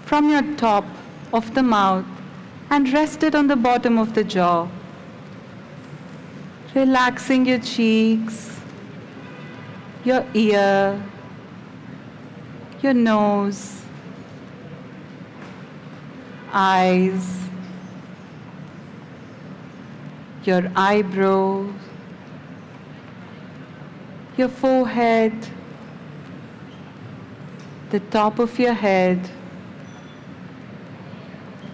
from your top of the mouth and rest it on the bottom of the jaw. Relaxing your cheeks, your ear, your nose, eyes, your eyebrows, your forehead, the top of your head,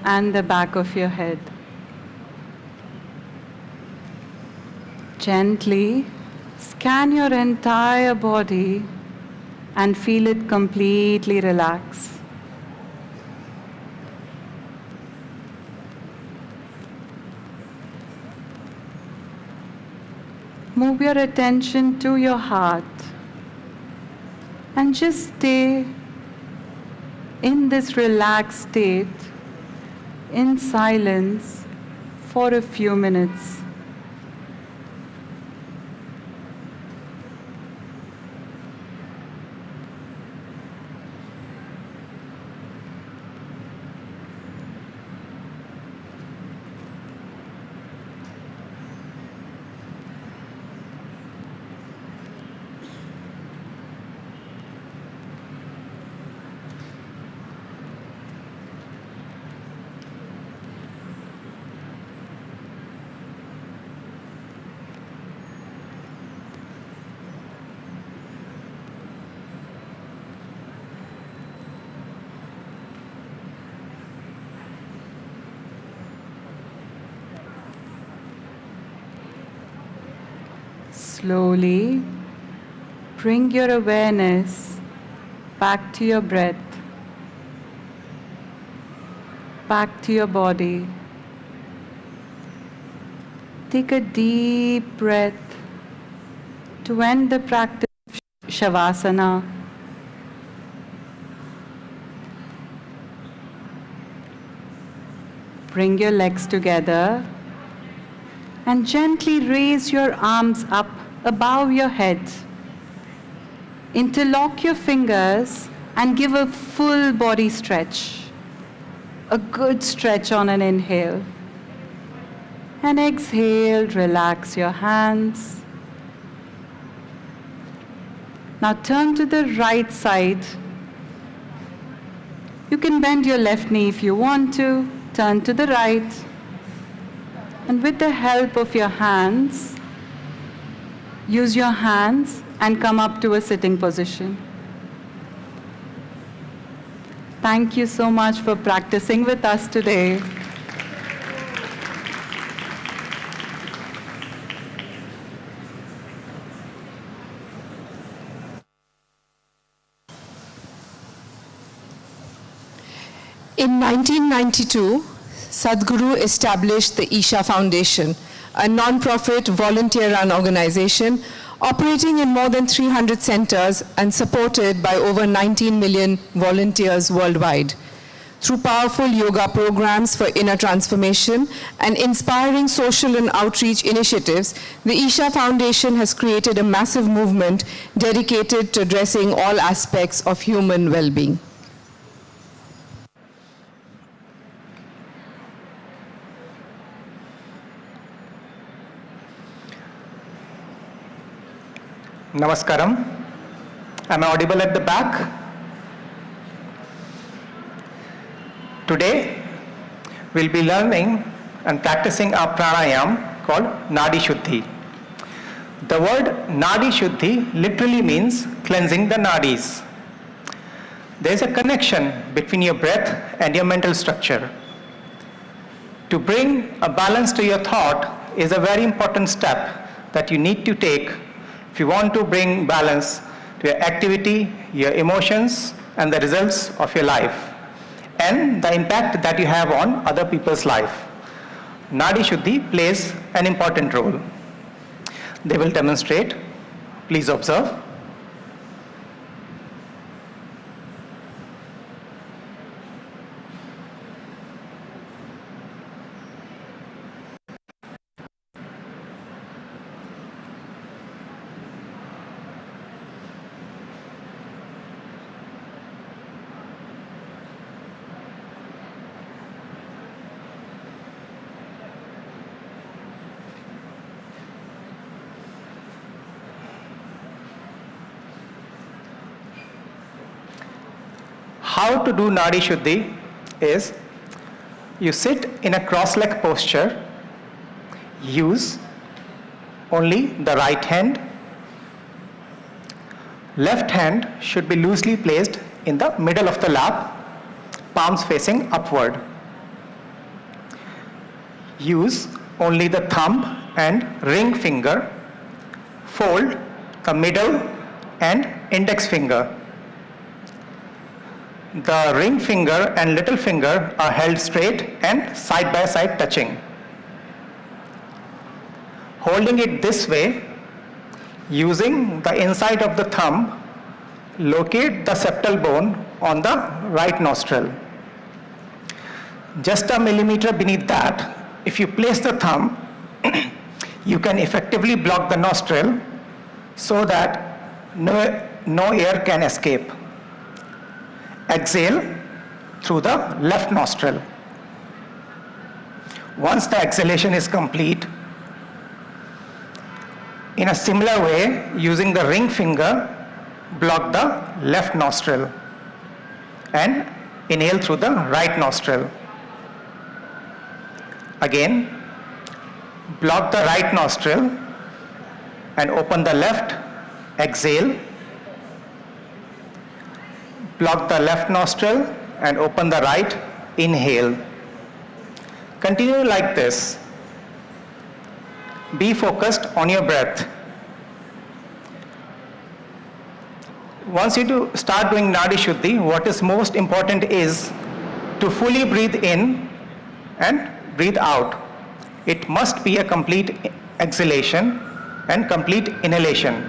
and the back of your head. Gently scan your entire body and feel it completely relax. Move your attention to your heart and just stay in this relaxed state in silence for a few minutes. Slowly bring your awareness back to your breath, back to your body. Take a deep breath to end the practice of Shavasana. Bring your legs together and gently raise your arms up above your head. Interlock your fingers and give a full body stretch. A good stretch on an inhale. And exhale, relax your hands. Now turn to the right side. You can bend your left knee if you want to. Turn to the right. And with the help of your hands, use your hands and come up to a sitting position. Thank you so much for practicing with us today. In 1992, Sadhguru established the Isha Foundation, a non-profit volunteer-run organization operating in more than 300 centers and supported by over 19 million volunteers worldwide. Through powerful yoga programs for inner transformation and inspiring social and outreach initiatives, the Isha Foundation has created a massive movement dedicated to addressing all aspects of human well-being. Namaskaram. Am I audible at the back? Today, we'll be learning and practicing our pranayam called Nadi Shuddhi. The word Nadi Shuddhi literally means cleansing the nadis. There is a connection between your breath and your mental structure. To bring a balance to your thought is a very important step that you need to take if you want to bring balance to your activity, your emotions, and the results of your life, and the impact that you have on other people's life. Nadi Shuddhi plays an important role. They will demonstrate. Please observe. How to do Nadi Shuddhi is, you sit in a cross-leg posture, use only the right hand. Left hand should be loosely placed in the middle of the lap, palms facing upward. Use only the thumb and ring finger. Fold the middle and index finger. The ring finger and little finger are held straight and side by side touching. Holding it this way, using the inside of the thumb, locate the septal bone on the right nostril. Just a millimeter beneath that, if you place the thumb, you can effectively block the nostril so that no air can escape. Exhale through the left nostril. Once the exhalation is complete, in a similar way, using the ring finger, block the left nostril and inhale through the right nostril. Again, block the right nostril and open the left, exhale. Block the left nostril and open the right, inhale. Continue like this. Be focused on your breath. once you start doing Nadi Shuddhi, what is most important is to fully breathe in and breathe out. It must be a complete exhalation and complete inhalation,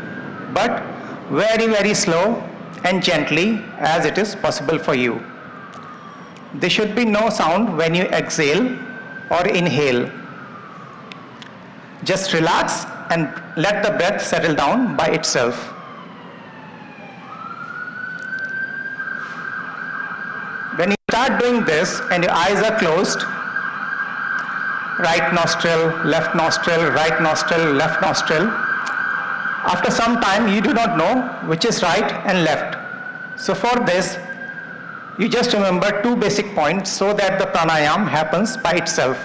but very, very slow and gently as it is possible for you. There should be no sound when you exhale or inhale. Just relax and let the breath settle down by itself. When you start doing this and your eyes are closed, right nostril, left nostril, right nostril, left nostril, after some time you do not know which is right and left. So for this, you just remember two basic points so that the pranayam happens by itself.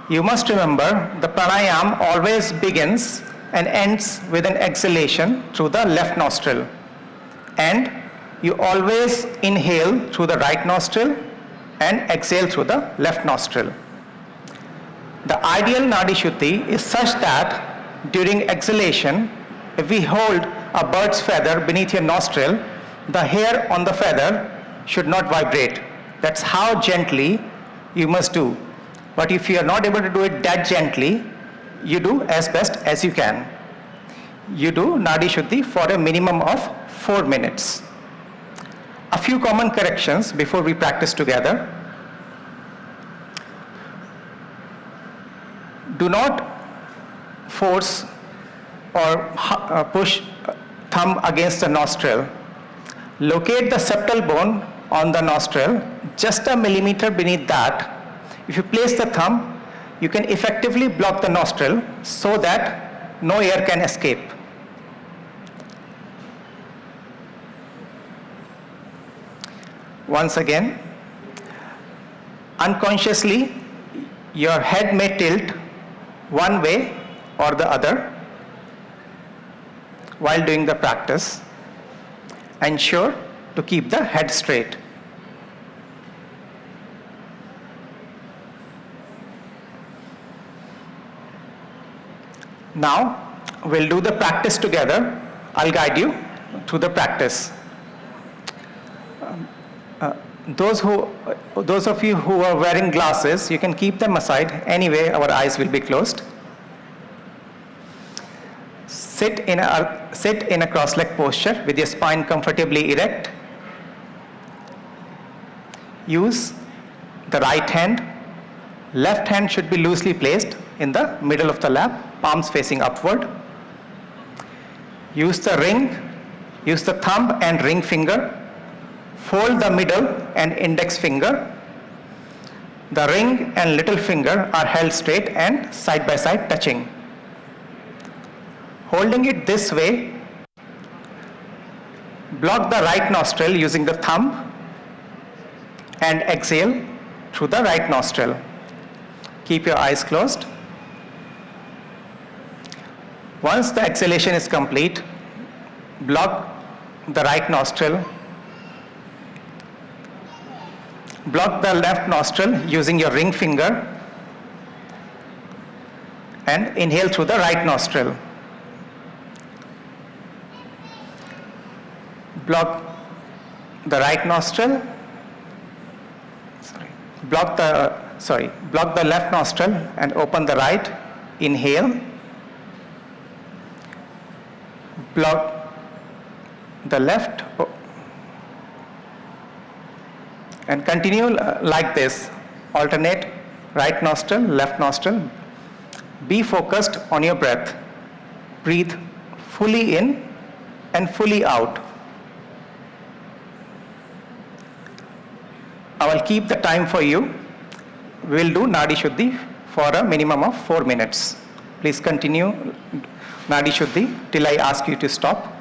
You must remember the pranayam always begins and ends with an exhalation through the left nostril, and you always inhale through the right nostril and exhale through the left nostril. The ideal Nadi Shuddhi is such that during exhalation, if we hold a bird's feather beneath your nostril, the hair on the feather should not vibrate. That's how gently you must do. But if you are not able to do it that gently, you do as best as you can. You do Nadi Shuddhi for a minimum of 4 minutes. A few common corrections before we practice together. Do not force or push thumb against the nostril. Locate the septal bone on the nostril, just a millimeter beneath that. If you place the thumb, you can effectively block the nostril so that no air can escape. Once again, unconsciously, your head may tilt one way or the other while doing the practice. Ensure to keep the head straight. Now, we'll do the practice together. I'll guide you through the practice. Those of you who are wearing glasses, you can keep them aside. Anyway, our eyes will be closed. Sit in a cross-legged posture with your spine comfortably erect. Use the right hand. Left hand should be loosely placed in the middle of the lap, palms facing upward. Use the ring. Use the thumb and ring finger. Fold the middle and index finger. The ring and little finger are held straight and side by side touching. Holding it this way, block the right nostril using the thumb and exhale through the right nostril. Keep your eyes closed. Once the exhalation is complete, block the right nostril. Block the left nostril using your ring finger and inhale through the right nostril. Block the right nostril. Block the left nostril and open the right. Inhale. Block the left and continue like this. Alternate right nostril, left nostril. Be focused on your breath. Breathe fully in and fully out. I will keep the time for you. We will do Nadi Shuddhi for a minimum of 4 minutes. Please continue Nadi Shuddhi till I ask you to stop.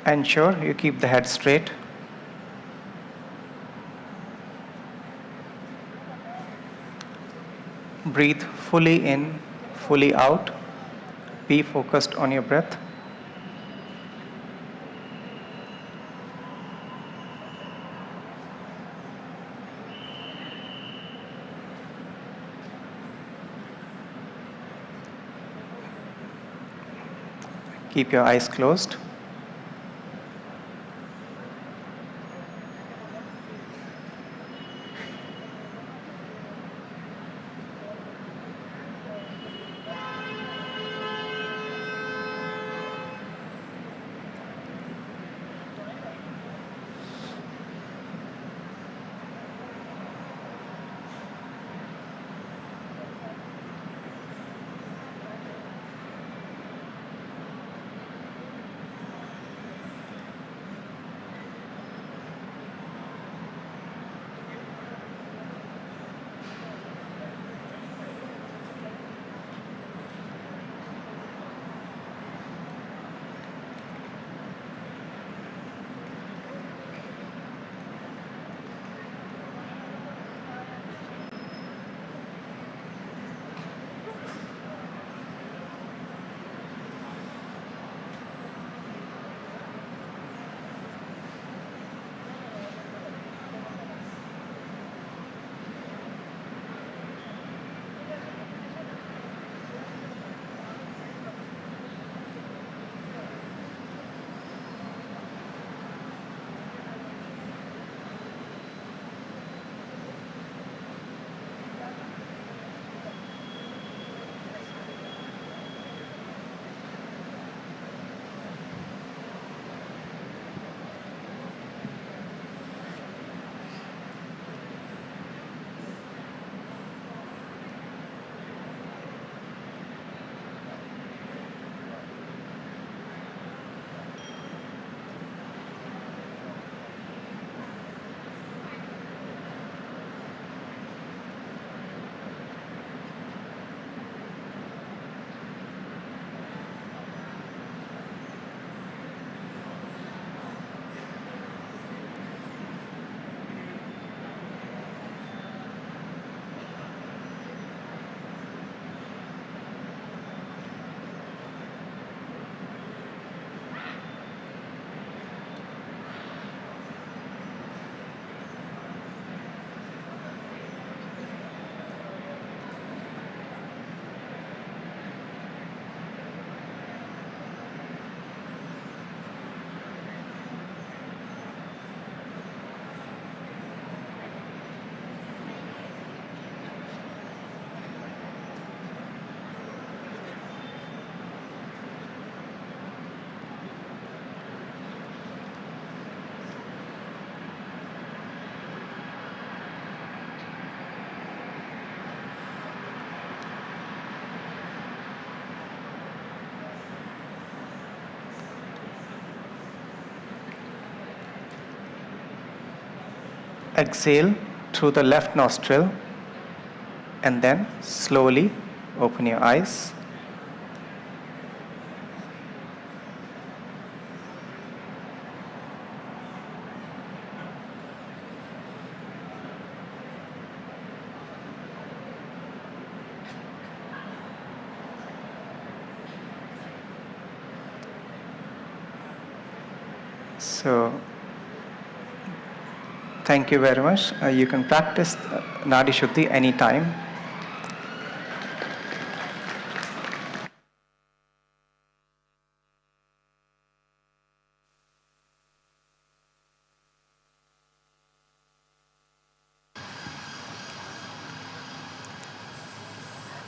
Ensure you keep the head straight. Breathe fully in, fully out. Be focused on your breath. Keep your eyes closed. Exhale through the left nostril and then slowly open your eyes. So, thank you very much. You can practice Nadi Shuddhi anytime.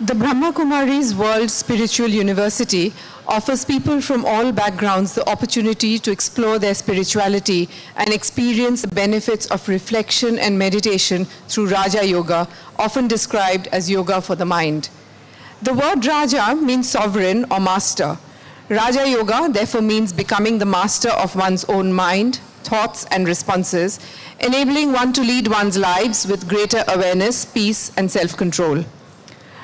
The Brahma Kumaris World Spiritual University offers people from all backgrounds the opportunity to explore their spirituality and experience the benefits of reflection and meditation through Raja Yoga, often described as yoga for the mind. The word Raja means sovereign or master. Raja Yoga therefore means becoming the master of one's own mind, thoughts and responses, enabling one to lead one's lives with greater awareness, peace and self-control.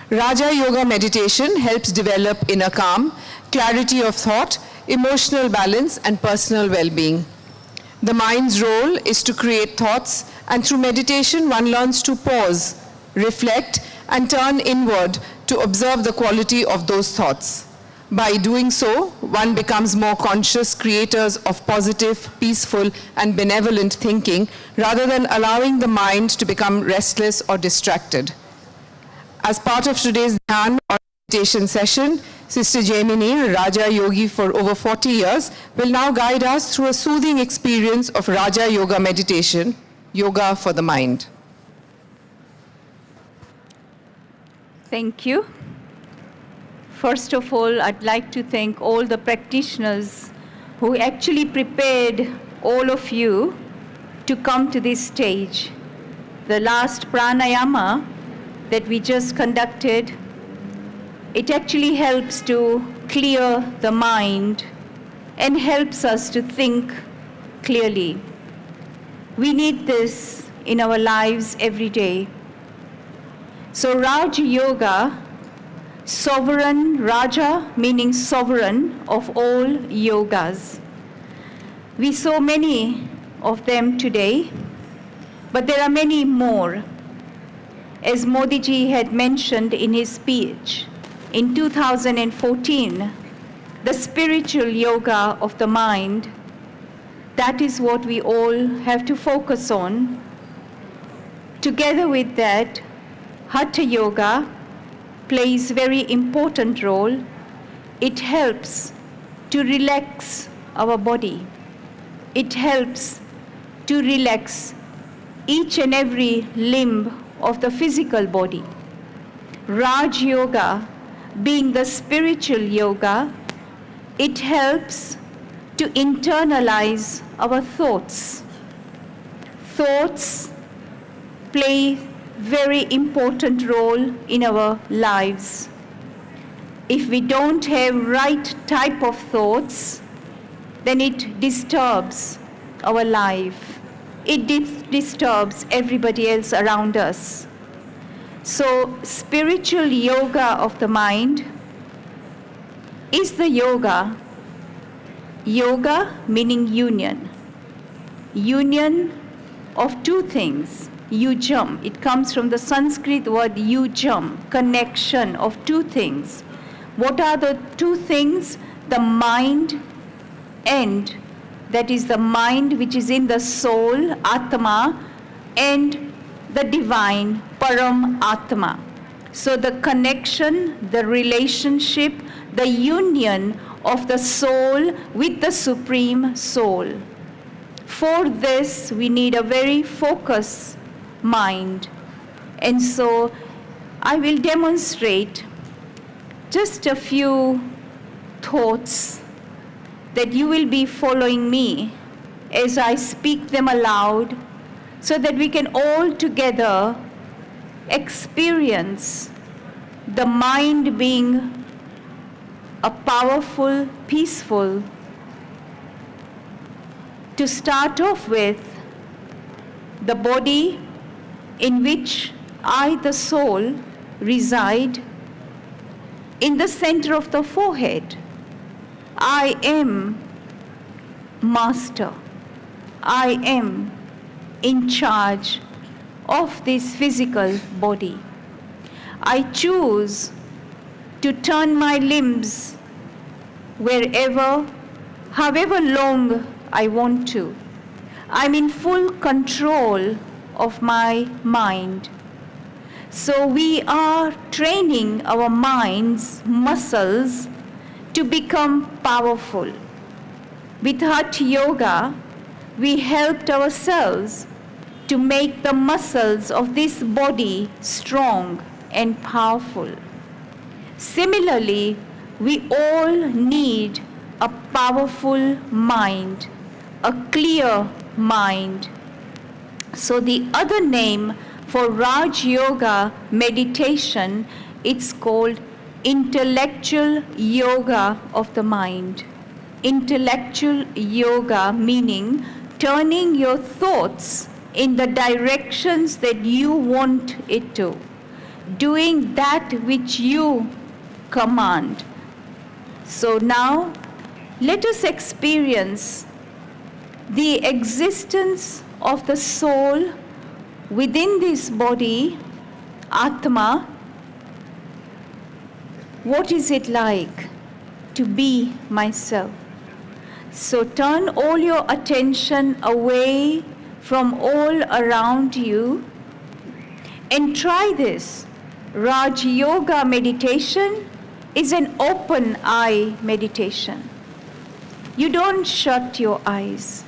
Raja Yoga meditation helps develop inner calm, clarity of thought, emotional balance, and personal well-being. The mind's role is to create thoughts, and through meditation, one learns to pause, reflect, and turn inward to observe the quality of those thoughts. By doing so, one becomes more conscious creators of positive, peaceful, and benevolent thinking, rather than allowing the mind to become restless or distracted. As part of today's Dhyan or meditation session, Sister Jaimini, a Raja Yogi for over 40 years, will now guide us through a soothing experience of Raja Yoga meditation, yoga for the mind. Thank you. First of all, I'd like to thank all the practitioners who actually prepared all of you to come to this stage. The last pranayama that we just conducted, it actually helps to clear the mind and helps us to think clearly. We need this in our lives every day. So Raja Yoga, sovereign, Raja meaning sovereign of all yogas. We saw many of them today, but there are many more. As Modi ji had mentioned in his speech, in 2014, the spiritual yoga of the mind, that is what we all have to focus on. Together with that, Hatha Yoga plays a very important role. It helps to relax our body. It helps to relax each and every limb of the physical body. Raj Yoga, being the spiritual yoga, it helps to internalize our thoughts. Thoughts play very important role in our lives. If we don't have right type of thoughts, then it disturbs our life. It disturbs everybody else around us. So spiritual yoga of the mind is the yoga. Yoga meaning union. Union of two things. Yujam. It comes from the Sanskrit word yujam, connection of two things. What are the two things? The mind and, that is the mind which is in the soul, Atma, and the divine, Param Atma. So the connection, the relationship, the union of the soul with the Supreme Soul. For this, we need a very focused mind. And so I will demonstrate just a few thoughts that you will be following me as I speak them aloud, so that we can all together experience the mind being a powerful, peaceful. To start off with, the body in which I, the soul, reside, in the center of the forehead. I am master. I am in charge of this physical body. I choose to turn my limbs wherever, however long I want to. I'm in full control of my mind. So we are training our mind's muscles to become powerful. With Hatha Yoga, we helped ourselves to make the muscles of this body strong and powerful. Similarly, we all need a powerful mind, a clear mind. So the other name for Raj Yoga meditation, it's called intellectual yoga of the mind. Intellectual yoga meaning turning your thoughts in the directions that you want it to, doing that which you command. So now Let us experience the existence of the soul within this body, Atma. What is it like to be myself? So turn all your attention away from all around you and try this. Raj Yoga meditation is an open eye meditation. You don't shut your eyes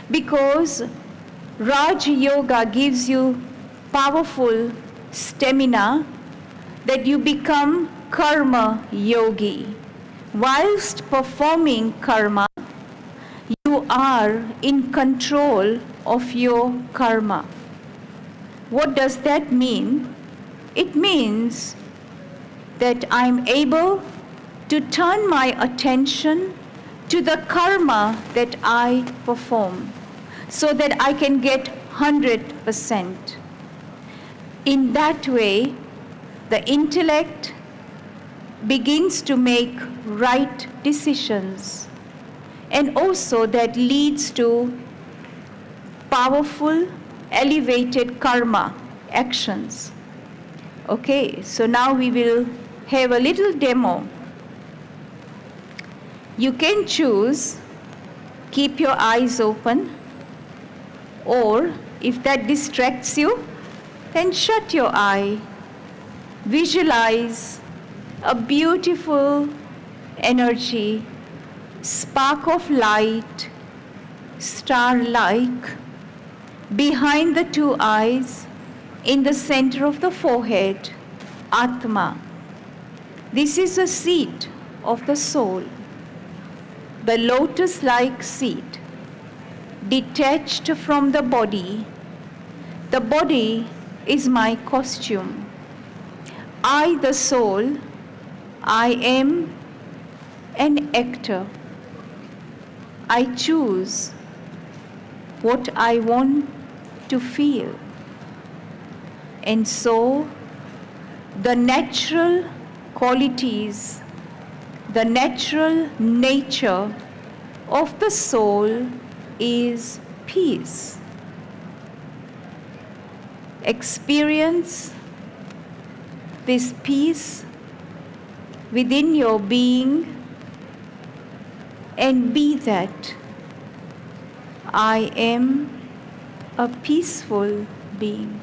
because Raj Yoga gives you powerful stamina that you become karma yogi. Whilst performing karma, you are in control of your karma. What does that mean? It means that I'm able to turn my attention to the karma that I perform so that I can get 100%. In that way, the intellect begins to make right decisions, and also that leads to powerful, elevated karma actions. Okay, so now we will have a little demo. You can choose, keep your eyes open, or if that distracts you, then shut your eye. Visualize a beautiful energy, spark of light, star-like, behind the two eyes, in the center of the forehead, Atma. This is a seat of the soul, the lotus-like seat, detached from the body. The body is my costume. I, the soul, I am an actor. I choose what I want to feel. And so, the natural qualities, the natural nature of the soul is peace. Experience this peace within your being and be that. I am a peaceful being.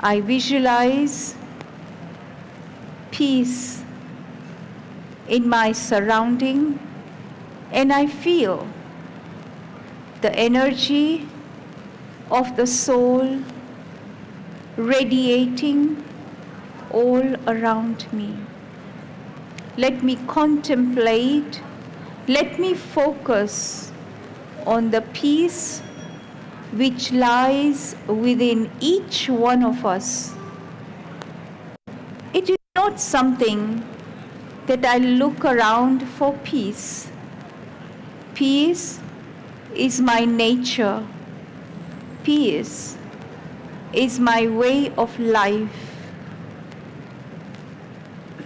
I visualize peace in my surrounding, and I feel the energy of the soul radiating all around me. Let me contemplate, let me focus on the peace which lies within each one of us. It is not something that I look around for peace. Peace is my nature. Peace is my way of life.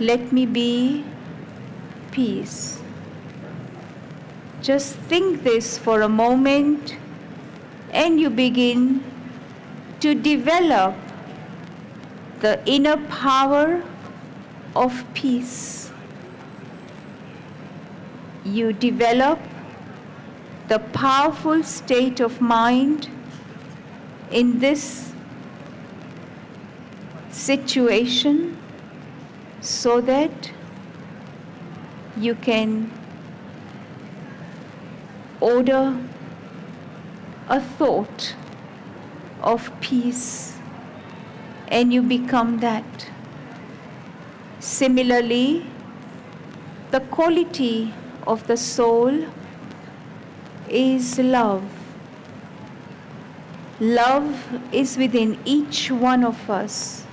Let me be peace. Just think this for a moment, and you begin to develop the inner power of peace. You develop the powerful state of mind in this situation so that you can order a thought of peace and you become that. Similarly, the quality of the soul is love. Love is within each one of us.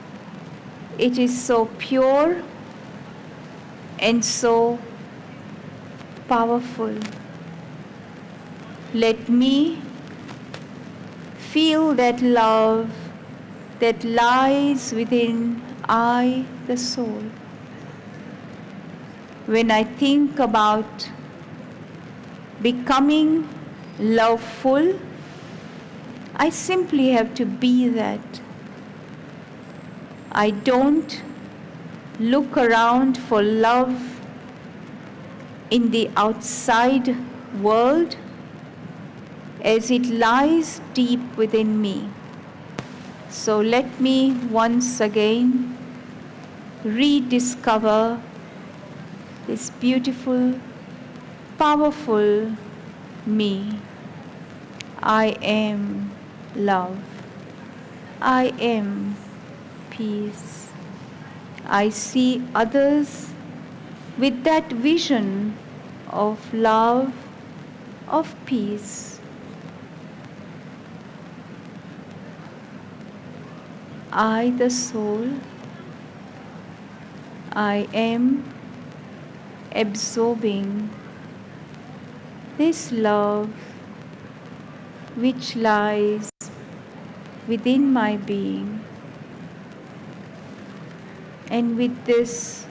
It is so pure and so powerful. Let me feel that love that lies within I, the soul. when I think about becoming loveful, I simply have to be that. I don't look around for love in the outside world, as it lies deep within me. So let me once again rediscover this beautiful, powerful me. I am love. I am peace. I see others with that vision of love, of peace. I, the soul, I am absorbing this love which lies within my being. And with this,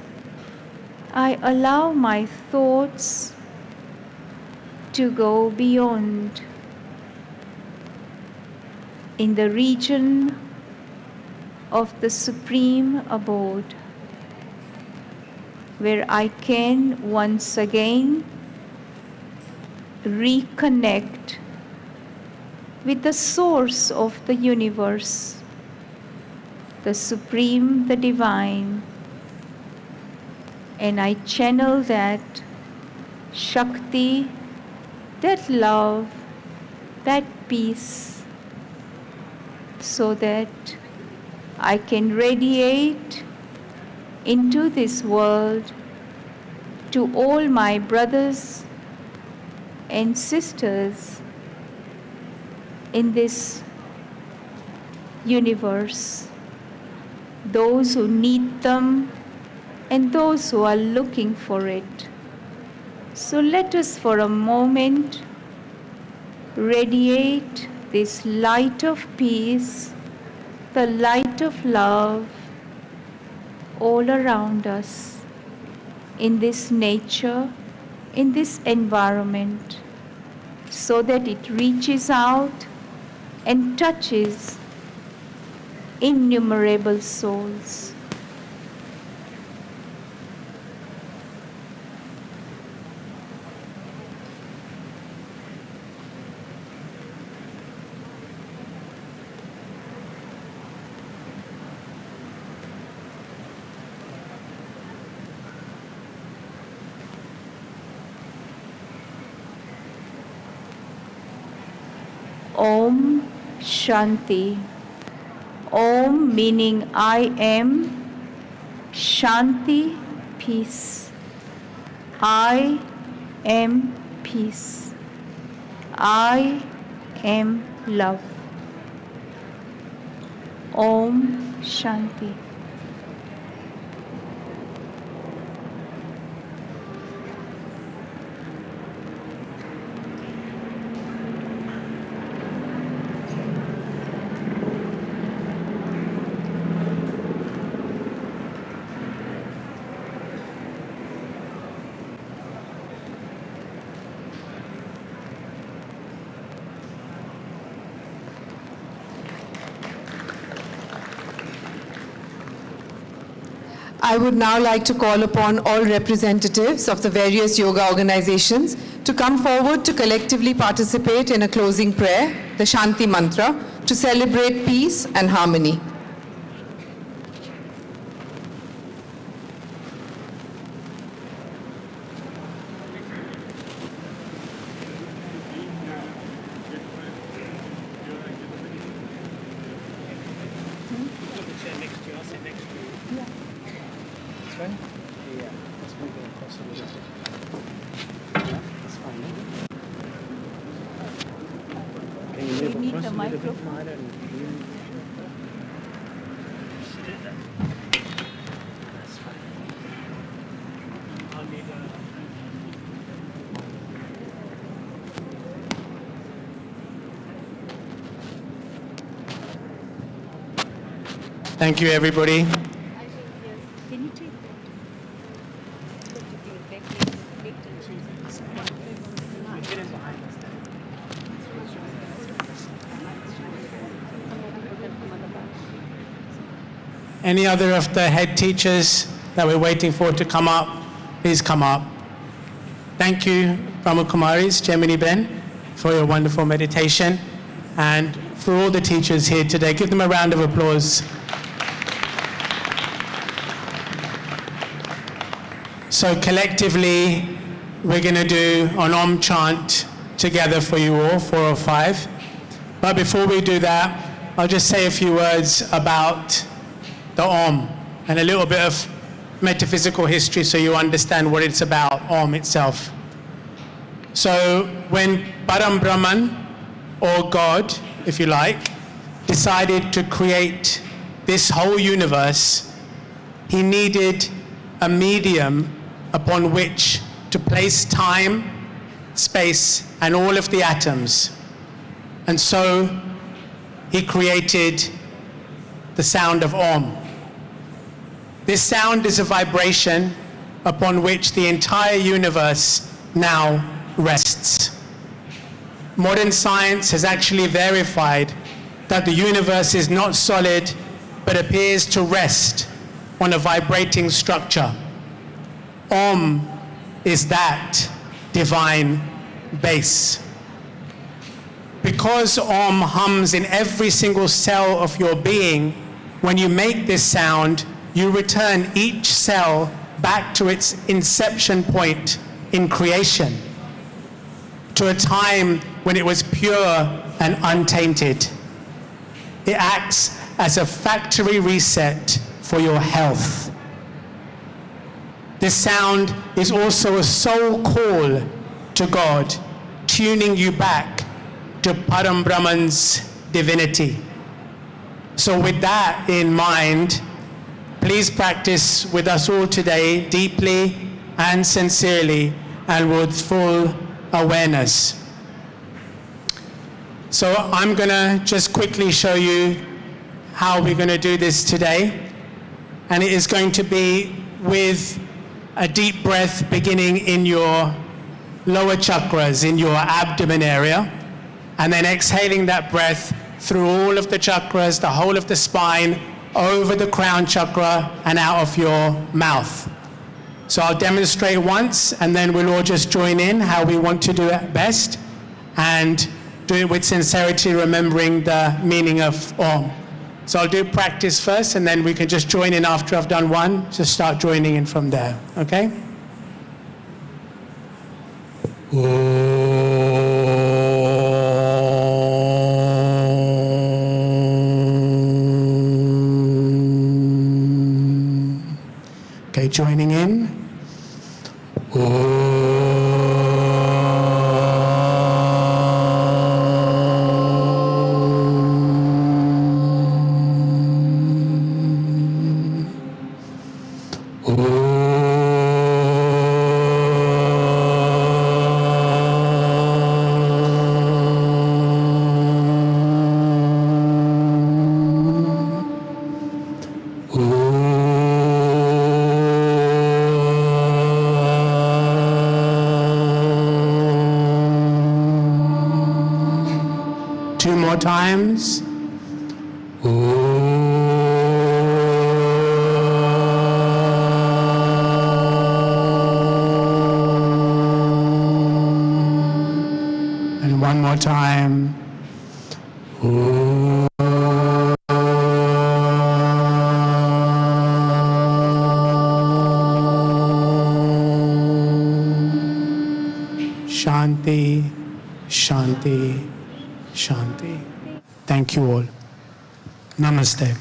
I allow my thoughts to go beyond, in the region of the Supreme Abode, where I can once again reconnect with the source of the universe, the Supreme, the Divine, and I channel that Shakti, that love, that peace, so that I can radiate into this world to all my brothers and sisters in this universe, those who need them and those who are looking for it. So let us for a moment radiate this light of peace, the light of love all around us, in this nature, in this environment, so that it reaches out and touches innumerable souls. Om Shanti. Om meaning I am, Shanti, peace. I am peace. I am love. Om Shanti. I would now like to call upon all representatives of the various yoga organizations to come forward to collectively participate in a closing prayer, the Shanti Mantra, to celebrate peace and harmony. Thank you, everybody. Can you take that? any other of the head teachers that we're waiting for to come up, please come up. Thank you, Brahma Kumaris, Gemini Ben, for your wonderful meditation, and for all the teachers here today. Give them a round of applause. So collectively, we're going to do an Om chant together for you all, 4 or 5. But before we do that, I'll just say a few words about the Om and a little bit of metaphysical history so you understand what it's about, Om itself. So when Param Brahman, or God, if you like, decided to create this whole universe, he needed a medium upon which to place time, space, and all of the atoms. And so he created the sound of Om. This sound is a vibration upon which the entire universe now rests. Modern science has actually verified that the universe is not solid, but appears to rest on a vibrating structure. Om is that divine base. Because Om hums in every single cell of your being, when you make this sound, you return each cell back to its inception point in creation, to a time when it was pure and untainted. It acts as a factory reset for your health. This sound is also a soul call to God, tuning you back to Param Brahman's divinity. So with that in mind, please practice with us all today deeply and sincerely and with full awareness. So I'm going to just quickly show you how we're going to do this today. And it is going to be with a deep breath beginning in your lower chakras, in your abdomen area, and then exhaling that breath through all of the chakras, the whole of the spine, over the crown chakra and out of your mouth. So I'll demonstrate once, and then we'll all just join in how we want to do it best, and do it with sincerity, remembering the meaning of Om. So I'll do practice first, and then we can just join in after I've done one. Just start joining in from there, okay? Okay, joining in. Two more times. And one more time. Shanti, Shanti, Shanti. Thank you all. Namaste.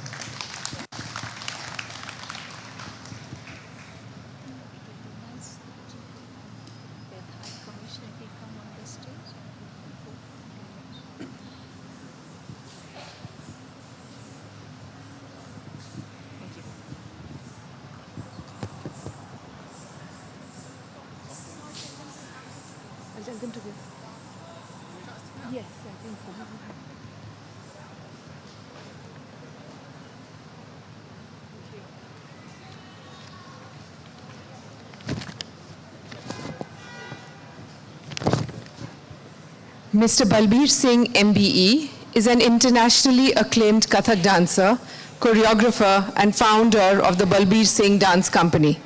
Yes, I think so. Mr. Balbir Singh, MBE, is an internationally acclaimed Kathak dancer, choreographer, and founder of the Balbir Singh Dance Company.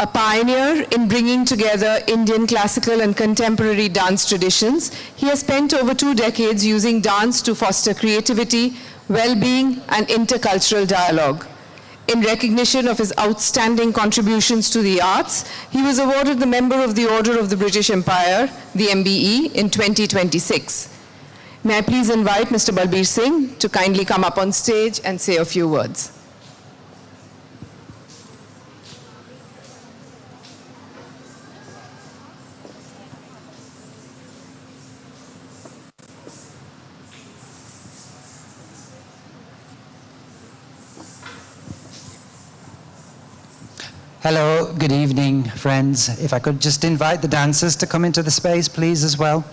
A pioneer in bringing together Indian classical and contemporary dance traditions, he has spent over 2 decades using dance to foster creativity, well-being, and intercultural dialogue. In recognition of his outstanding contributions to the arts, he was awarded the Member of the Order of the British Empire, the MBE, in 2026. May I please invite Mr. Balbir Singh to kindly come up on stage and say a few words. Hello, good evening, friends. If I could just invite the dancers to come into the space, please, as well.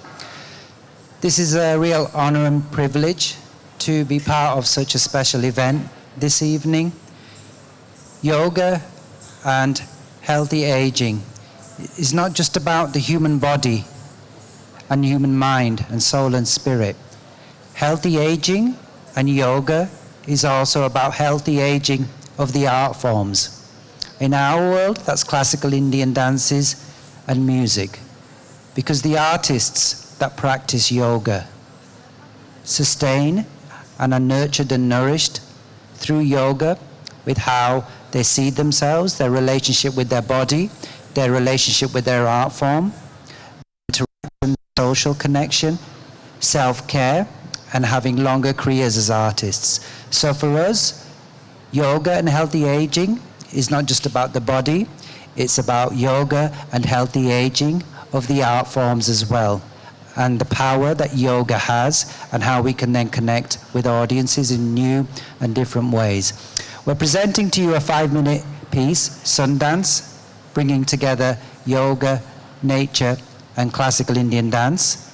This is a real honor and privilege to be part of such a special event this evening. Yoga and healthy aging is not just about the human body and human mind and soul and spirit. Healthy aging and yoga is also about healthy aging of the art forms. In our world, that's classical Indian dances and music, because the artists that practice yoga sustain and are nurtured and nourished through yoga with how they see themselves, their relationship with their body, their relationship with their art form, interaction, social connection, self-care, and having longer careers as artists. So for us, yoga and healthy aging is not just about the body, it's about yoga and healthy aging of the art forms as well, and the power that yoga has and how we can then connect with audiences in new and different ways. We're presenting to you a 5-minute piece, Sundance, bringing together yoga, nature, and classical Indian dance,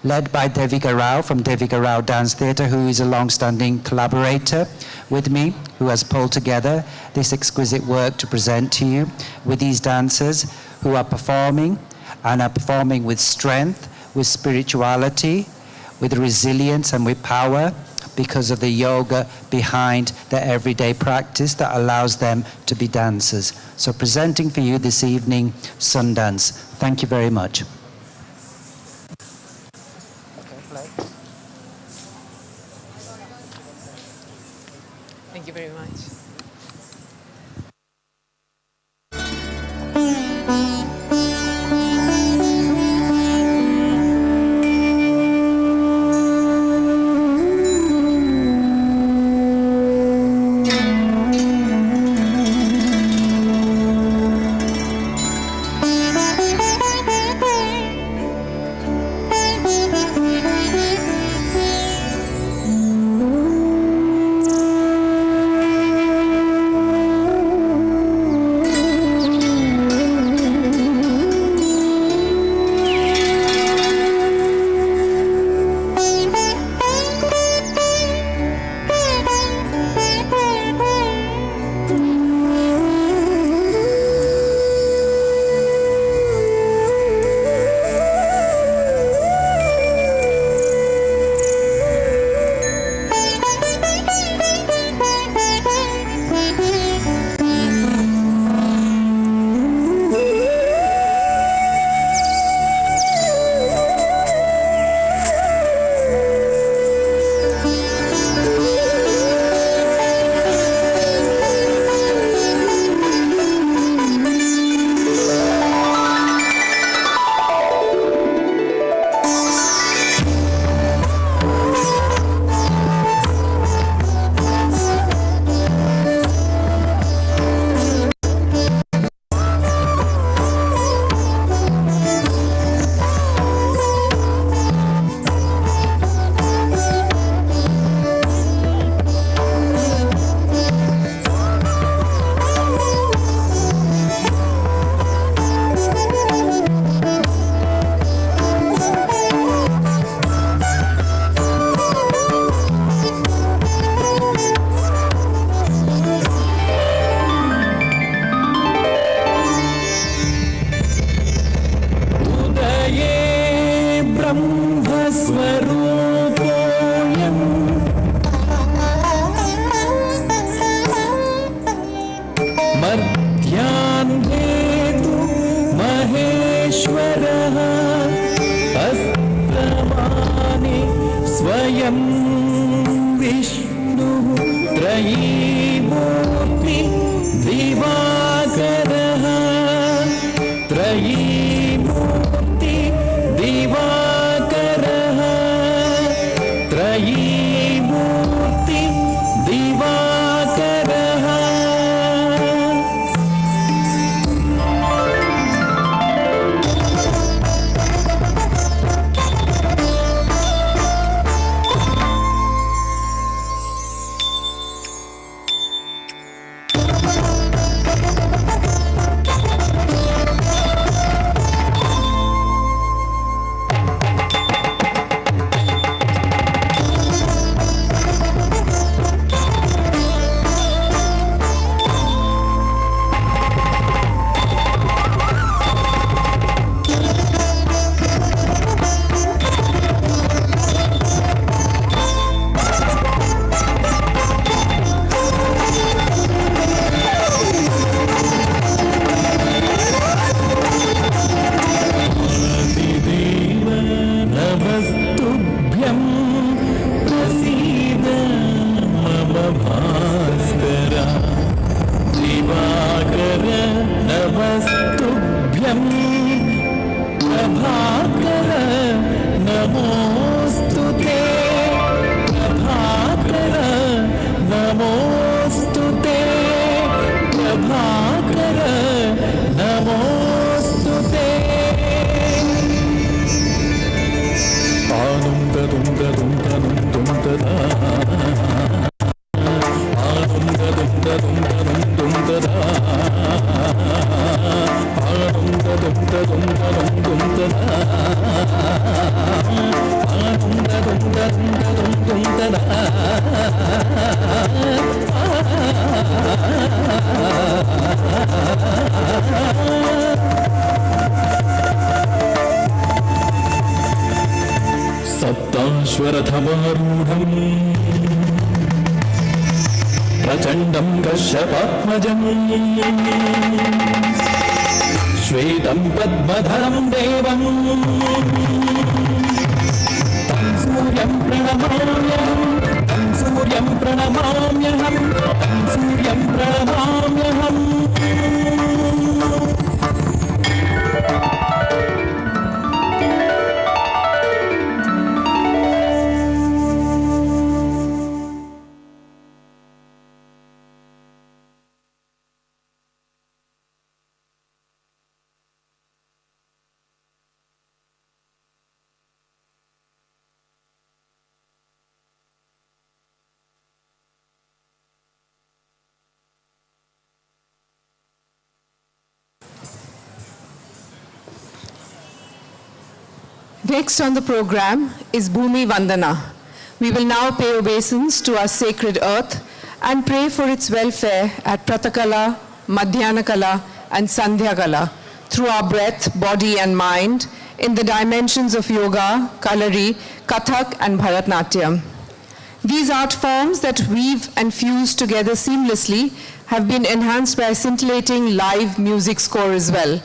led by Devika Rao from Devika Rao Dance Theatre, who is a long-standing collaborator with me, who has pulled together this exquisite work to present to you with these dancers who are performing, and are performing with strength, with spirituality, with resilience and with power, because of the yoga behind their everyday practice that allows them to be dancers. So presenting for you this evening, Sundance. Thank you very much. Thank you very much. स्वयं विष्णुः त्रयीमूर्ति दिवाकरः त्रयीमूर्ति दिवाकरः त्रयीमूर्ति दिवाकरः नमस्तुभ्यं प्रसीद मम भास्कर दिवाकर नमस्तुभ्यं प्रभाकर नमोऽस्तु ते प्रभाकर नमोऽस्तु ते प्रभाकर नमोऽस्तु ते सप्ताश्वरथमारूढम् प्रचण्डं कश्यपात्मजम् श्वेतं पद्मधरं देवम् तं सूर्यं प्रणमाम्यहं तं सूर्यं प्रणमाम्यहं तं सूर्यं प्रणमाम्यहम् Next on the program is Bhumi Vandana. We will now pay obeisance to our sacred earth and pray for its welfare at Pratakala, Madhyanakala and Sandhyakala through our breath, body and mind in the dimensions of yoga, Kalari, Kathak and Bharatnatyam. These art forms that weave and fuse together seamlessly have been enhanced by a scintillating live music score as well.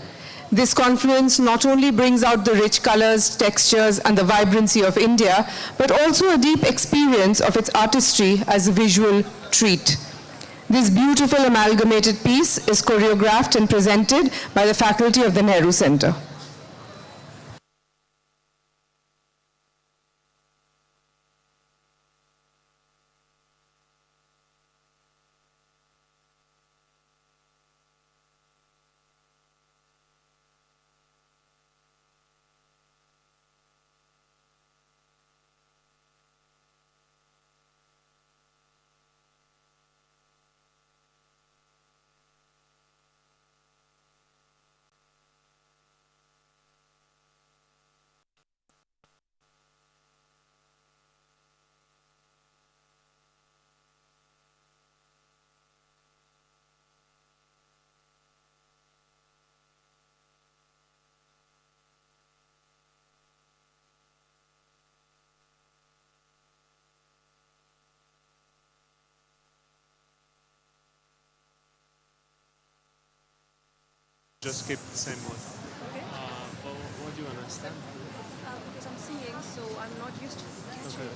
This confluence not only brings out the rich colors, textures, and the vibrancy of India, but also a deep experience of its artistry as a visual treat. This beautiful amalgamated piece is choreographed and presented by the faculty of the Nehru Center. Just keep the same one. do you understand? Because I'm singing, so I'm not used to catching.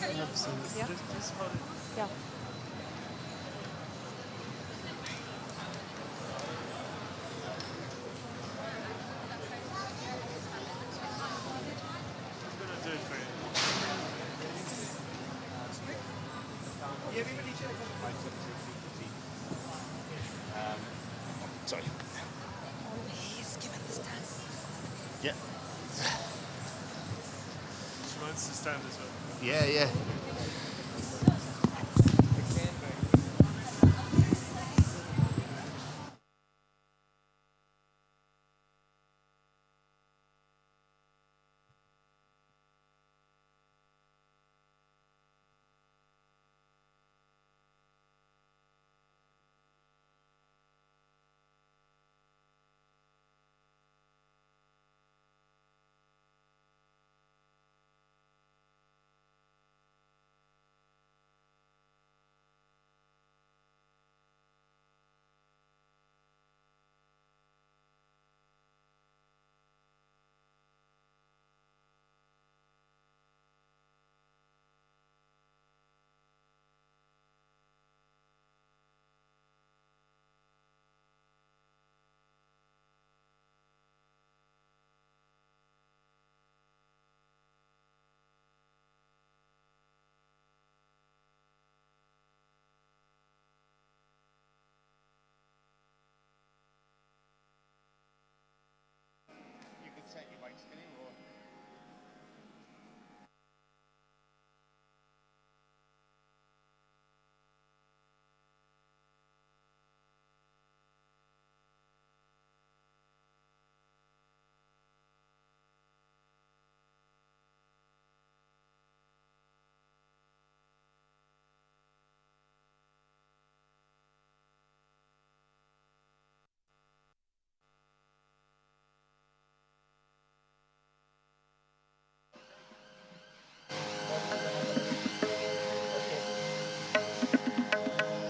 Okay. Yeah. Just hold it. Yeah. I'm gonna do it for you. Sorry. He's given this dance. Yeah. She wants to stand as well. Yeah, yeah. You could set your weight spinning or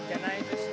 Can I just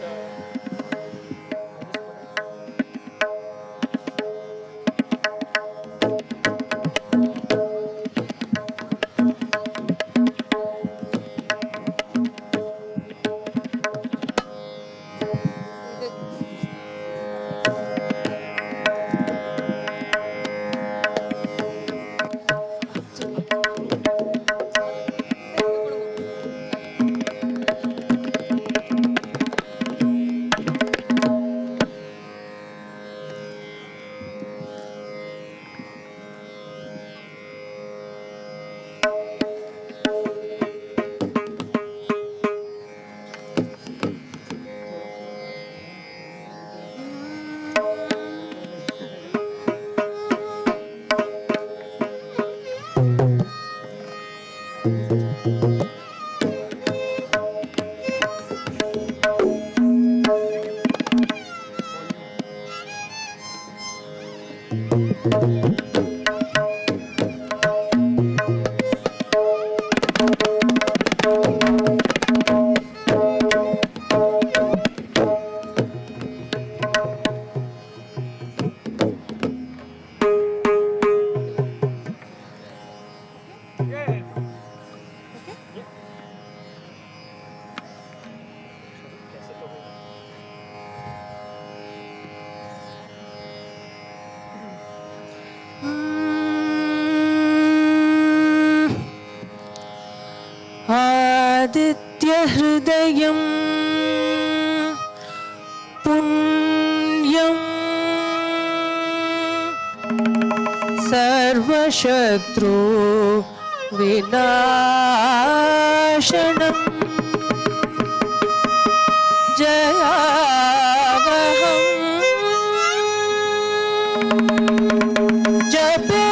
आदित्यहृदयं पुण्यं सर्वशत्रु विनाशनम् जयावहम् जपे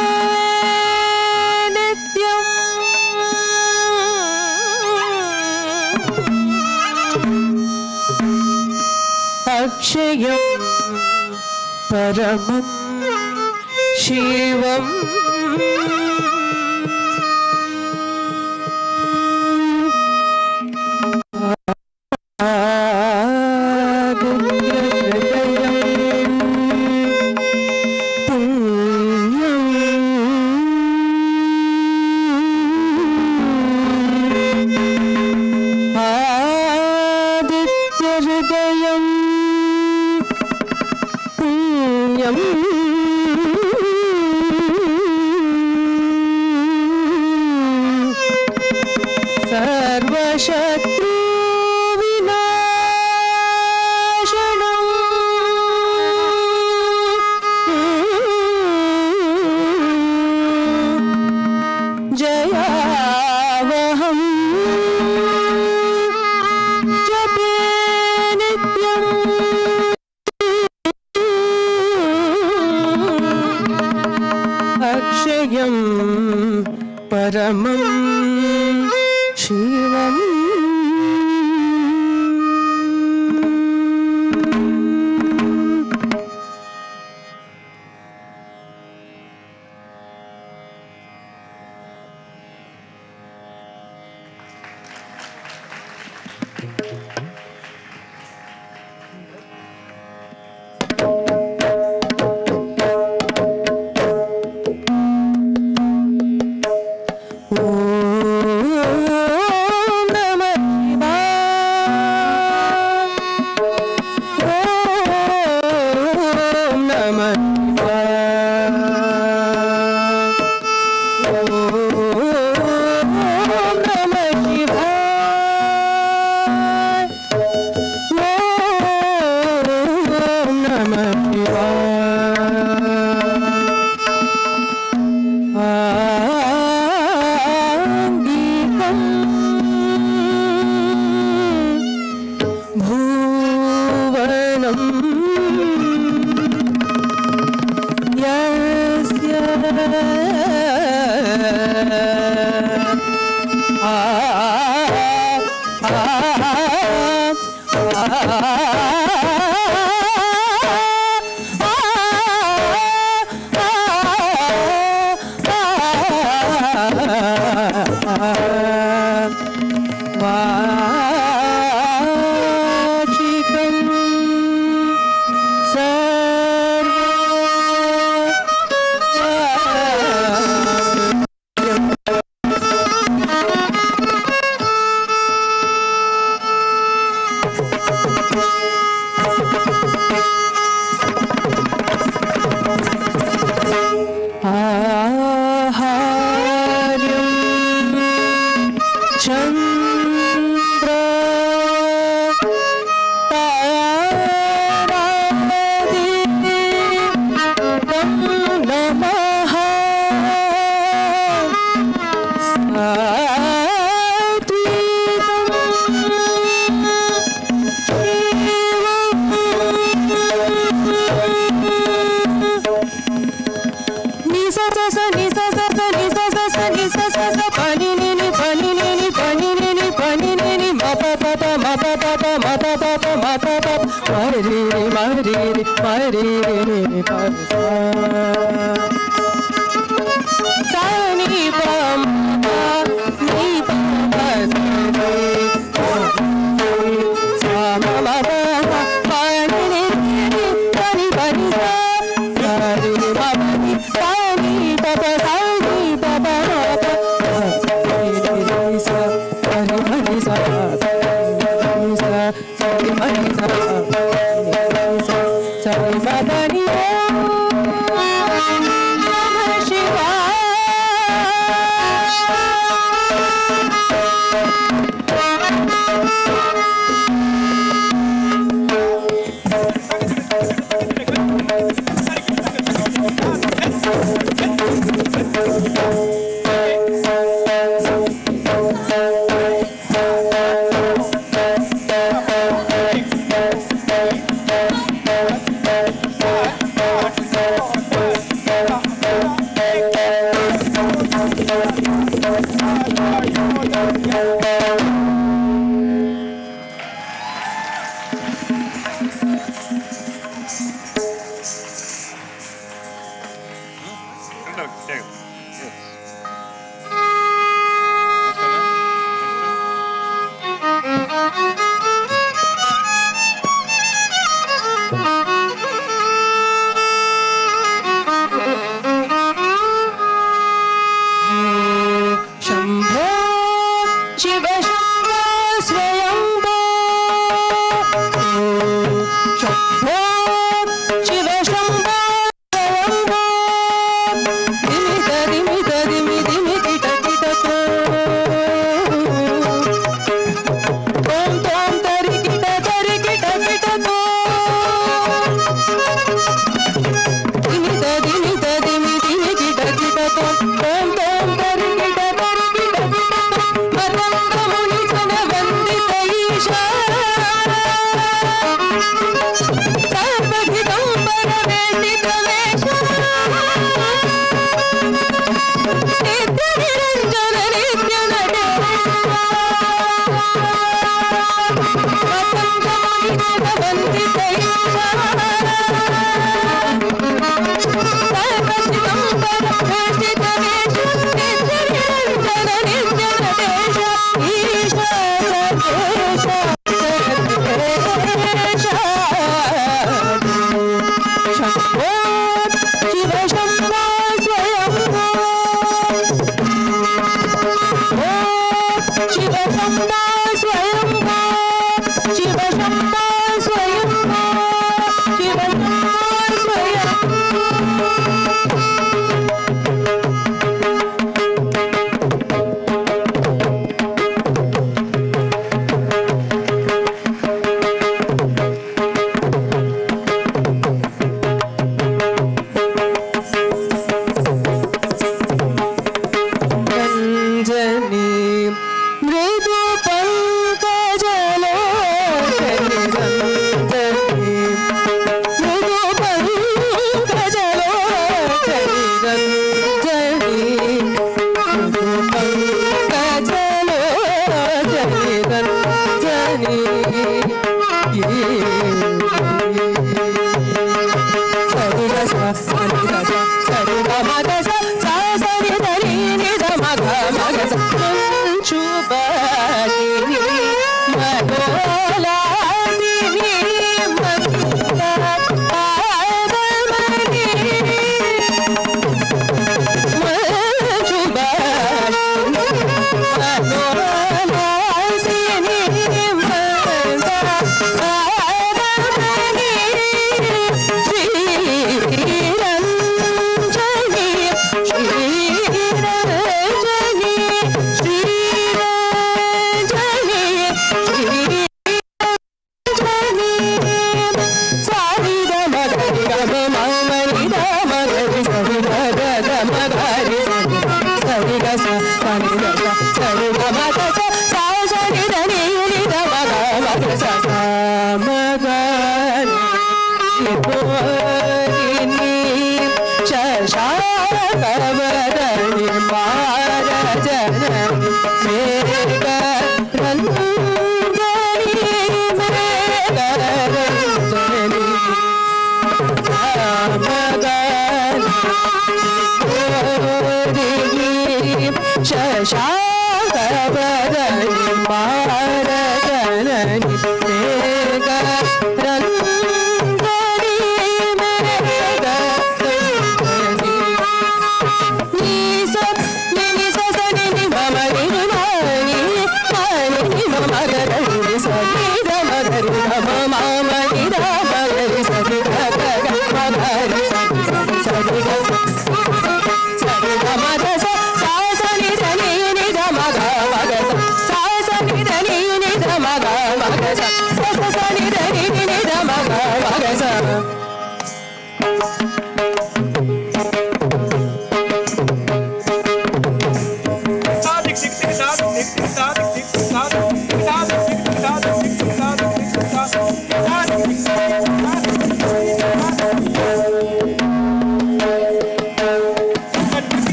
अक्षयं परमं शिवम् आदित्यहृदयं पुण्यम् शत्रुविनाशनम् जयावहं जपे नित्यम् अक्षयं परमं शिवम्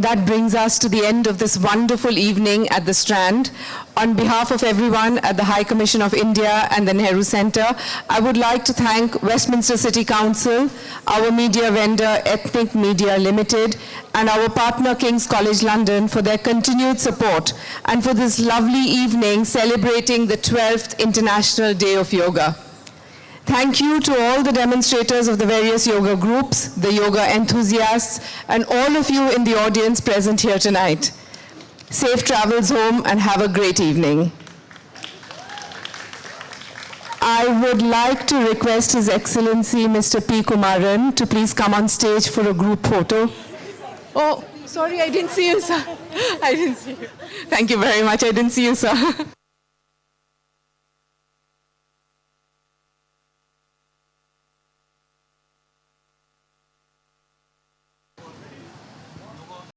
That brings us to the end of this wonderful evening at the Strand. On behalf of everyone at the High Commission of India and the Nehru Centre, I would like to thank Westminster City Council, our media vendor Ethnic Media Limited, and our partner King's College London for their continued support and for this lovely evening celebrating the 12th International Day of Yoga. Thank you to all the demonstrators of the various yoga groups, the yoga enthusiasts, and all of you in the audience present here tonight. Safe travels home and have a great evening. I would like to request His Excellency Mr. P. Kumaran to please come on stage for a group photo. Oh, sorry, I didn't see you, sir. I didn't see you. Thank you very much. I didn't see you, sir.